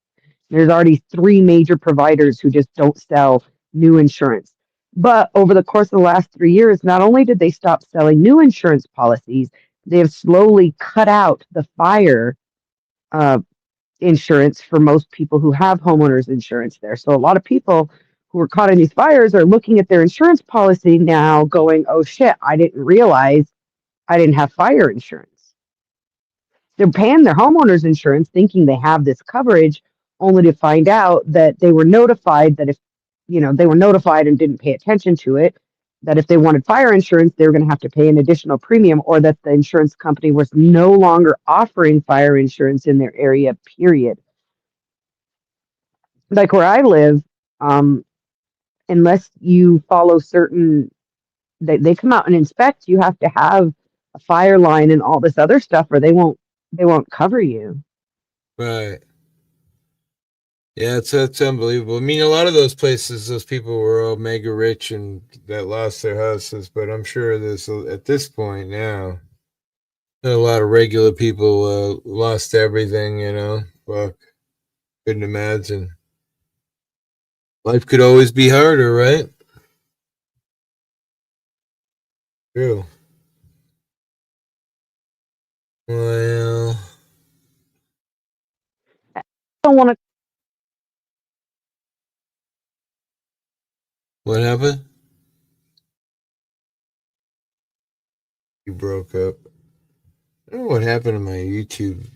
There's already 3 major providers who just don't sell new insurance. But over the course of the last 3 years, not only did they stop selling new insurance policies, they have slowly cut out the fire uh, insurance for most people who have homeowners insurance there. So a lot of people who were caught in these fires are looking at their insurance policy now going, oh shit, I didn't realize I didn't have fire insurance. They're paying their homeowners insurance thinking they have this coverage, only to find out that they were notified that if, they were notified and didn't pay attention to it, that if they wanted fire insurance, they were going to have to pay an additional premium, or that the insurance company was no longer offering fire insurance in their area, period. Like where I live, unless you follow certain, they come out and inspect, you have to have a fire line and all this other stuff, or they won't cover you. Right. Yeah, that's unbelievable. I mean, a lot of those places, those people were all mega rich and that lost their houses. But I'm sure there's at this point now, a lot of regular people lost everything. Fuck, couldn't imagine. Life could always be harder, right? True. Well, I don't want to. what happened? You broke up. I don't know what happened to my YouTube.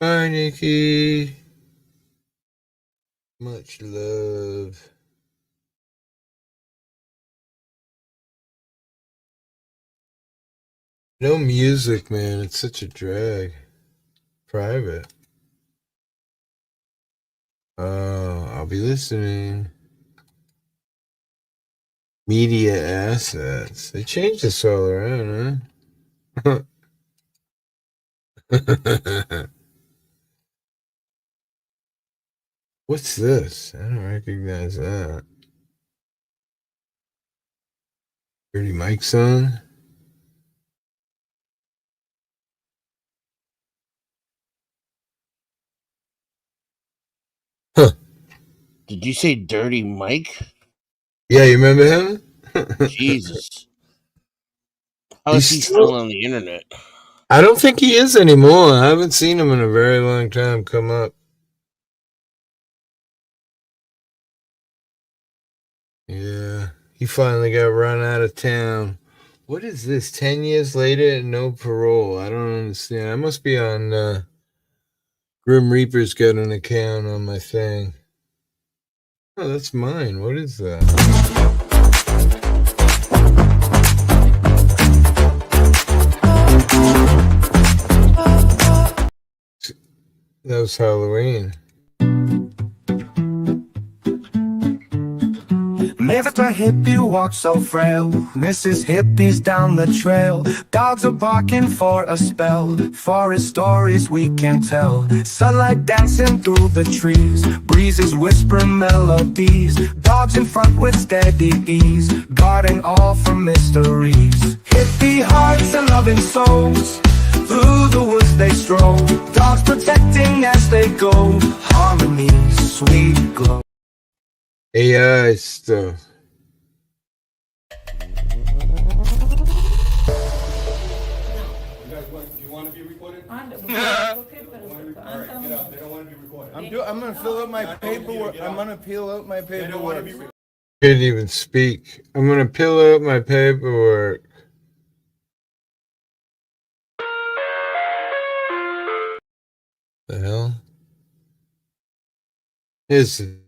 Hi, Nikki. Much love. No music, man. It's such a drag. Private. Oh, I'll be listening. Media assets. They changed this all around, huh? What's this? I don't recognize that. Dirty Mike's on. Huh. Did you say Dirty Mike? Yeah, you remember him? Jesus. How is he still on the internet? I don't think he is anymore. I haven't seen him in a very long time come up. Yeah, he finally got run out of town. What is this? 10 years later and no parole. I don't understand. I must be on Grim Reaper's got an account on my thing. Oh, that's mine. What is that? That was Halloween. Mr. Hippie walks so frail, Mrs. Hippie's down the trail. Dogs are barking for a spell, forest stories we can tell. Sunlight dancing through the trees, breezes whispering melodies. Dogs in front with steady ease, guarding all from mysteries. Hippie hearts and loving souls, through the woods they stroll. Dogs protecting as they go, harmony, sweet glow. AI stuff. I'm gonna fill out my paperwork. I'm gonna peel out my paperwork. Can't even speak. I'm gonna fill out my paperwork. The hell? Is it?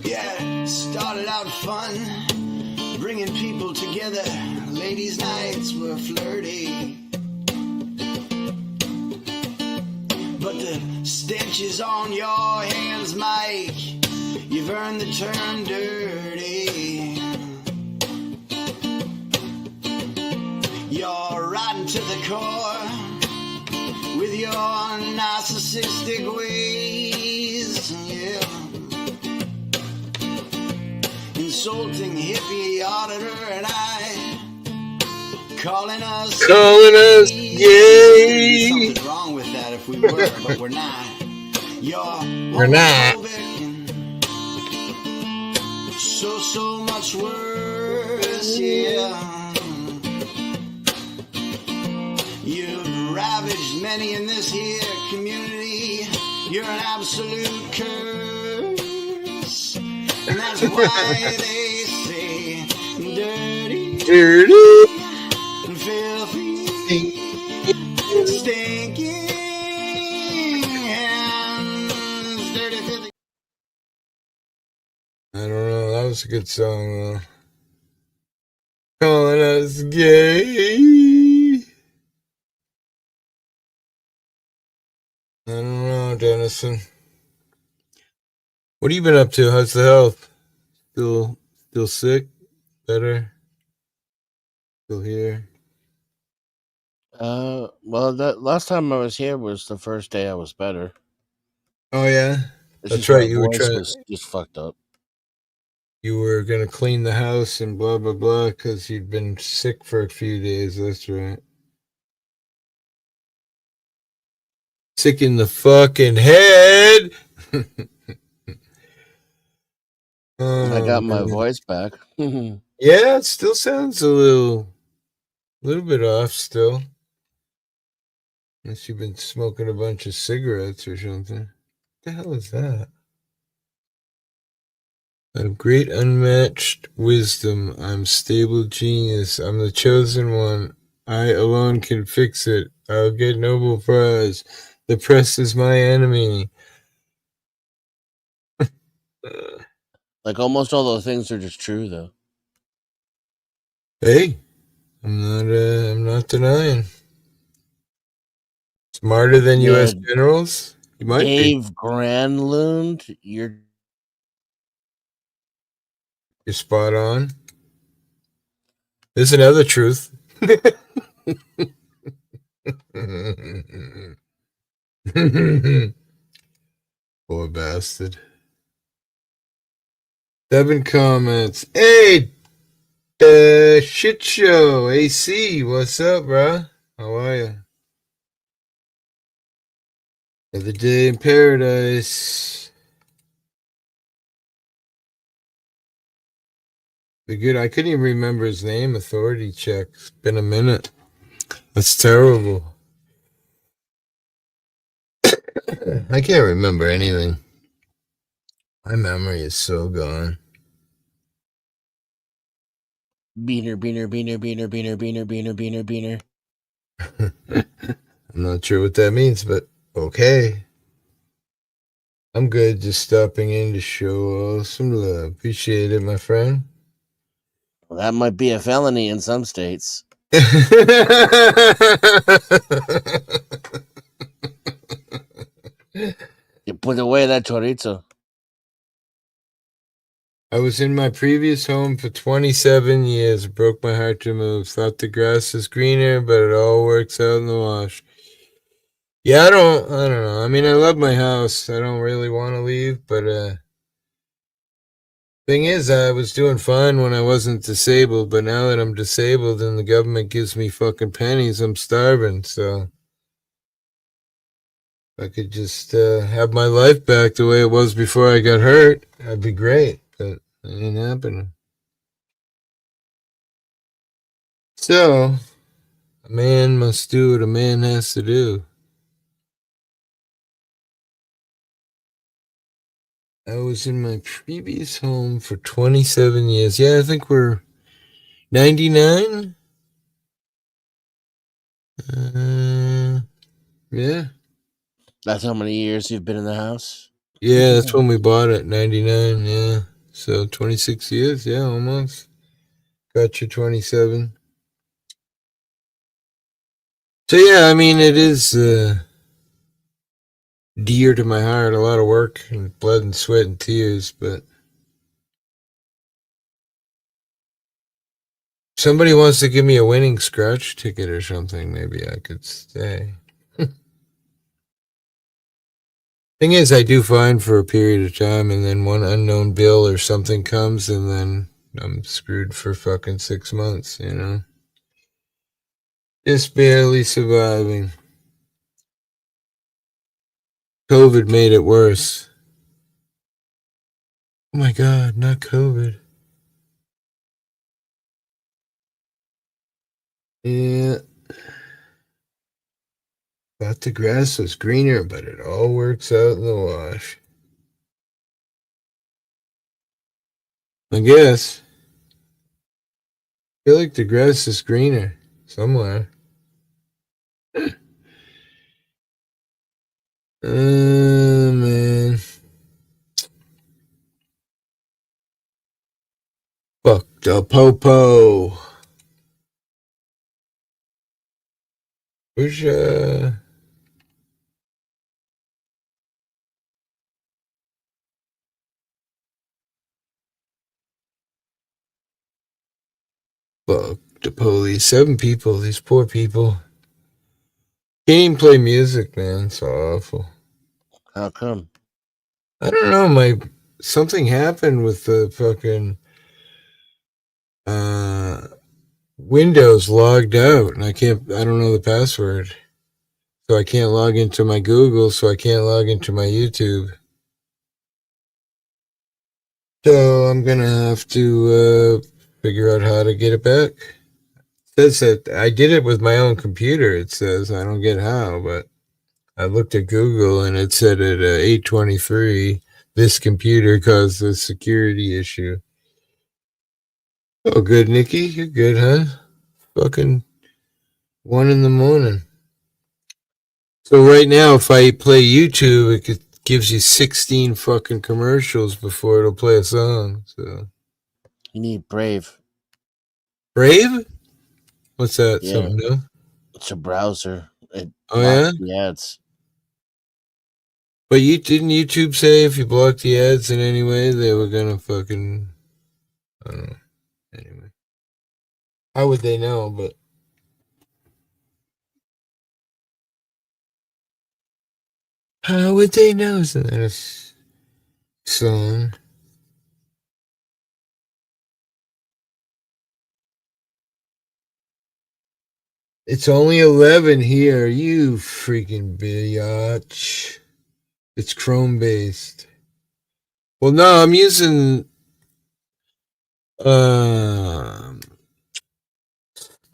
Yeah, started out fun, bringing people together. Ladies' nights were flirty, but the stench is on your hands, Mike. You've earned the term dirty. You're rotten to the core with your narcissistic ways, yeah. Insulting hippie auditor and I, calling us gay. Something wrong with that if we were, but we're not. We're not. So much worse, yeah. You've ravaged many in this here community. You're an absolute curse, and that's why they say dirty, and filthy, stinking hands, dirty, filthy. I don't know. That was a good song, though. Calling us gay. I don't know, Dennison. What have you been up to? How's the health? Still sick? Better? Still here? Well, that last time I was here was the first day I was better. Oh yeah, It's that's just right. my You were voice trying. was just fucked up. You were gonna clean the house and blah blah blah because you'd been sick for a few days. That's right. Sick in the fucking head. I got my man. voice back. Yeah, it still sounds a little bit off still. Unless you've been smoking a bunch of cigarettes or something. What the hell is that? I have great unmatched wisdom. I'm stable genius. I'm the chosen one. I alone can fix it. I'll get Nobel Prize. The press is my enemy. Like almost all those things are just true, though. Hey, I'm not denying. Smarter than Yeah, U.S. generals? You might be. Dave Granlund, you're Spot on. There's another truth. Poor bastard. 7 comments. Hey, shit show. AC, what's up, bruh? How are you? Another day in paradise. Be good. I couldn't even remember his name. Authority check. It's been a minute. That's terrible. I can't remember anything. My memory is so gone. Beaner. I'm not sure what that means, but okay. I'm good, just stopping in to show some love. Appreciate it, my friend. Well, that might be a felony in some states. You put away that chorizo. I was in my previous home for 27 years. It broke my heart to move. Thought the grass is greener, but it all works out in the wash. Yeah, I don't know. I mean, I love my house. I don't really want to leave, but thing is, I was doing fine when I wasn't disabled, but now that I'm disabled and the government gives me fucking pennies, I'm starving, so if I could just have my life back the way it was before I got hurt, that'd be great, but it ain't happening. So, a man must do what a man has to do. I was in my previous home for 27 years. Yeah, I think we're 99. Yeah. That's how many years you've been in the house? Yeah, that's when we bought it, 99. Yeah. So 26 years. Yeah, almost. Got you 27. So, yeah, I mean, it is dear to my heart. A lot of work and blood and sweat and tears, but somebody wants to give me a winning scratch ticket or something, maybe I could stay. Thing is, I do fine for a period of time, and then one unknown bill or something comes, and then I'm screwed for fucking 6 months, you know? Just barely surviving. COVID made it worse. Oh my God, not COVID. Yeah. Thought the grass was greener, but it all works out in the wash. I guess. I feel like the grass is greener somewhere. Man. Fuck the popo. Where's fuck the police. 7 people, these poor people. Can't even play music, man. It's awful. How come? I don't know, something happened with the fucking Windows logged out, and I don't know the password. So I can't log into my Google, so I can't log into my YouTube. So I'm gonna have to figure out how to get it back. It says that I did it with my own computer. It says I don't get how, but I looked at Google and it said at 8:23 this computer caused a security issue. Oh, good, Nikki. You're good, huh? Fucking 1 a.m. So right now, if I play YouTube, gives you 16 fucking commercials before it'll play a song. So You need Brave. Brave? What's that? Yeah, Something new? it's a browser. It Oh yeah. blocks the ads. But didn't YouTube say if you blocked the ads in any way, they were gonna fucking, I don't know. Anyway, how would they know? But how would they know? Isn't that a song? It's only 11 here. You freaking biatch. It's Chrome based. Well, no, I'm using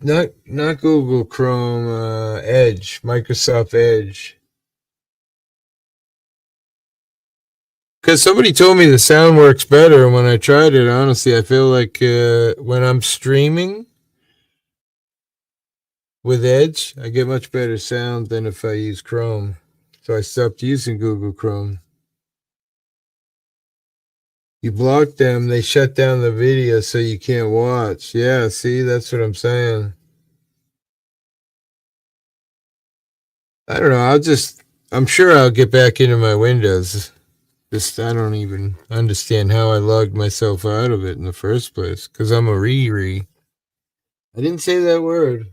not Google Chrome, Edge, Microsoft Edge. Because somebody told me the sound works better, and when I tried it, honestly, I feel like when I'm streaming with Edge, I get much better sound than if I use Chrome. So I stopped using Google Chrome. You block them, they shut down the video so you can't watch. Yeah, see, that's what I'm saying. I don't know. I'm sure I'll get back into my Windows. I don't even understand how I logged myself out of it in the first place. Because I'm a Riri. I didn't say that word.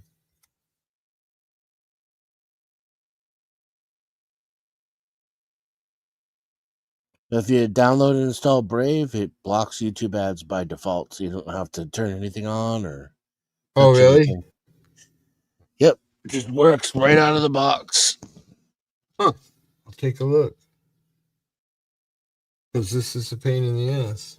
If you download and install Brave, it blocks YouTube ads by default, so you don't have to turn anything on or Oh, touch really? anything. Yep, it just works right out of the box. Huh. I'll take a look. Because this is a pain in the ass.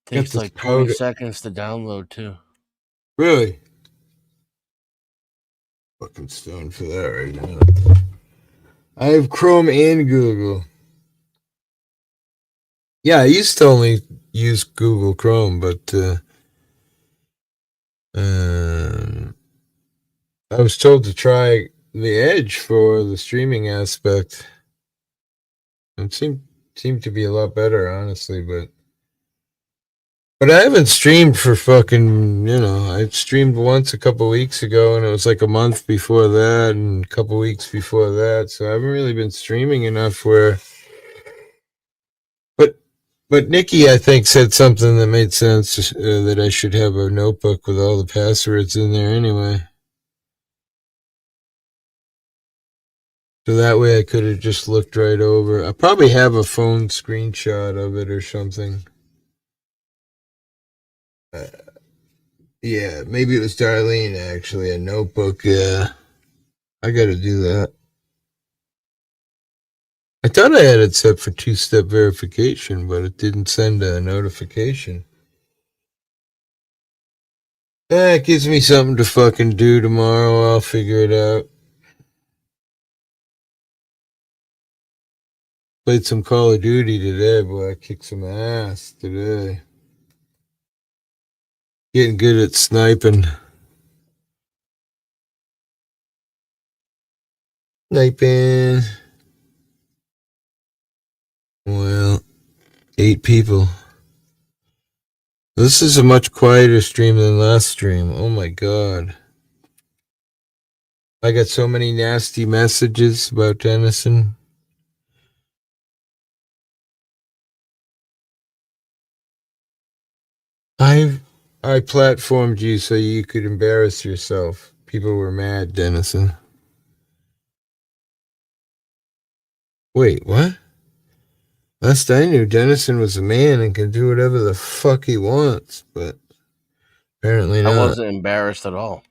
Takes like 20 seconds to download too. Really? Fucking stoned for that right now. I have Chrome and Google. Yeah, I used to only use Google Chrome, but I was told to try the Edge for the streaming aspect. It seemed to be a lot better, honestly, but I haven't streamed for fucking, I streamed once a couple weeks ago, and it was like a month before that, and a couple weeks before that, so I haven't really been streaming enough where. But Nikki, I think, said something that made sense, that I should have a notebook with all the passwords in there anyway. So that way I could have just looked right over. I probably have a phone screenshot of it or something. Yeah, maybe it was Darlene, actually, a notebook. Yeah, I got to do that. I thought I had it set for two-step verification, but it didn't send a notification. It gives me something to fucking do tomorrow. I'll figure it out. Played some Call of Duty today, boy. I kicked some ass today. Getting good at sniping. Sniping. Well, 8 people. This is a much quieter stream than last stream. Oh my god. I got so many nasty messages about Dennison. I platformed you so you could embarrass yourself. People were mad, Dennison. Wait, what? Last I knew, Dennison was a man and can do whatever the fuck he wants, but apparently not. I wasn't embarrassed at all.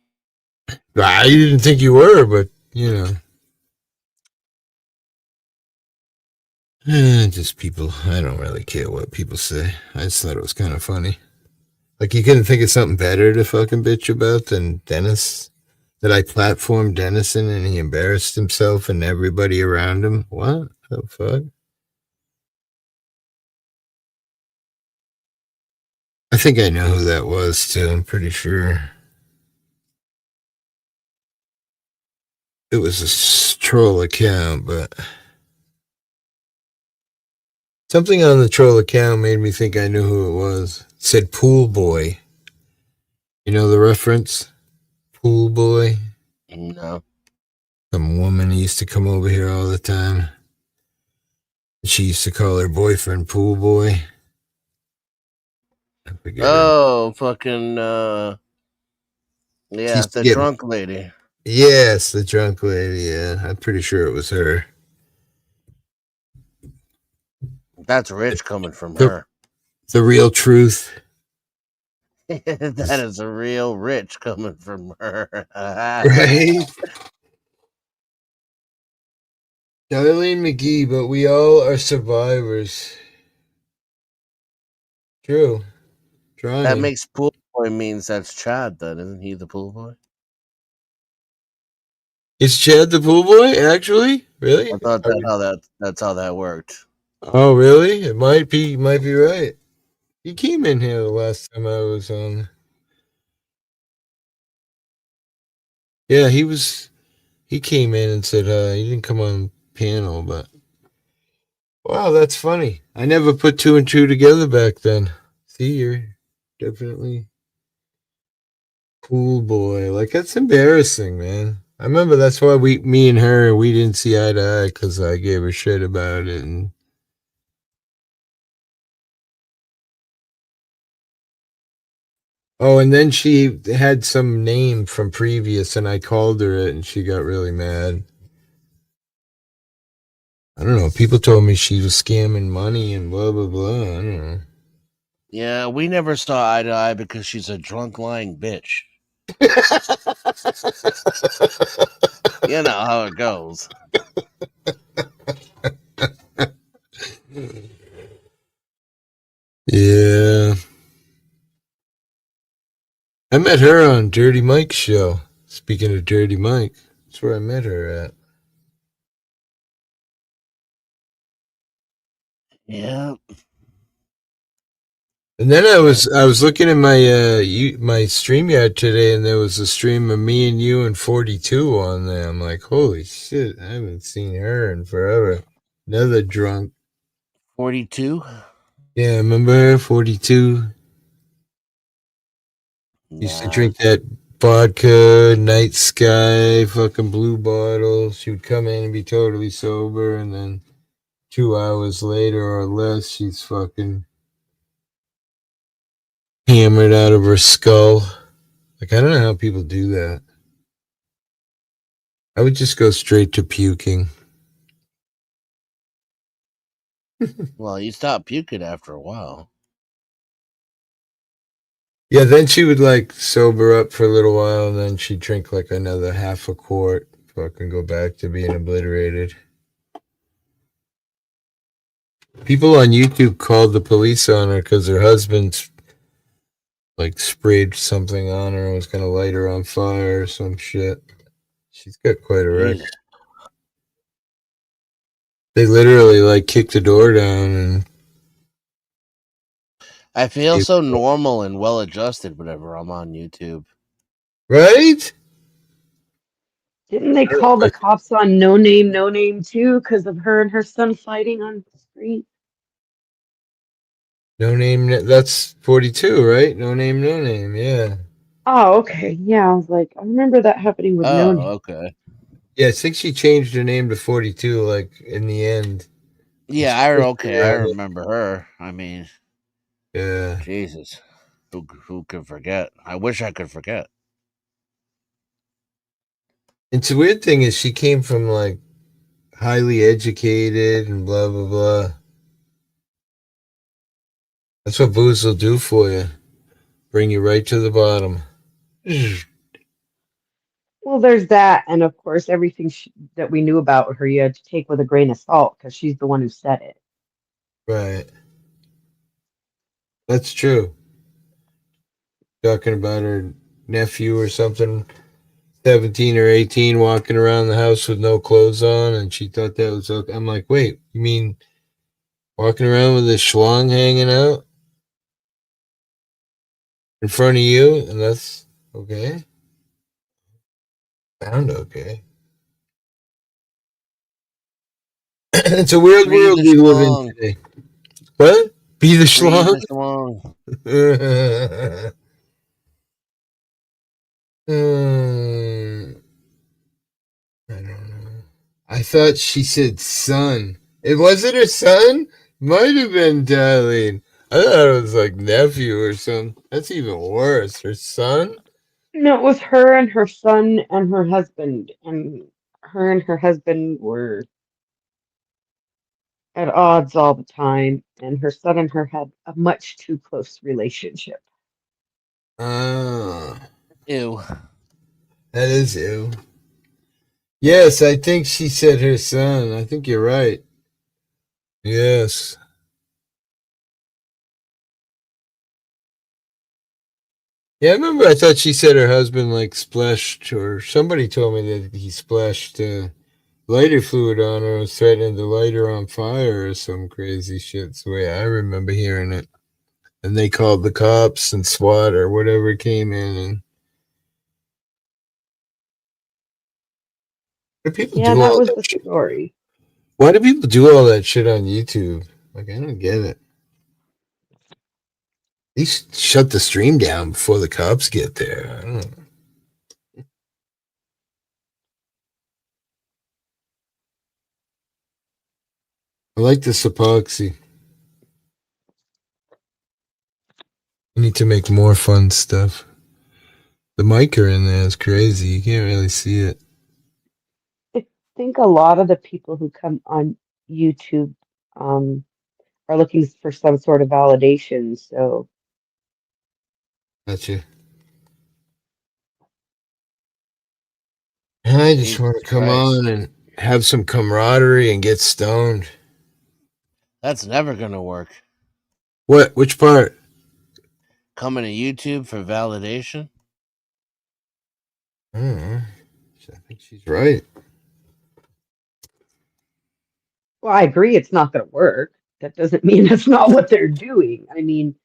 I didn't think you were, but, just people. I don't really care what people say. I just thought it was kind of funny. Like, you couldn't think of something better to fucking bitch about than Dennis? That I platformed Dennison and he embarrassed himself and everybody around him? What the fuck? I think I know who that was, too. I'm pretty sure. It was a troll account, but something on the troll account made me think I knew who it was. It said Pool Boy. You know the reference? Pool Boy? No. Some woman used to come over here all the time. She used to call her boyfriend Pool Boy. I forget her. Fucking, She yeah, used to the get. drunk lady. Yes, the drunk lady, yeah. I'm pretty sure it was her. That's rich coming from The, her. the real truth. That is a real rich coming from her. Right? Darlene McGee, but we all are survivors. True. Trying. That makes pool boy means that's Chad, then, isn't he the pool boy? Is Chad the pool boy, actually? Really? I thought that's how that worked. Oh, really? It might be right. He came in here the last time I was on. Yeah, he came in and said he didn't come on panel, but wow, that's funny. I never put 2 and 2 together back then. See, you're definitely pool boy. Like, that's embarrassing, man. I remember that's why me and her, we didn't see eye to eye because I gave her shit about it. And oh, and then she had some name from previous, and I called her it, and she got really mad. I don't know. People told me she was scamming money and blah, blah, blah. I don't know. Yeah, we never saw eye to eye because she's a drunk, lying bitch. You know how it goes. Yeah. I met her on Dirty Mike's show. Speaking of Dirty Mike, that's where I met her at. Yeah. And then I was looking at my my StreamYard today, and there was a stream of me and you and 42 on there. I'm like, holy shit, I haven't seen her in forever. Another drunk. 42. Yeah, remember her? 42. Used to Nah. drink that vodka, night sky, fucking blue bottle. She would come in and be totally sober, and then 2 hours later or less, she's fucking hammered out of her skull. Like, I don't know how people do that. I would just go straight to puking. Well, you stop puking after a while. Yeah, then she would like sober up for a little while, and then she'd drink like another half a quart, fucking go back to being obliterated. People on YouTube called the police on her because her husband like sprayed something on her and was gonna light her on fire or some shit. She's got quite a record. Jesus. They literally like kicked the door down and I feel so normal and well adjusted whenever I'm on YouTube. right? Didn't they call the cops on No Name too because of her and her son fighting on the street? No name. That's 42, right? No name. Yeah. Oh, okay. Yeah, I was like, I remember that happening with No Oh, Name. okay. Yeah, I think she changed her name to 42. Like in the end. Yeah, I remember her. I mean, Yeah. Jesus, who could forget? I wish I could forget. It's a weird thing is she came from like highly educated and blah blah blah. That's what booze will do for you. Bring you right to the bottom. Well, there's that, and of course, everything that we knew about her, you had to take with a grain of salt because she's the one who said it. Right. That's true. Talking about her nephew or something, 17 or 18, walking around the house with no clothes on, and she thought that was okay. I'm like, wait, you mean walking around with a schlong hanging out in front of you? And that's okay? Sound okay. It's a weird Be world the we live in schlong. today. What? Be the Free schlong? the schlong. I don't know. I thought she said son. It wasn't her son? Might have been, darling. I thought it was like nephew or something. That's even worse. Her son? No, it was her and her son and her husband, and her and her husband were at odds all the time, and her son and her had a much too close relationship. Ah, Ew. that is ew. Yes, I think she said her son. I think you're right. Yes. Yeah, I remember I thought she said her husband like splashed, or somebody told me that he splashed lighter fluid on her and was threatening to light her on fire or some crazy shit. It's the way I remember hearing it. And they called the cops and SWAT or whatever came in. And why do people Yeah, do that all was that the shit? story. Why do people do all that shit on YouTube? Like, I don't get it. At least shut the stream down before the cops get there. I don't know. I like this epoxy. I need to make more fun stuff. The micer in there is crazy. You can't really see it. I think a lot of the people who come on YouTube um, are looking for some sort of validation. So Gotcha. I just want Jesus to come Christ. on and have some camaraderie and get stoned. That's never gonna work. What? Which part? Coming to YouTube for validation. I don't know. I think she's right. Well, I agree it's not going to work. That doesn't mean that's not what they're doing. I mean,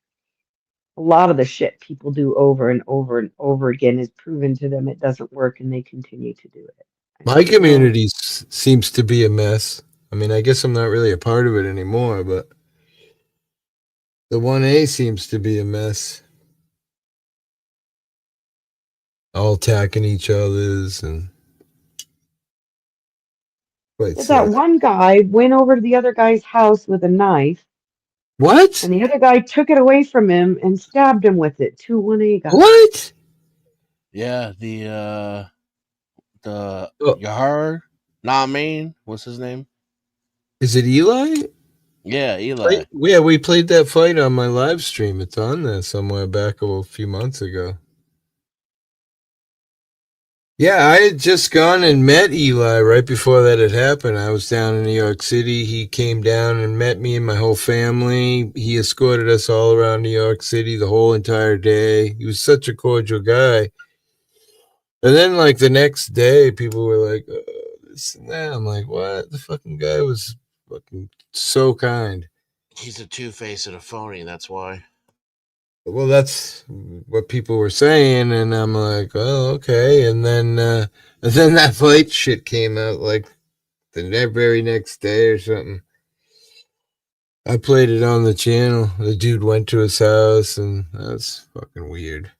a lot of the shit people do over and over and over again is proven to them it doesn't work and they continue to do it. I My mean, well, community seems to be a mess. I mean, I guess I'm not really a part of it anymore, but the 1A seems to be a mess. All attacking each other's and quite that sad. one guy went over to the other guy's house with a knife, What? and the other guy took it away from him and stabbed him with it. Two 1A guys. What? Yeah, the Oh, Yahar, nah, main, what's his name? is it Eli? Yeah, Eli. Yeah, we played that fight on my live stream. It's on there somewhere back a few months ago. Yeah, I had just gone and met Eli right before that had happened. I was down in New York City. He came down and met me and my whole family. He escorted us all around New York City the whole entire day. He was such a cordial guy. And then, like, the next day, people were like, this and that. I'm like, what? The fucking guy was fucking so kind. He's a two-face and a phony, that's why. Well, that's what people were saying, and I'm like, oh, okay. And then that fight shit came out like the very next day or something. I played it on the channel. The dude went to his house, and that's fucking weird.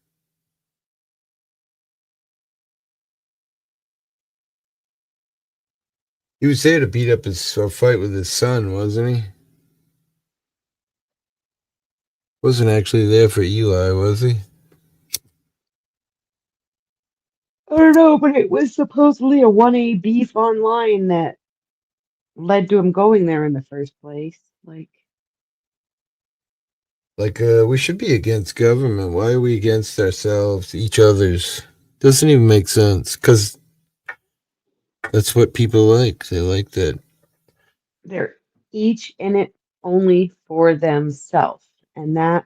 He was there to beat up his fight with his son, wasn't he? Wasn't actually there for Eli, was he? I don't know, but it was supposedly a 1A beef online that led to him going there in the first place. Like, we should be against government. Why are we against ourselves, each other's? Doesn't even make sense, because that's what people like. They like that. They're each in it only for themselves. And that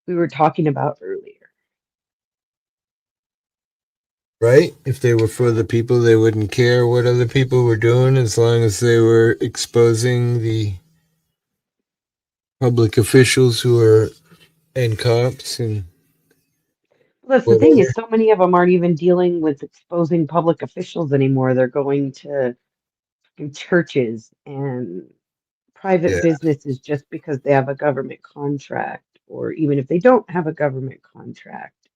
we were talking about earlier. Right? If they were for the people, they wouldn't care what other people were doing as long as they were exposing the public officials who are and cops and Well, that's the thing whatever. is so many of them aren't even dealing with exposing public officials anymore. They're going to fucking churches and private Yeah. businesses just because they have a government contract, or even if they don't have a government contract.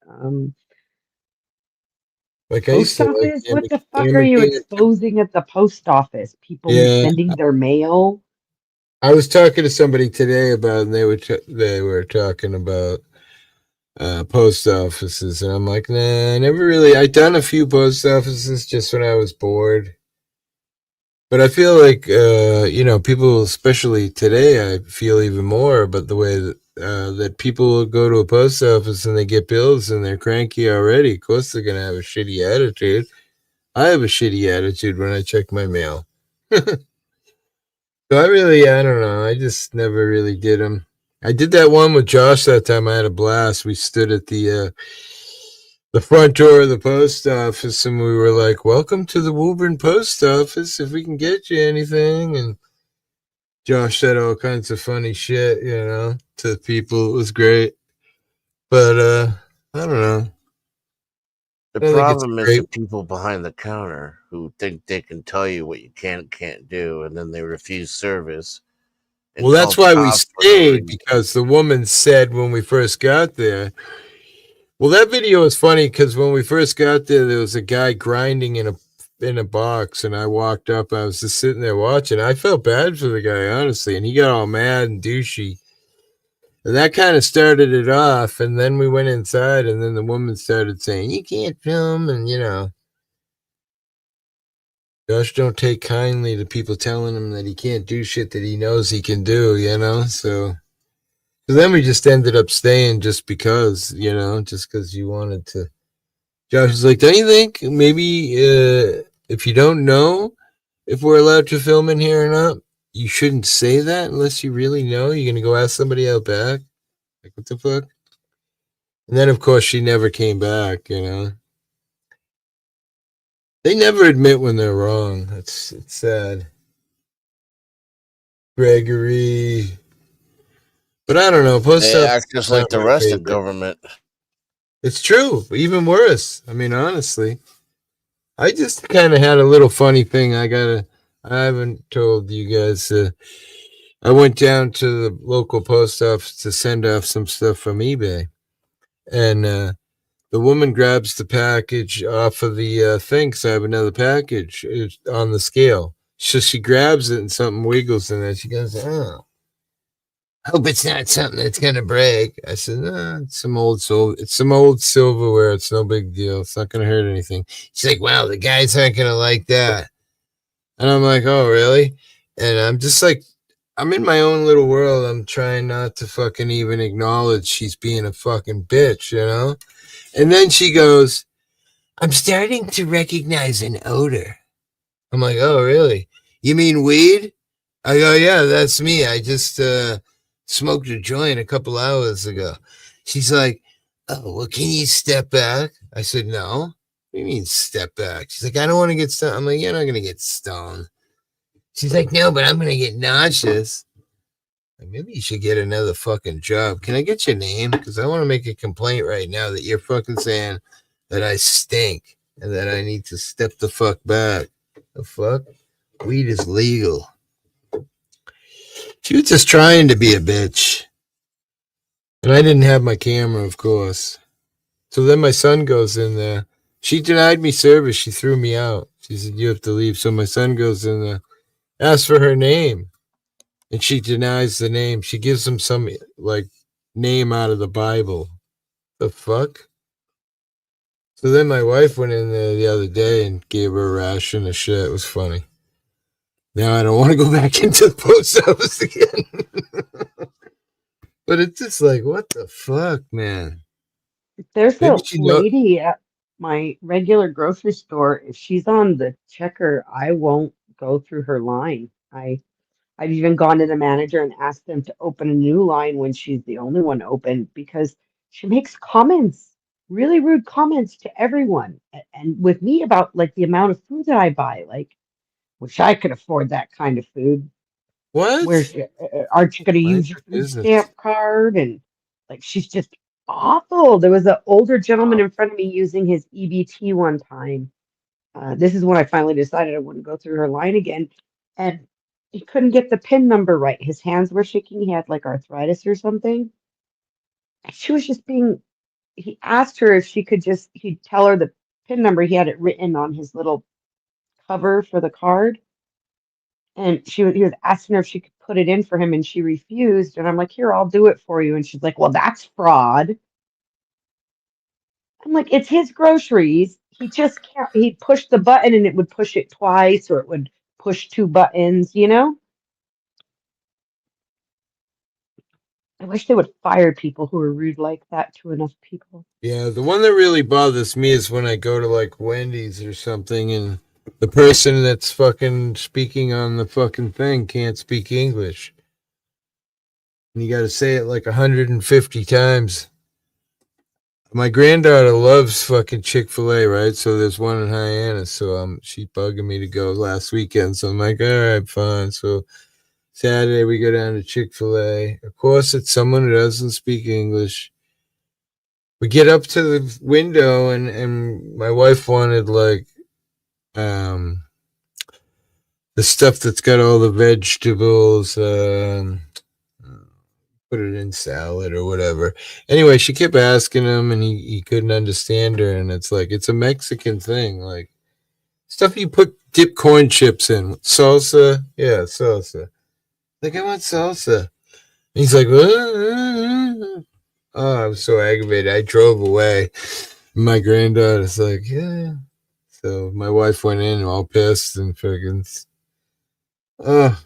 Like I used Post to like office? What the fuck are you immigrant. exposing at the post office? People Yeah. sending their mail? I was talking to somebody today about, and they were talking about post offices, and I'm like, nah, I never really. I done a few post offices just when I was bored. But I feel like, people, especially today, I feel even more about the way that people go to a post office and they get bills and they're cranky already. Of course, they're going to have a shitty attitude. I have a shitty attitude when I check my mail. So I don't know. I just never really did them. I did that one with Josh that time. I had a blast. We stood at the front door of the post office and we were like, welcome to the Woburn post office, if we can get you anything. And Josh said all kinds of funny shit, to people. It was great. But I don't know. The I don't think it's problem is great. the people behind the counter who think they can tell you what you can and can't do, and then they refuse service. And Well, that's call why we cops for no stayed, reason. because the woman said when we first got there. Well, that video was funny because when we first got there was a guy grinding in a box, and I walked up. I was just sitting there watching. I felt bad for the guy, honestly, and he got all mad and douchey. And that kind of started it off, and then we went inside, and then the woman started saying, you can't film, and Josh don't take kindly to people telling him that he can't do shit that he knows he can do, so then we just ended up staying just because, just because you wanted to. Josh was like, don't you think maybe if you don't know if we're allowed to film in here or not, you shouldn't say that unless you really know? You're going to go ask somebody out back? Like, what the fuck? And then, of course, she never came back, They never admit when they're wrong. It's sad. Gregory. But I don't know. Post They office act just is not like the my rest of favorite. government. It's true. Even worse. I mean, honestly. I just kind of had a little funny thing. I haven't told you guys. I went down to the local post office to send off some stuff from eBay. And the woman grabs the package off of the thing because I have another package on the scale. So she grabs it and something wiggles in it. She goes, "Oh, hope it's not something that's gonna break." I said, "No, it's some old It's some old silverware. It's no big deal. It's not gonna hurt anything." She's like, "Wow, the guys aren't gonna like that." And I'm like, "Oh, really?" And I'm just like, I'm in my own little world. I'm trying not to fucking even acknowledge she's being a fucking bitch, you know? And then she goes, "I'm starting to recognize an odor." I'm like, "Oh, really? You mean weed?" I go, "Yeah, that's me. I just smoked a joint a couple hours ago." She's like, "Oh, well, can you step back?" I said, "No." "What do you mean step back?" She's like, "I don't want to get stoned." I'm like, "You're not going to get stoned." She's like, "No, but I'm going to get nauseous." Like, maybe you should get another fucking job. Can I get your name? Because I want to make a complaint right now that you're fucking saying that I stink and that I need to step the fuck back. The fuck? Weed is legal. She was just trying to be a bitch. And I didn't have my camera, of course. So then my son goes in there. She denied me service. She threw me out. She said, "You have to leave." So my son goes in there, asks for her name. And she denies the name. She gives him some, like, name out of the Bible. The fuck? So then my wife went in there the other day and gave her a ration of shit. It was funny. Now I don't want to go back into the post office again. But it's just like, what the fuck, man? There's Maybe a she know. lady at my regular grocery store. If she's on the checker, I won't go through her line. I've even gone to the manager and asked them to open a new line when she's the only one open because she makes comments, really rude comments to everyone. And with me about like the amount of food that I buy, like, wish I could afford that kind of food. What? Aren't you going to Mind use your your food business. stamp card? And like, she's just awful. There was an older gentleman in front of me using his EBT one time. This is when I finally decided I wouldn't go through her line again. And he couldn't get the PIN number right. His hands were shaking. He had like arthritis or something. And she was just being, he asked her if she could just, he'd tell her the PIN number. He had it written on his little cover for the card. And he was asking her if she could put it in for him, and she refused. And I'm like, "Here, I'll do it for you." And she's like, "Well, that's fraud." I'm like, "It's his groceries. He just can't. He'd push the button and it would push it twice, or it would push two buttons, you know?" I wish they would fire people who are rude like that to enough people. Yeah, the one that really bothers me is when I go to like Wendy's or something and the person that's fucking speaking on the fucking thing can't speak English. And you got to say it like 150 times. My granddaughter loves fucking Chick-fil-A, right? So there's one in Hyannis. So she bugging me to go last weekend. So I'm like, all right, fine. So Saturday we go down to Chick-fil-A. Of course, it's someone who doesn't speak English. We get up to the window and my wife wanted like um the stuff that's got all the vegetables, put it in salad or whatever. Anyway, she kept asking him and he couldn't understand her. And it's like, it's a Mexican thing. Like stuff you put dip corn chips in. Salsa. Yeah, salsa. Like, I want salsa. And he's like, oh, I was so aggravated. I drove away. My granddaughter's like, yeah. So my wife went in all pissed and fucking, oh,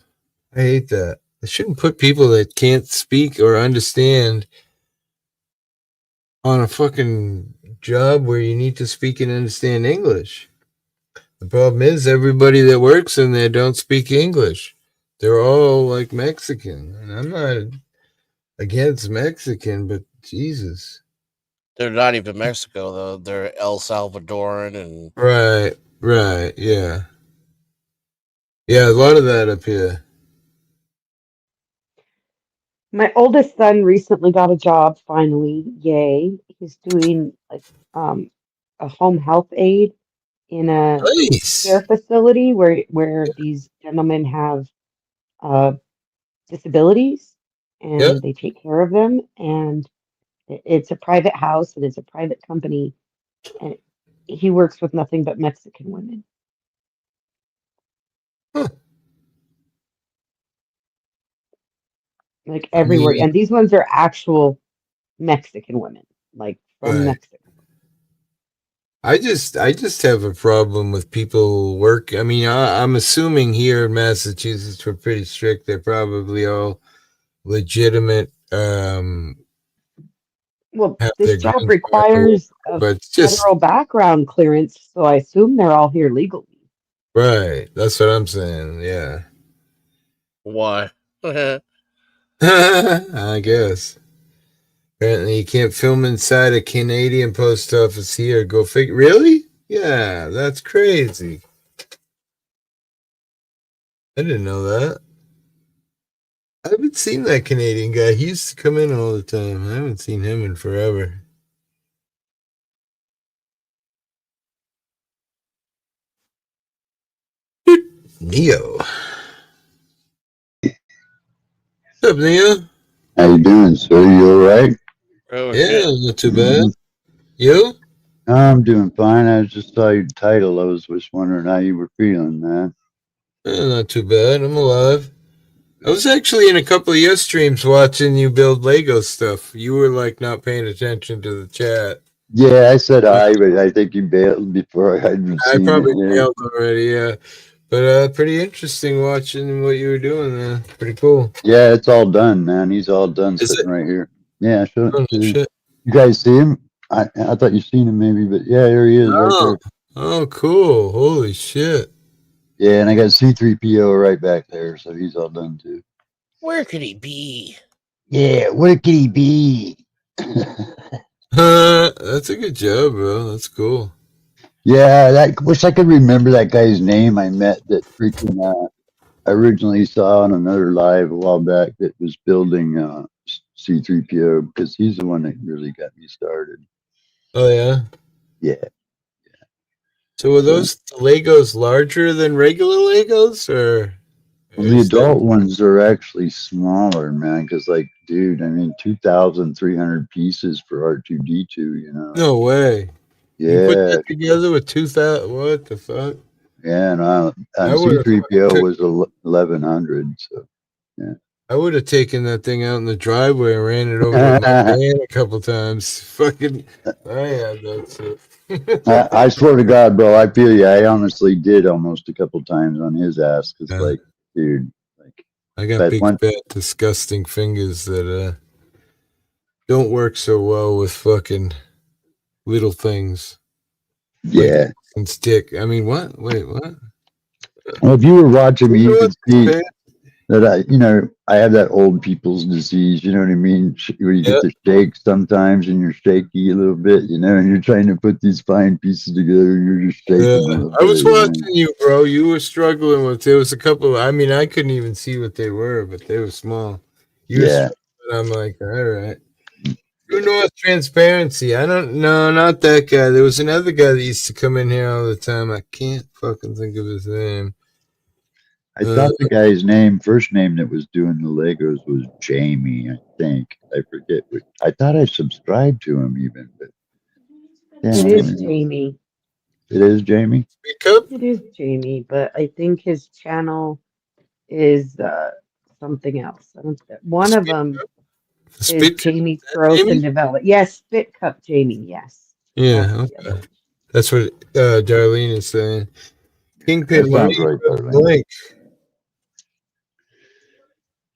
I hate that. They shouldn't put people that can't speak or understand on a fucking job where you need to speak and understand English. The problem is everybody that works in there don't speak English. They're all like Mexican, and I'm not against Mexican, but Jesus. They're not even Mexico though. They're El Salvadoran and Right. Right, yeah. Yeah, a lot of that up here. My oldest son recently got a job, finally. Yay. He's doing like um a home health aide in a care Nice. facility where these gentlemen have uh disabilities Yeah. and they take care of them, and it's a private house and it's a private company, and he works with nothing but Mexican women, Huh. like I everywhere, mean, and these ones are actual Mexican women, like from right. Mexico. I just have a problem with people work. I mean, I'm assuming here in Massachusetts we're pretty strict. They're probably all legitimate, Well, have this their job green card or requires whatever, a but it's just federal background clearance, so I assume they're all here legally. right. That's what I'm saying. Yeah. Why? I guess. Apparently, you can't film inside a Canadian post office here. Go figure. Really? Yeah, that's crazy. I didn't know that. I haven't seen that Canadian guy. He used to come in all the time. I haven't seen him in forever. Neo. What's up, Neo? How you doing, sir? You all right? Oh Yeah, shit! not too bad. You? I'm doing fine. I just saw your title. I was just wondering how you were feeling, man. Not too bad. I'm alive. I was actually in a couple of your streams watching you build Lego stuff. You were like not paying attention to the chat. Yeah, I said hi, but I think you bailed before I had I seen it probably here. nailed already, yeah. But pretty interesting watching what you were doing there. Pretty cool. Yeah, it's all done, man. He's all done Is sitting it? right here. Yeah, show it Oh, no to shit. you guys see him? I thought you seen him maybe, but yeah, there he is right Oh, there. oh, cool. Holy shit. Yeah, and I got C3PO right back there, so he's all done too. Where could he be? Yeah, where could he be? That's a good job, bro. That's cool. Yeah, that wish I could remember that guy's name I met that freaking I originally saw on another live a while back that was building C3PO because he's the one that really got me started. Oh, yeah. Yeah. So were So those Legos larger than regular Legos, or well, the is that adult ones are actually smaller, man. Because like, dude, I mean, 2,300 pieces for R2D2. You know. no way? You put Yeah, that together with 2,000? What the fuck? yeah. And I on would have C3PO was 1,100. So yeah. I would have taken that thing out in the driveway and ran it over with my van a couple times. Fucking, I had that shit. I swear to God, bro, I feel you. I honestly did almost a couple times on his ass because, Yeah, like, dude, like I got that big, one. fat, disgusting fingers that don't work so well with fucking little things like Yeah. and stick. I mean, what? Wait, what? Well, if you were watching You me, know you what? could see that I have that old people's disease. You know what I mean? Where you Yeah. get the shakes sometimes, and you're shaky a little bit. You know, and you're trying to put these fine pieces together, and you're just shaking a little I bit. was You know? watching you, bro. You were struggling with. There was a couple. I mean, I couldn't even see what they were, but they were small. You were Yeah. struggling. I'm like, all right. True North Transparency. I don't know, not that guy. There was another guy that used to come in here all the time. I can't fucking think of his name. I thought the guy's first name that was doing the Legos was Jamie. I think I forget what. I thought I subscribed to him even, but yeah, It I is don't know. Jamie. It is Jamie. Speak up. It is Jamie, but I think his channel is something else. One of them is Spit. Jamie's That Growth and Jamie? Development. Yes, Spit Cup Jamie. Yes, that's Yeah, the other okay. one. That's what Darlene is saying. That Kingpin sounds Money right, Darlene. Link.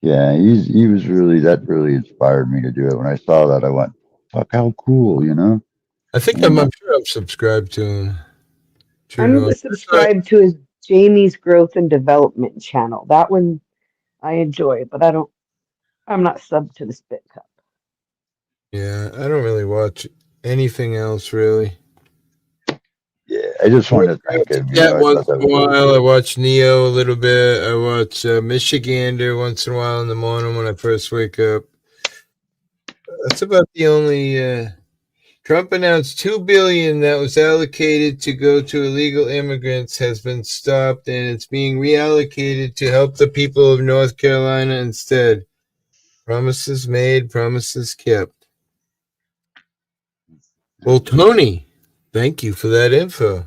Yeah, he was really that really inspired me to do it. When I saw that, I went, "Fuck, how cool!" You know. I think And I'm sure I'm subscribed to him. True I'm North. subscribed to his Jamie's Growth and Development channel. That one I enjoy, but I'm not subbed to the Spit Cup. Yeah, I don't really watch anything else really. Yeah, I just wanted to thank him. You Yeah, know, I once thought that in a was really while. I cool. watch Neo a little bit. I watch Michigander once in a while in the morning when I first wake up. That's about the only. Trump announced $2 billion that was allocated to go to illegal immigrants has been stopped, and it's being reallocated to help the people of North Carolina instead. Promises made, promises kept. Well, Tony, thank you for that info.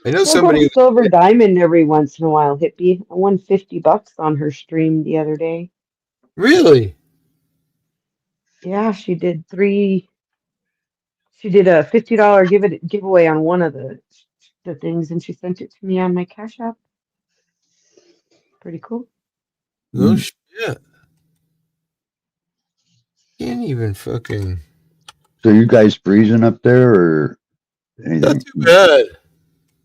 I know Still got a somebody. silver diamond every once in a while, hippie. I won $50 on her stream the other day. Really? Yeah, she did three. She did a $50 giveaway on one of the things, and she sent it to me on my Cash App. Pretty cool. No shit. Can't even fucking. So you guys freezing up there or Not anything? too bad.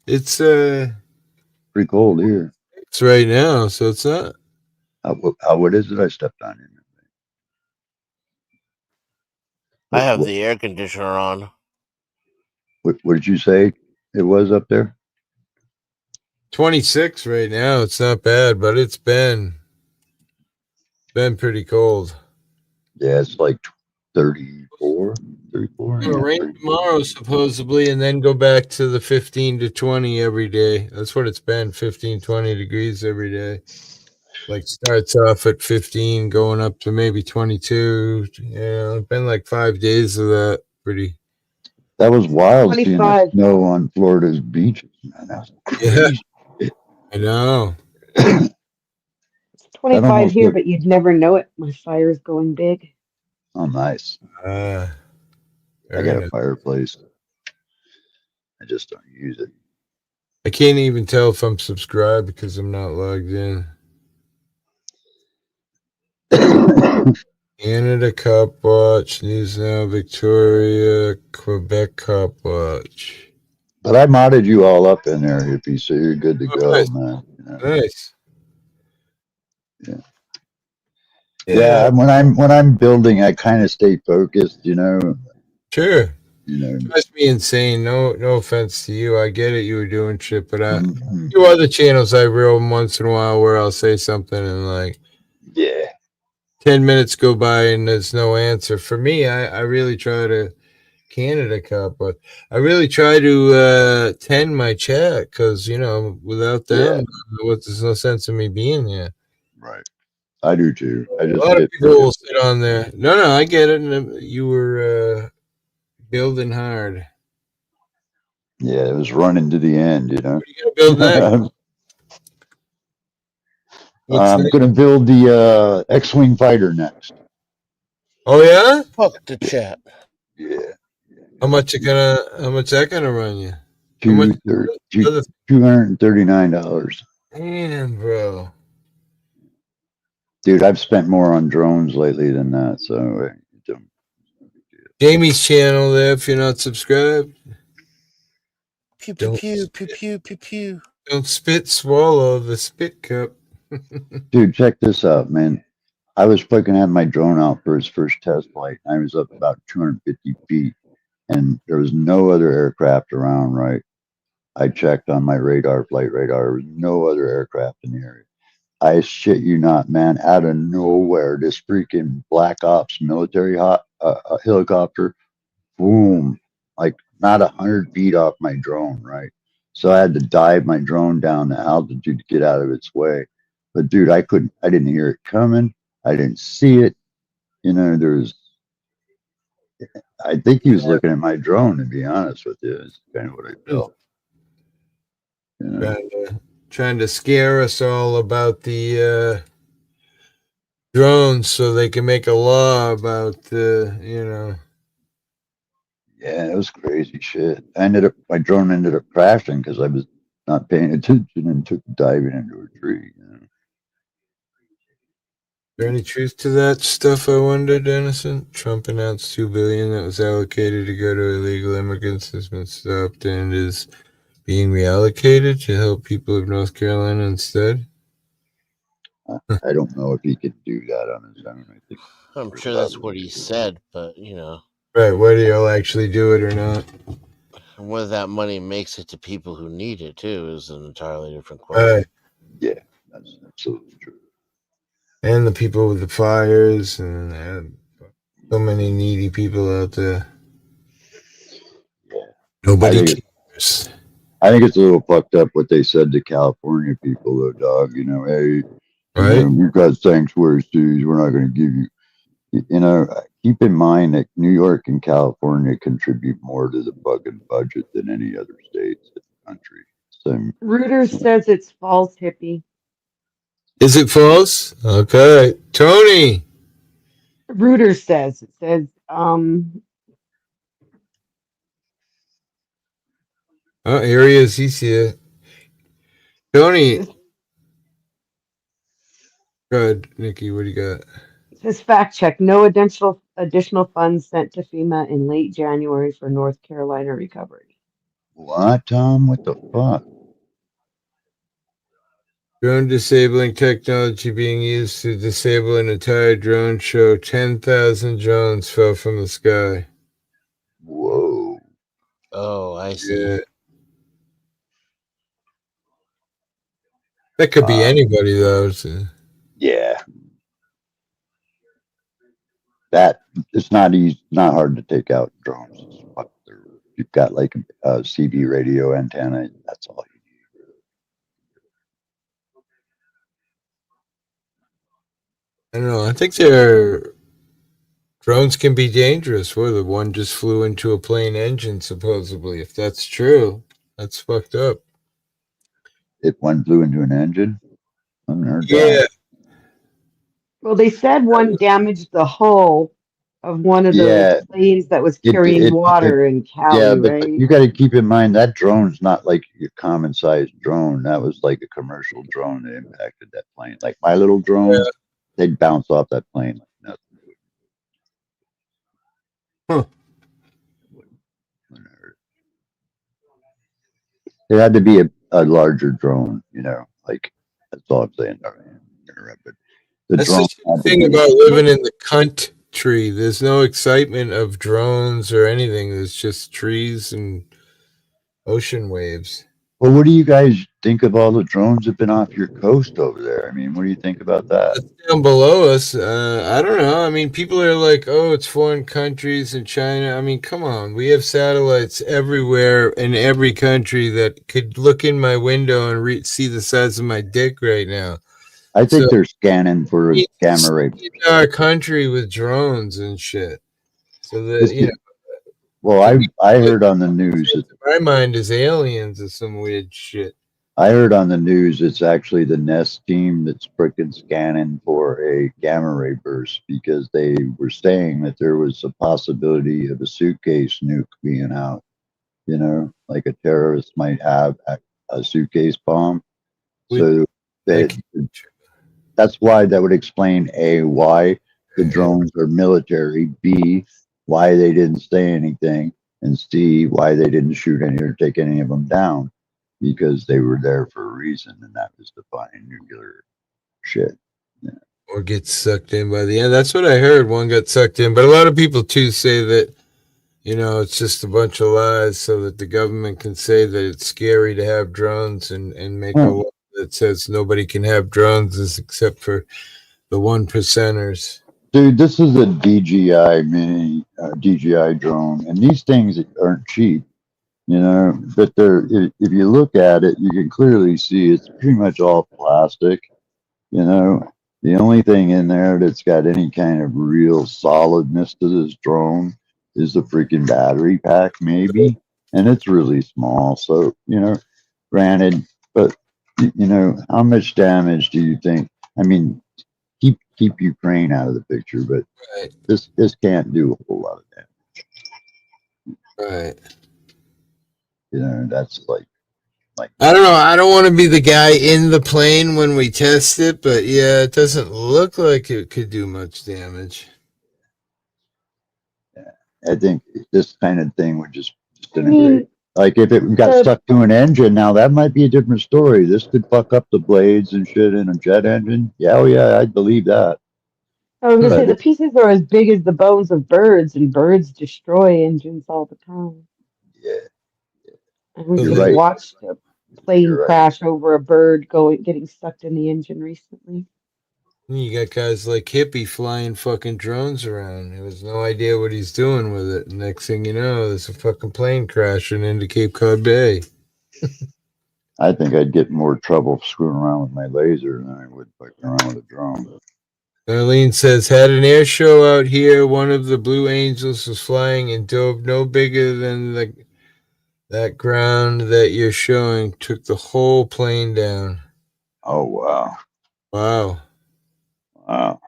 It's Pretty cold here. it's right now, so it's not. What is it? I stepped on you. I What, have what, the air conditioner on. what did you say it was up there? 26 right now. It's not bad, but it's been pretty cold. Yeah, it's like 34, 34. It's gonna Yeah, rain pretty cold. tomorrow supposedly, and then go back to the 15 to 20 every day. That's what it's been, 15, 20 degrees every day. Like starts off at 15, going up to maybe 22. Yeah, it's been like 5 days of that. Pretty. That was wild seeing the 25. snow on Florida's beaches, man. That was Yeah, crazy. I know. It's That 25 almost here, looked, but you'd never know it. My fire's going big. oh, nice. Ah, I very got a nice. fireplace. I just don't use it. I can't even tell if I'm subscribed because I'm not logged in. Canada Cup Watch, News Now, Victoria, Quebec Cup Watch. But I modded you all up in there, hippie, so you're good to Oh, go, nice, man. You know? nice. Yeah. Yeah, When I'm building, I kind of stay focused, you know. sure. You know. Drives me insane. No offense to you. I get it. You were doing shit, but Mhm. few other channels I reel once in a while where I'll say something and like Yeah. 10 minutes go by and there's no answer. For me, I really try to Canada Cup, but I really try to tend my chat because without Yeah. them, there's no sense in me being there. Right. I do too. I A just lot of sit people there. will sit on there. No, I get it. And you were building hard. Yeah, it was running to the end, you know. What are you gonna build next? What's I'm next? gonna build the X-wing fighter next. Oh yeah? Fuck the chat. Yeah. How much that gonna run you? How much other $239. damn, bro. Dude, I've spent more on drones lately than that, so don't. Jamie's channel there if you're not subscribed. Pew pew Don't pew pew pew pew pew. don't spit swallow the spit cup. Dude, check this out, man. I was fucking having my drone out for its first test flight. I was up about 250 feet, and there was no other aircraft around, right? I checked on my radar, flight radar. There was no other aircraft in the area. I shit you not, man. Out of nowhere, this freaking Black Ops military helicopter, boom, like not 100 feet off my drone, right? So I had to dive my drone down to altitude to get out of its way. But dude, I didn't hear it coming. I didn't see it. You know, I think he was looking at my drone, to be honest with you. It's kind of what I felt. You know? Trying to scare us all about the drones so they can make a law about Yeah, it was crazy shit. My drone ended up crashing because I was not paying attention and took diving into a tree. You know? Is there any truth to that stuff, I wondered, Innocent? Trump announced $2 billion that was allocated to go to illegal immigrants has been stopped and is being reallocated to help people of North Carolina instead. I don't know if he could do that on his own. I think I'm there's sure that's others what he to do it. said, but you know. Right, whether he'll actually do it or not. whether that money makes it to people who need it too is an entirely different Right. question. Yeah, that's absolutely true. And the people with the fires, and so many needy people out there. Yeah. Nobody I think cares. I think it's a little fucked up what they said to California people, though, dog. You know, hey, you Right? know, we've got sanctuary cities. We're not going to give you. You know, keep in mind that New York and California contribute more to the fucking budget than any other states in the country. So, Reuters says it's false, hippie. Is it false? Okay. Tony. Reuters says it says Oh, here he is. He's here. Tony. Go ahead, Nikki. What do you got? it says fact check. No additional funds sent to FEMA in late January for North Carolina recovery. what, Tom? What the fuck? Drone disabling technology being used to disable an entire drone show. 10,000 drones fell from the sky. Whoa. Oh, I see. Yeah. That could be anybody, though. So. Yeah. That it's not easy, not hard to take out drones. You've got like a CB radio antenna. That's all you need. I don't know. I think drones can be dangerous. Well, the one just flew into a plane engine, supposedly. If that's true, that's fucked up. If one flew into an engine, I haven't heard Yeah. that. Well, they said one damaged the hull of one of Yeah. those planes that was carrying water in Cali, Yeah, but right? you got to keep in mind that drone's not like your common sized drone. That was like a commercial drone that impacted that plane. Like my little drones, they'd bounce off that plane like nothing. Huh. It had to be a larger drone, you know. Like that's all I'm saying. But the That's drone the had to thing be. about living in the country. There's no excitement of drones or anything. There's just trees and ocean waves. Well, what do you guys think of all the drones that have been off your coast over there? I mean, what do you think about that? That's down below us. I don't know. I mean, people are like, oh, it's foreign countries and China. I mean, come on. We have satellites everywhere in every country that could look in my window and see the size of my dick right now. I think they're scanning for gamma ray. In our country with drones and shit. So that, you know. Well, I heard on the news that my mind is aliens or some weird shit. I heard on the news it's actually the Nest team that's freaking scanning for a gamma ray burst because they were saying that there was a possibility of a suitcase nuke being out. You know, like a terrorist might have a suitcase bomb. So that's why that would explain A, why the drones are military, B, why they didn't say anything, and C, why they didn't shoot any or take any of them down, because they were there for a reason, and that was to find nuclear shit. Yeah. Or get sucked in by the end. That's what I heard. One got sucked in, but a lot of people too say that, you know, it's just a bunch of lies so that the government can say that it's scary to have drones and make a law that says nobody can have drones except for the 1%ers. Dude, this is a DJI mini DJI drone, and these things aren't cheap, you know. But they're if you look at it, you can clearly see it's pretty much all plastic, you know. The only thing in there that's got any kind of real solidness to this drone is the freaking battery pack, maybe, and it's really small. So, you know, granted, but you know, how much damage do you think? I mean, keep Ukraine out of the picture, but this can't do a whole lot of damage. Right. You know, that's like I don't know. I don't want to be the guy in the plane when we test it, but yeah, it doesn't look like it could do much damage. Yeah, I think this kind of thing would just disintegrate. Like if it got stuck to an engine, now that might be a different story. This could fuck up the blades and shit in a jet engine. Yeah, oh yeah, I'd believe that. I was gonna say the pieces are as big as the bones of birds, and birds destroy engines all the time. Yeah, I went You're and right. watched a plane You're right. crash over a bird getting sucked in the engine recently. You got guys like Hippie flying fucking drones around. He has no idea what he's doing with it. Next thing you know, there's a fucking plane crashing into Cape Cod Bay. I think I'd get more trouble screwing around with my laser than I would fucking around with a drone. Arlene says, had an air show out here. One of the Blue Angels was flying and dove no bigger than that ground that you're showing. Took the whole plane down. Oh wow. Wow. Wow.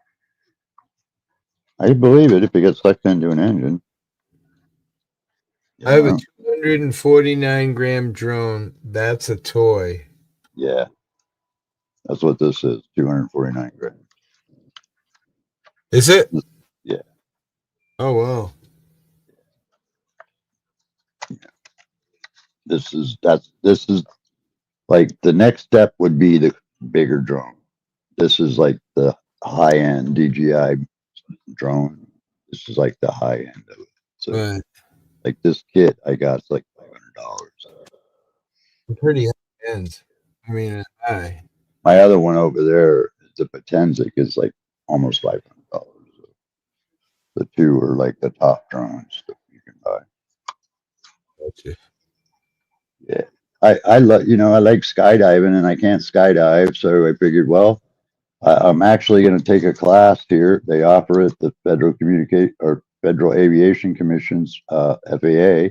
I believe it if it gets sucked into an engine. I have a Yeah. 249-gram drone. That's a toy. Yeah. That's what this is. 249 grams. Is it? Yeah. Oh, wow. This is like the next step would be the bigger drone. This is like the high end DJI drone. This is like the high end of it. So Right. like this kit I got is like $500. Pretty high end. I mean, high. My other one over there, the Potenza, is like almost $500. The two are like the top drones that you can buy. Gotcha. Yeah. I love, I like skydiving and I can't skydive. So I figured, well, I'm actually going to take a class here. They offer it, the Federal Aviation Commission's FAA.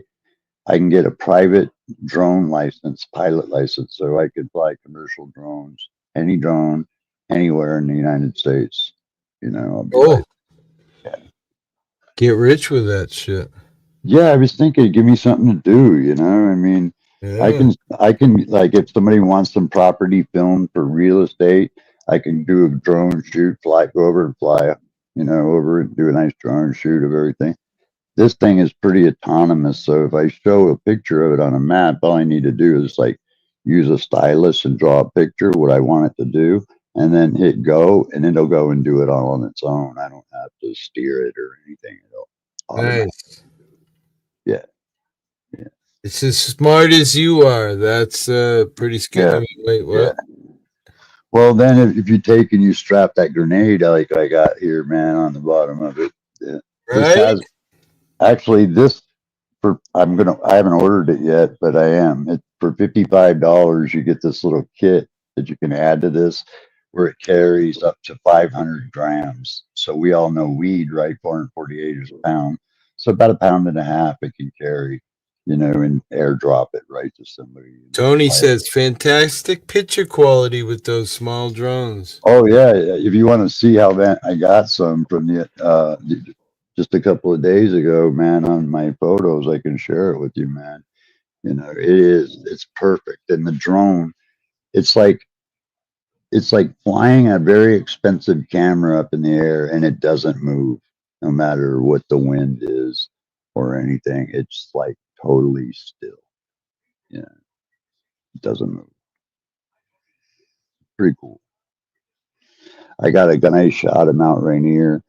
I can get a private drone license, pilot license, so I could fly commercial drones, any drone, anywhere in the United States. I'll be like, yeah. Get rich with that shit. Yeah, I was thinking, give me something to do. I mean, Yeah. I can like if somebody wants some property filmed for real estate, I can do a drone shoot, go over and fly, over and do a nice drone shoot of everything. This thing is pretty autonomous. So if I show a picture of it on a map, all I need to do is like use a stylus and draw a picture what I want it to do, and then hit go, and it'll go and do it all on its own. I don't have to steer it or anything. Nice. Yeah. It's as smart as you are. That's pretty scary. Yeah. I mean, wait, what? Yeah. Well, then if you take and you strap that grenade like I got here, man, on the bottom of it, yeah. Right? This has actually I haven't ordered it yet, but I am. It's for $55. You get this little kit that you can add to this, where it carries up to 500 grams. So we all know weed, right? 448 is a pound. So about a pound and a half it can carry, and airdrop it right to somebody. Tony says fantastic picture quality with those small drones. Oh yeah, if you want to see how that I got some from the just a couple of days ago, man, on my photos, I can share it with you, man. It's perfect. And the drone, it's like flying a very expensive camera up in the air and it doesn't move no matter what the wind is or anything. It's like totally still. Yeah. It doesn't move. Pretty cool. I got a nice shot of Mount Rainier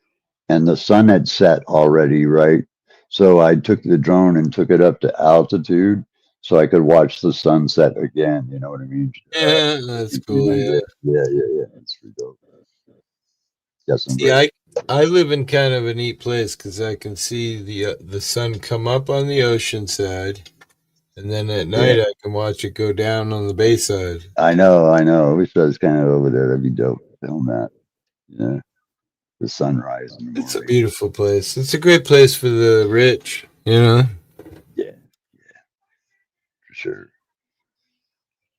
and the sun had set already, right? So I took the drone and took it up to altitude so I could watch the sunset again. You know what I mean? Yeah, that's cool. Yeah. Yeah. It's pretty dope. See, I live in kind of a neat place because I can see the sun come up on the ocean side, and then at night I can watch it go down on the bay side. I know. I wish I was kind of over there. That'd be dope. Film that. Yeah. The sunrise in the morning. It's a beautiful place. It's a great place for the rich, Yeah. For sure.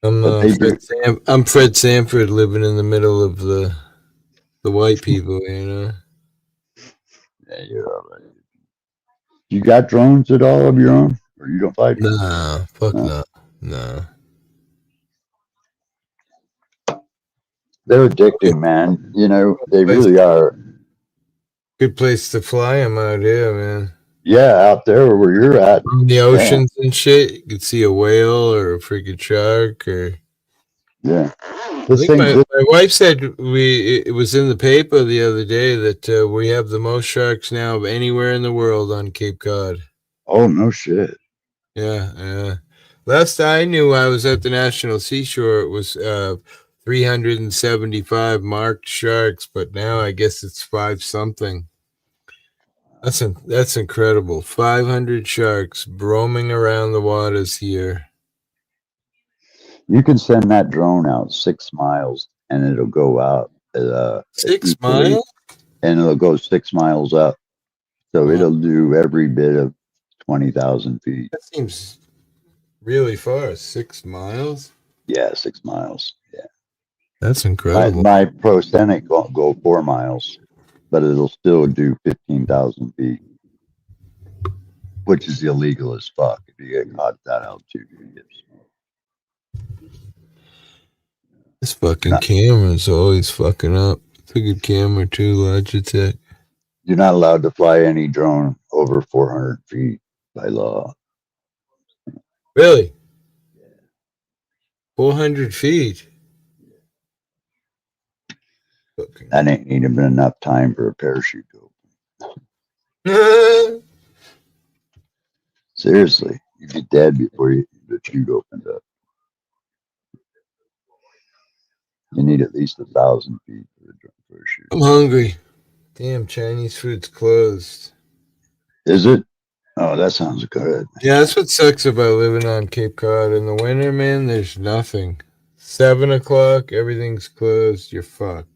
I'm Fred Sanford living in the middle of the white people, Yeah, you're all right. You got drones at all of your own? Or you don't fly drones? Nah, fuck no. Nah. They're addicting, man. They really are. Good place to fly them out here, man. Yeah, out there where you're at. On the oceans and shit. You could see a whale or a freaking shark or... Yeah. I think my wife said it was in the paper the other day that we have the most sharks now of anywhere in the world on Cape Cod. Oh, no shit. Yeah. Last I knew, I was at the National Seashore. It was 375 marked sharks, but now I guess it's 5 something. That's incredible. 500 sharks roaming around the waters here. You can send that drone out 6 miles, and it'll go out 6 equally, miles? and it'll go 6 miles up. So Wow. it'll do every bit of 20,000 feet. That seems really far. 6 miles? Yeah, 6 miles. Yeah. That's My, incredible. my prosthetic won't go 4 miles, but it'll still do 15,000 feet, which is illegal as fuck if you get caught at that altitude. You get smoked. This fucking Not- camera's always fucking up. It's a good camera too, Logitech. You're not allowed to fly any drone over 400 feet by law. Really? 400 feet. Fucking. That ain't even enough time for a parachute to open. Seriously, you'd be dead before the chute opened up. You need at least 1,000 feet for a chute. I'm hungry. Damn, Chinese food's closed. Is it? Oh, that sounds good. Yeah, that's what sucks about living on Cape Cod. In the winter, man, there's nothing. 7 o'clock, everything's closed. You're fucked.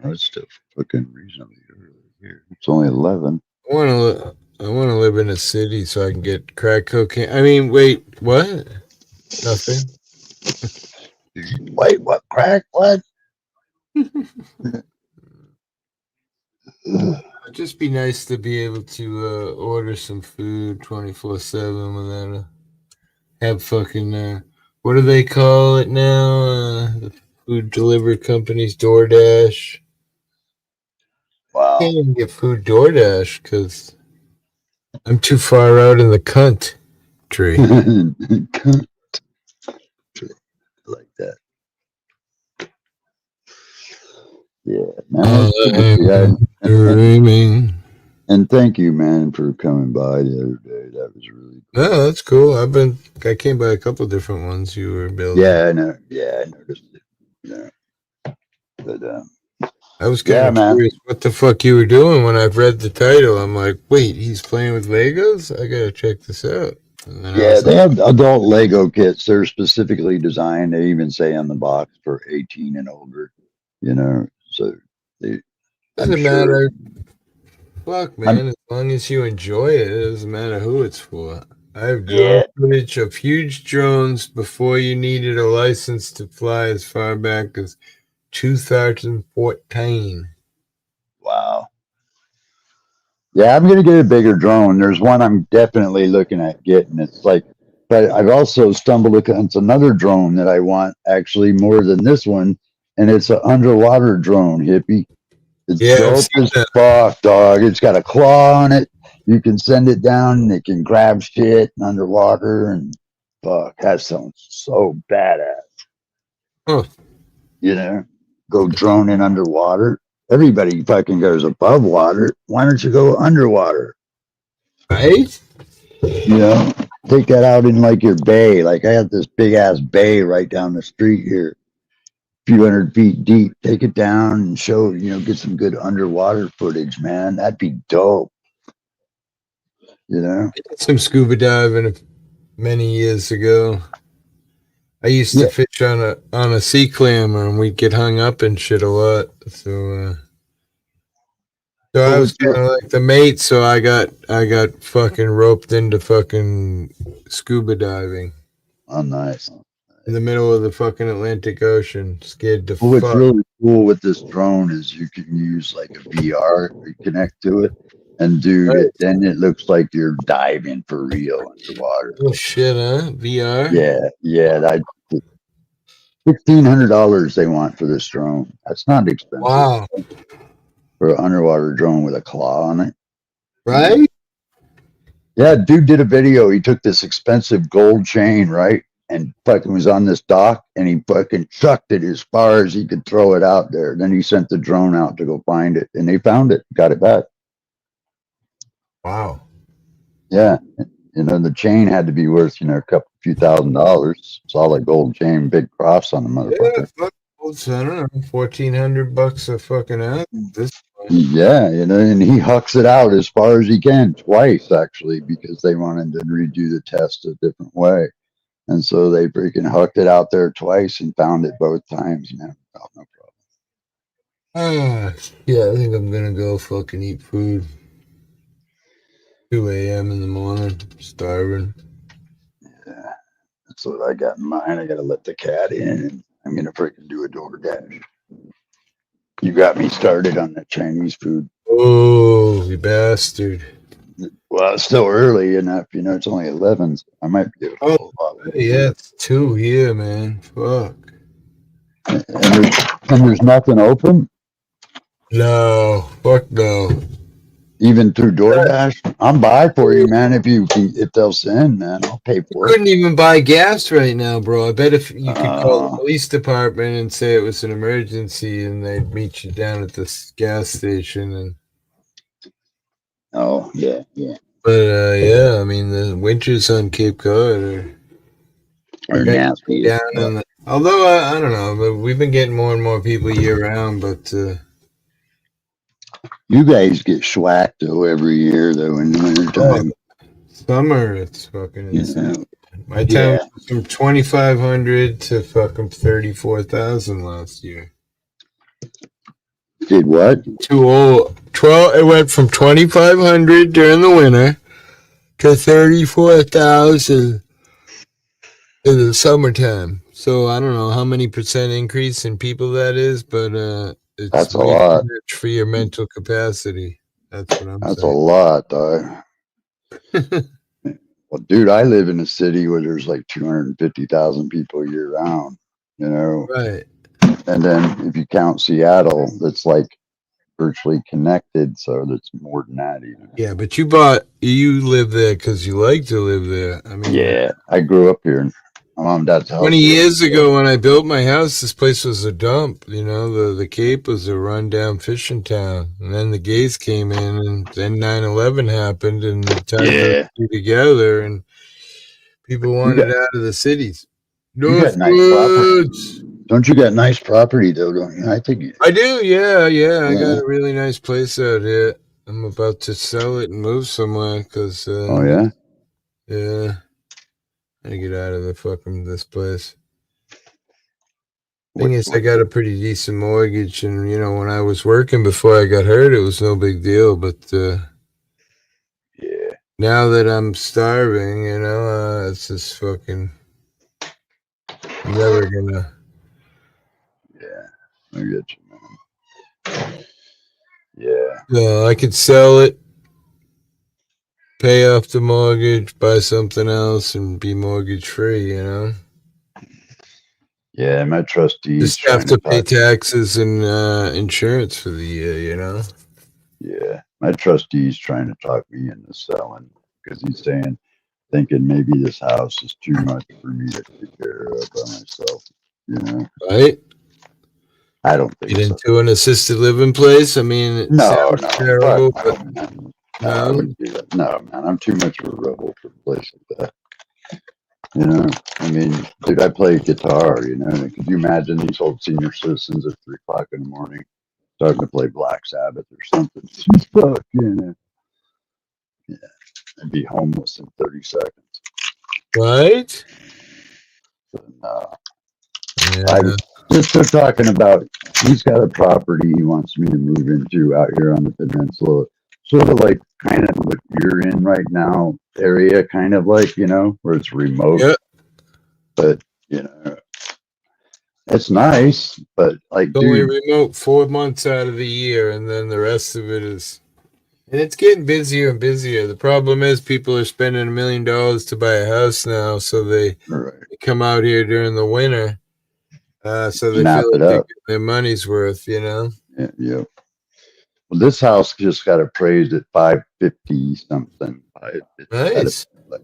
Oh, it's still fucking reasonably early here. It's only 11. I want to live in a city so I can get crack cocaine. I mean, wait, what? Nothing. Wait, what? Crack? What? It'd just be nice to be able to order some food 24/7 without have fucking what do they call it now? The food delivery companies, DoorDash. Wow. Can't even get food DoorDash because I'm too far out in the cunt tree. Like that. Yeah, man. Dreaming. And thank you, man, for coming by the other day. That was really cool. No, that's cool. I came by a couple different ones you were building. Yeah, I know. Yeah, I noticed it. Yeah. But I was kind of curious what the fuck you were doing when I've read the title. I'm like, wait, he's playing with Legos? I gotta check this out. Yeah, they have adult Lego kits. They're specifically designed. They even say on the box for 18 and older. You know, so doesn't matter. Fuck, man. As long as you enjoy it, it doesn't matter who it's for. I have drone footage of huge drones before you needed a license to fly as far back as 2014. Wow. Yeah, I'm gonna get a bigger drone. There's one I'm definitely looking at getting. It's like, but I've also stumbled against another drone that I want actually more than this one, and it's an underwater drone, hippie. It's dope as fuck, dog. It's got a claw on it. You can send it down, and it can grab shit underwater, and fuck, that sounds so badass. Huh. You know, go droning underwater. Everybody fucking goes above water. Why don't you go underwater? Right? You know, take that out in like your bay. Like I have this big ass bay right down the street here, a few hundred feet deep. Take it down and show, you know, get some good underwater footage, man. That'd be dope. You know? I did some scuba diving many years ago. I used to fish on a sea clamor, and we'd get hung up and shit a lot. So I was kind of like the mate. So I got fucking roped into fucking scuba diving. Oh, nice. In the middle of the fucking Atlantic Ocean, scared to fuck. What's really cool with this drone is you can use like a VR, you connect to it, and dude, then it looks like you're diving for real underwater. Oh shit, huh? VR? Yeah. That $1,500 they want for this drone. That's not expensive. Wow. For an underwater drone with a claw on it. Right? Yeah, dude did a video. He took this expensive gold chain, right? And fucking was on this dock, and he fucking chucked it as far as he could throw it out there. Then he sent the drone out to go find it, and they found it, got it back. Wow. Yeah. You know, the chain had to be worth, you know, a few $1,000s. Solid gold chain, big cross on the Yeah, motherfucker. fuck, I don't know, $1,400 a fucking ounce. This Yeah, you know, and he hucks it out as far as he can, twice actually, because they wanted to redo the test a different way. And so they freaking hucked it out there twice and found it both times, man. Oh, no problem. yeah, I think I'm gonna go fucking eat food. 2 a.m. in the morning, starving. Yeah, that's what I got in mind. I gotta let the cat in, and I'm gonna freaking do a DoorDash. You got me started on that Chinese food. Oh, you bastard. Well, it's still early enough, you know, it's only 11, so I might be able to pull off. Yeah, it's 2 here, man. Fuck. And there's nothing open? No, fuck no. Even through DoorDash? I'm by for you, man. If they'll send, man, I'll pay for it. Couldn't even buy gas right now, bro. I bet if you could call the police department and say it was an emergency, and they'd meet you down at this gas station. And oh yeah. But yeah, I mean the winters on Cape Cod are nasty. Down in the, although I don't know, but we've been getting more and more people year round. But you guys get schwacked though every year though in the wintertime. Summer, it's fucking insane. My town was from 2,500 to fucking 34,000 last year. Did what? 12. It went from 2,500 during the winter to 34,000 in the summertime. So I don't know how many percent increase in people that is, but it's that's a lot for your mental capacity. That's what I'm saying. That's a lot, dog. Well, dude, I live in a city where there's like 250,000 people year round, you know? Right. And then if you count Seattle, that's like virtually connected, so that's more than that even. Yeah, but you live there because you like to live there. I mean, yeah, I grew up here. My mom and dad's house. 20 years ago when I built my house, this place was a dump. You know, the Cape was a rundown fishing town. And then the gays came in, and then 9/11 happened, and the time to be together, and people wanted out of the cities. You got nice property. Don't you got nice property though, don't you? I think I do, yeah. I got a really nice place out here. I'm about to sell it and move somewhere because oh yeah? Yeah. I gotta get out of this place. Thing is, I got a pretty decent mortgage, and you know, when I was working before I got hurt, it was no big deal. But now that I'm starving, you know, it's just fucking never gonna. Yeah, I get you, man. Yeah. No, I could sell it, pay off the mortgage, buy something else, and be mortgage free. You know. Yeah, my trustees just have to pay taxes and insurance for the year, you know. Yeah, my trustee's trying to talk me into selling because he's thinking maybe this house is too much for me to take care of by myself. You know, right? I don't think get into an assisted living place. I mean, it sounds terrible, but I wouldn't do that. No, man, I'm too much of a rebel for a place like that. You know, I mean, dude, I play guitar, you know, could you imagine these old senior citizens at 3 o'clock in the morning starting to play Black Sabbath or something? Just fuck, you know. Yeah, I'd be homeless in 30 seconds. Right? But, they're talking about, he's got a property he wants me to move into out here on the peninsula. Sort of like kind of what you're in right now area, kind of like, you know, where it's remote. Yep. But, you know, it's nice, but like, it's only remote 4 months out of the year, and then the rest of it is, and it's getting busier and busier. The problem is people are spending $1 million to buy a house now, so they come out here during the winter, so they feel like they get their money's worth, you know. Yeah. Well, this house just got appraised at $550 something. Nice. But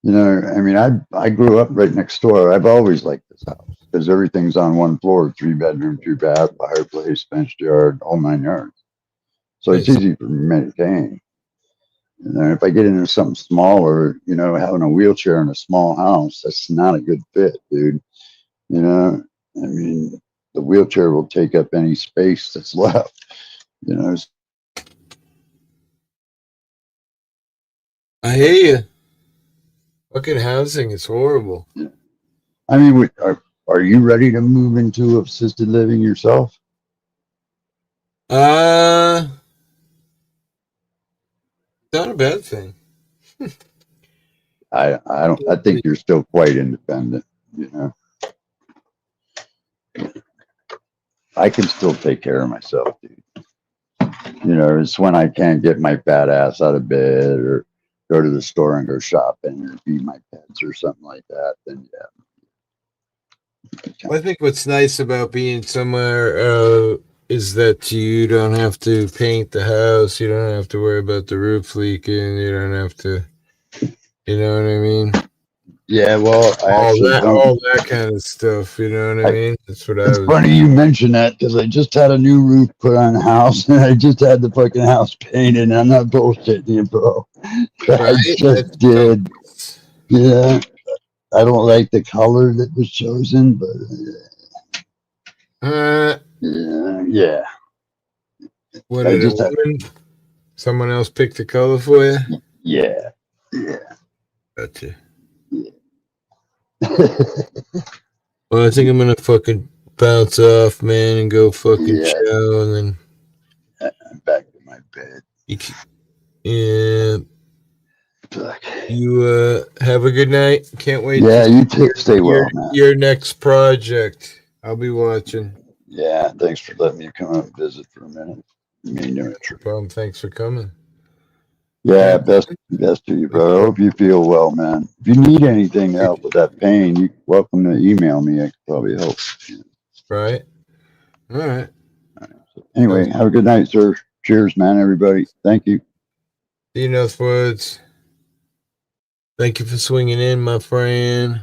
you know, I mean, I grew up right next door. I've always liked this house because everything's on one floor, 3-bedroom, 2-bath, fireplace, fenced yard, all 9 yards. So it's easy for me to maintain. And if I get into something smaller, having a wheelchair in a small house, that's not a good fit, dude. I mean, the wheelchair will take up any space that's left. I hear you. Fucking housing is horrible. I mean, are you ready to move into assisted living yourself? Not a bad thing. I don't. I think you're still quite independent. I can still take care of myself, dude. It's when I can't get my fat ass out of bed or go to the store and go shopping or feed my pets or something like that. Then I think what's nice about being somewhere is that you don't have to paint the house. You don't have to worry about the roof leaking. You don't have to, you know what I mean? yeah. Well, I actually don't. All that kind of stuff. You know what I mean? That's what I It's was. funny you mention that because I just had a new roof put on the house and I just had the fucking house painted. And I'm not bullshitting you, bro. I Right? just did. Yeah. I don't like the color that was chosen, but yeah. What I did a just had, woman? Someone else picked the color for you? yeah. Gotcha. Well, I think I'm gonna fucking bounce off, man, and go fucking chill, and then I'm back to my bed. Yeah. You have a good night. Can't wait. Yeah, to you too. Stay well, man. Your next project. I'll be watching. Yeah, thanks for letting me come out and visit for a minute. No problem. Thanks for coming. Yeah, best to you, brother. I hope you feel well, man. If you need anything to help with that pain, you're welcome to email me. I could probably help. Right. All right. Anyway, have a good night, sir. Cheers, man, everybody. Thank you. See you, Northwoods. Thank you for swinging in, my friend.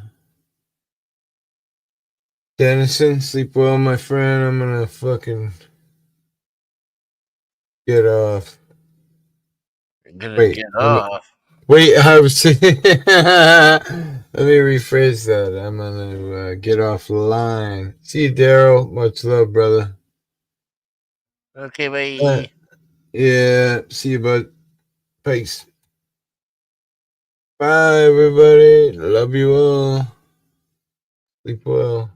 Dennison, sleep well, my friend. I'm gonna fucking get off. Get off. Wait, I was saying. Let me rephrase that. I'm gonna get off the line. See you, Daryl. Much love, brother. Okay, bye. Yeah, see you, bud. Peace. Bye, everybody. Love you all. Sleep well.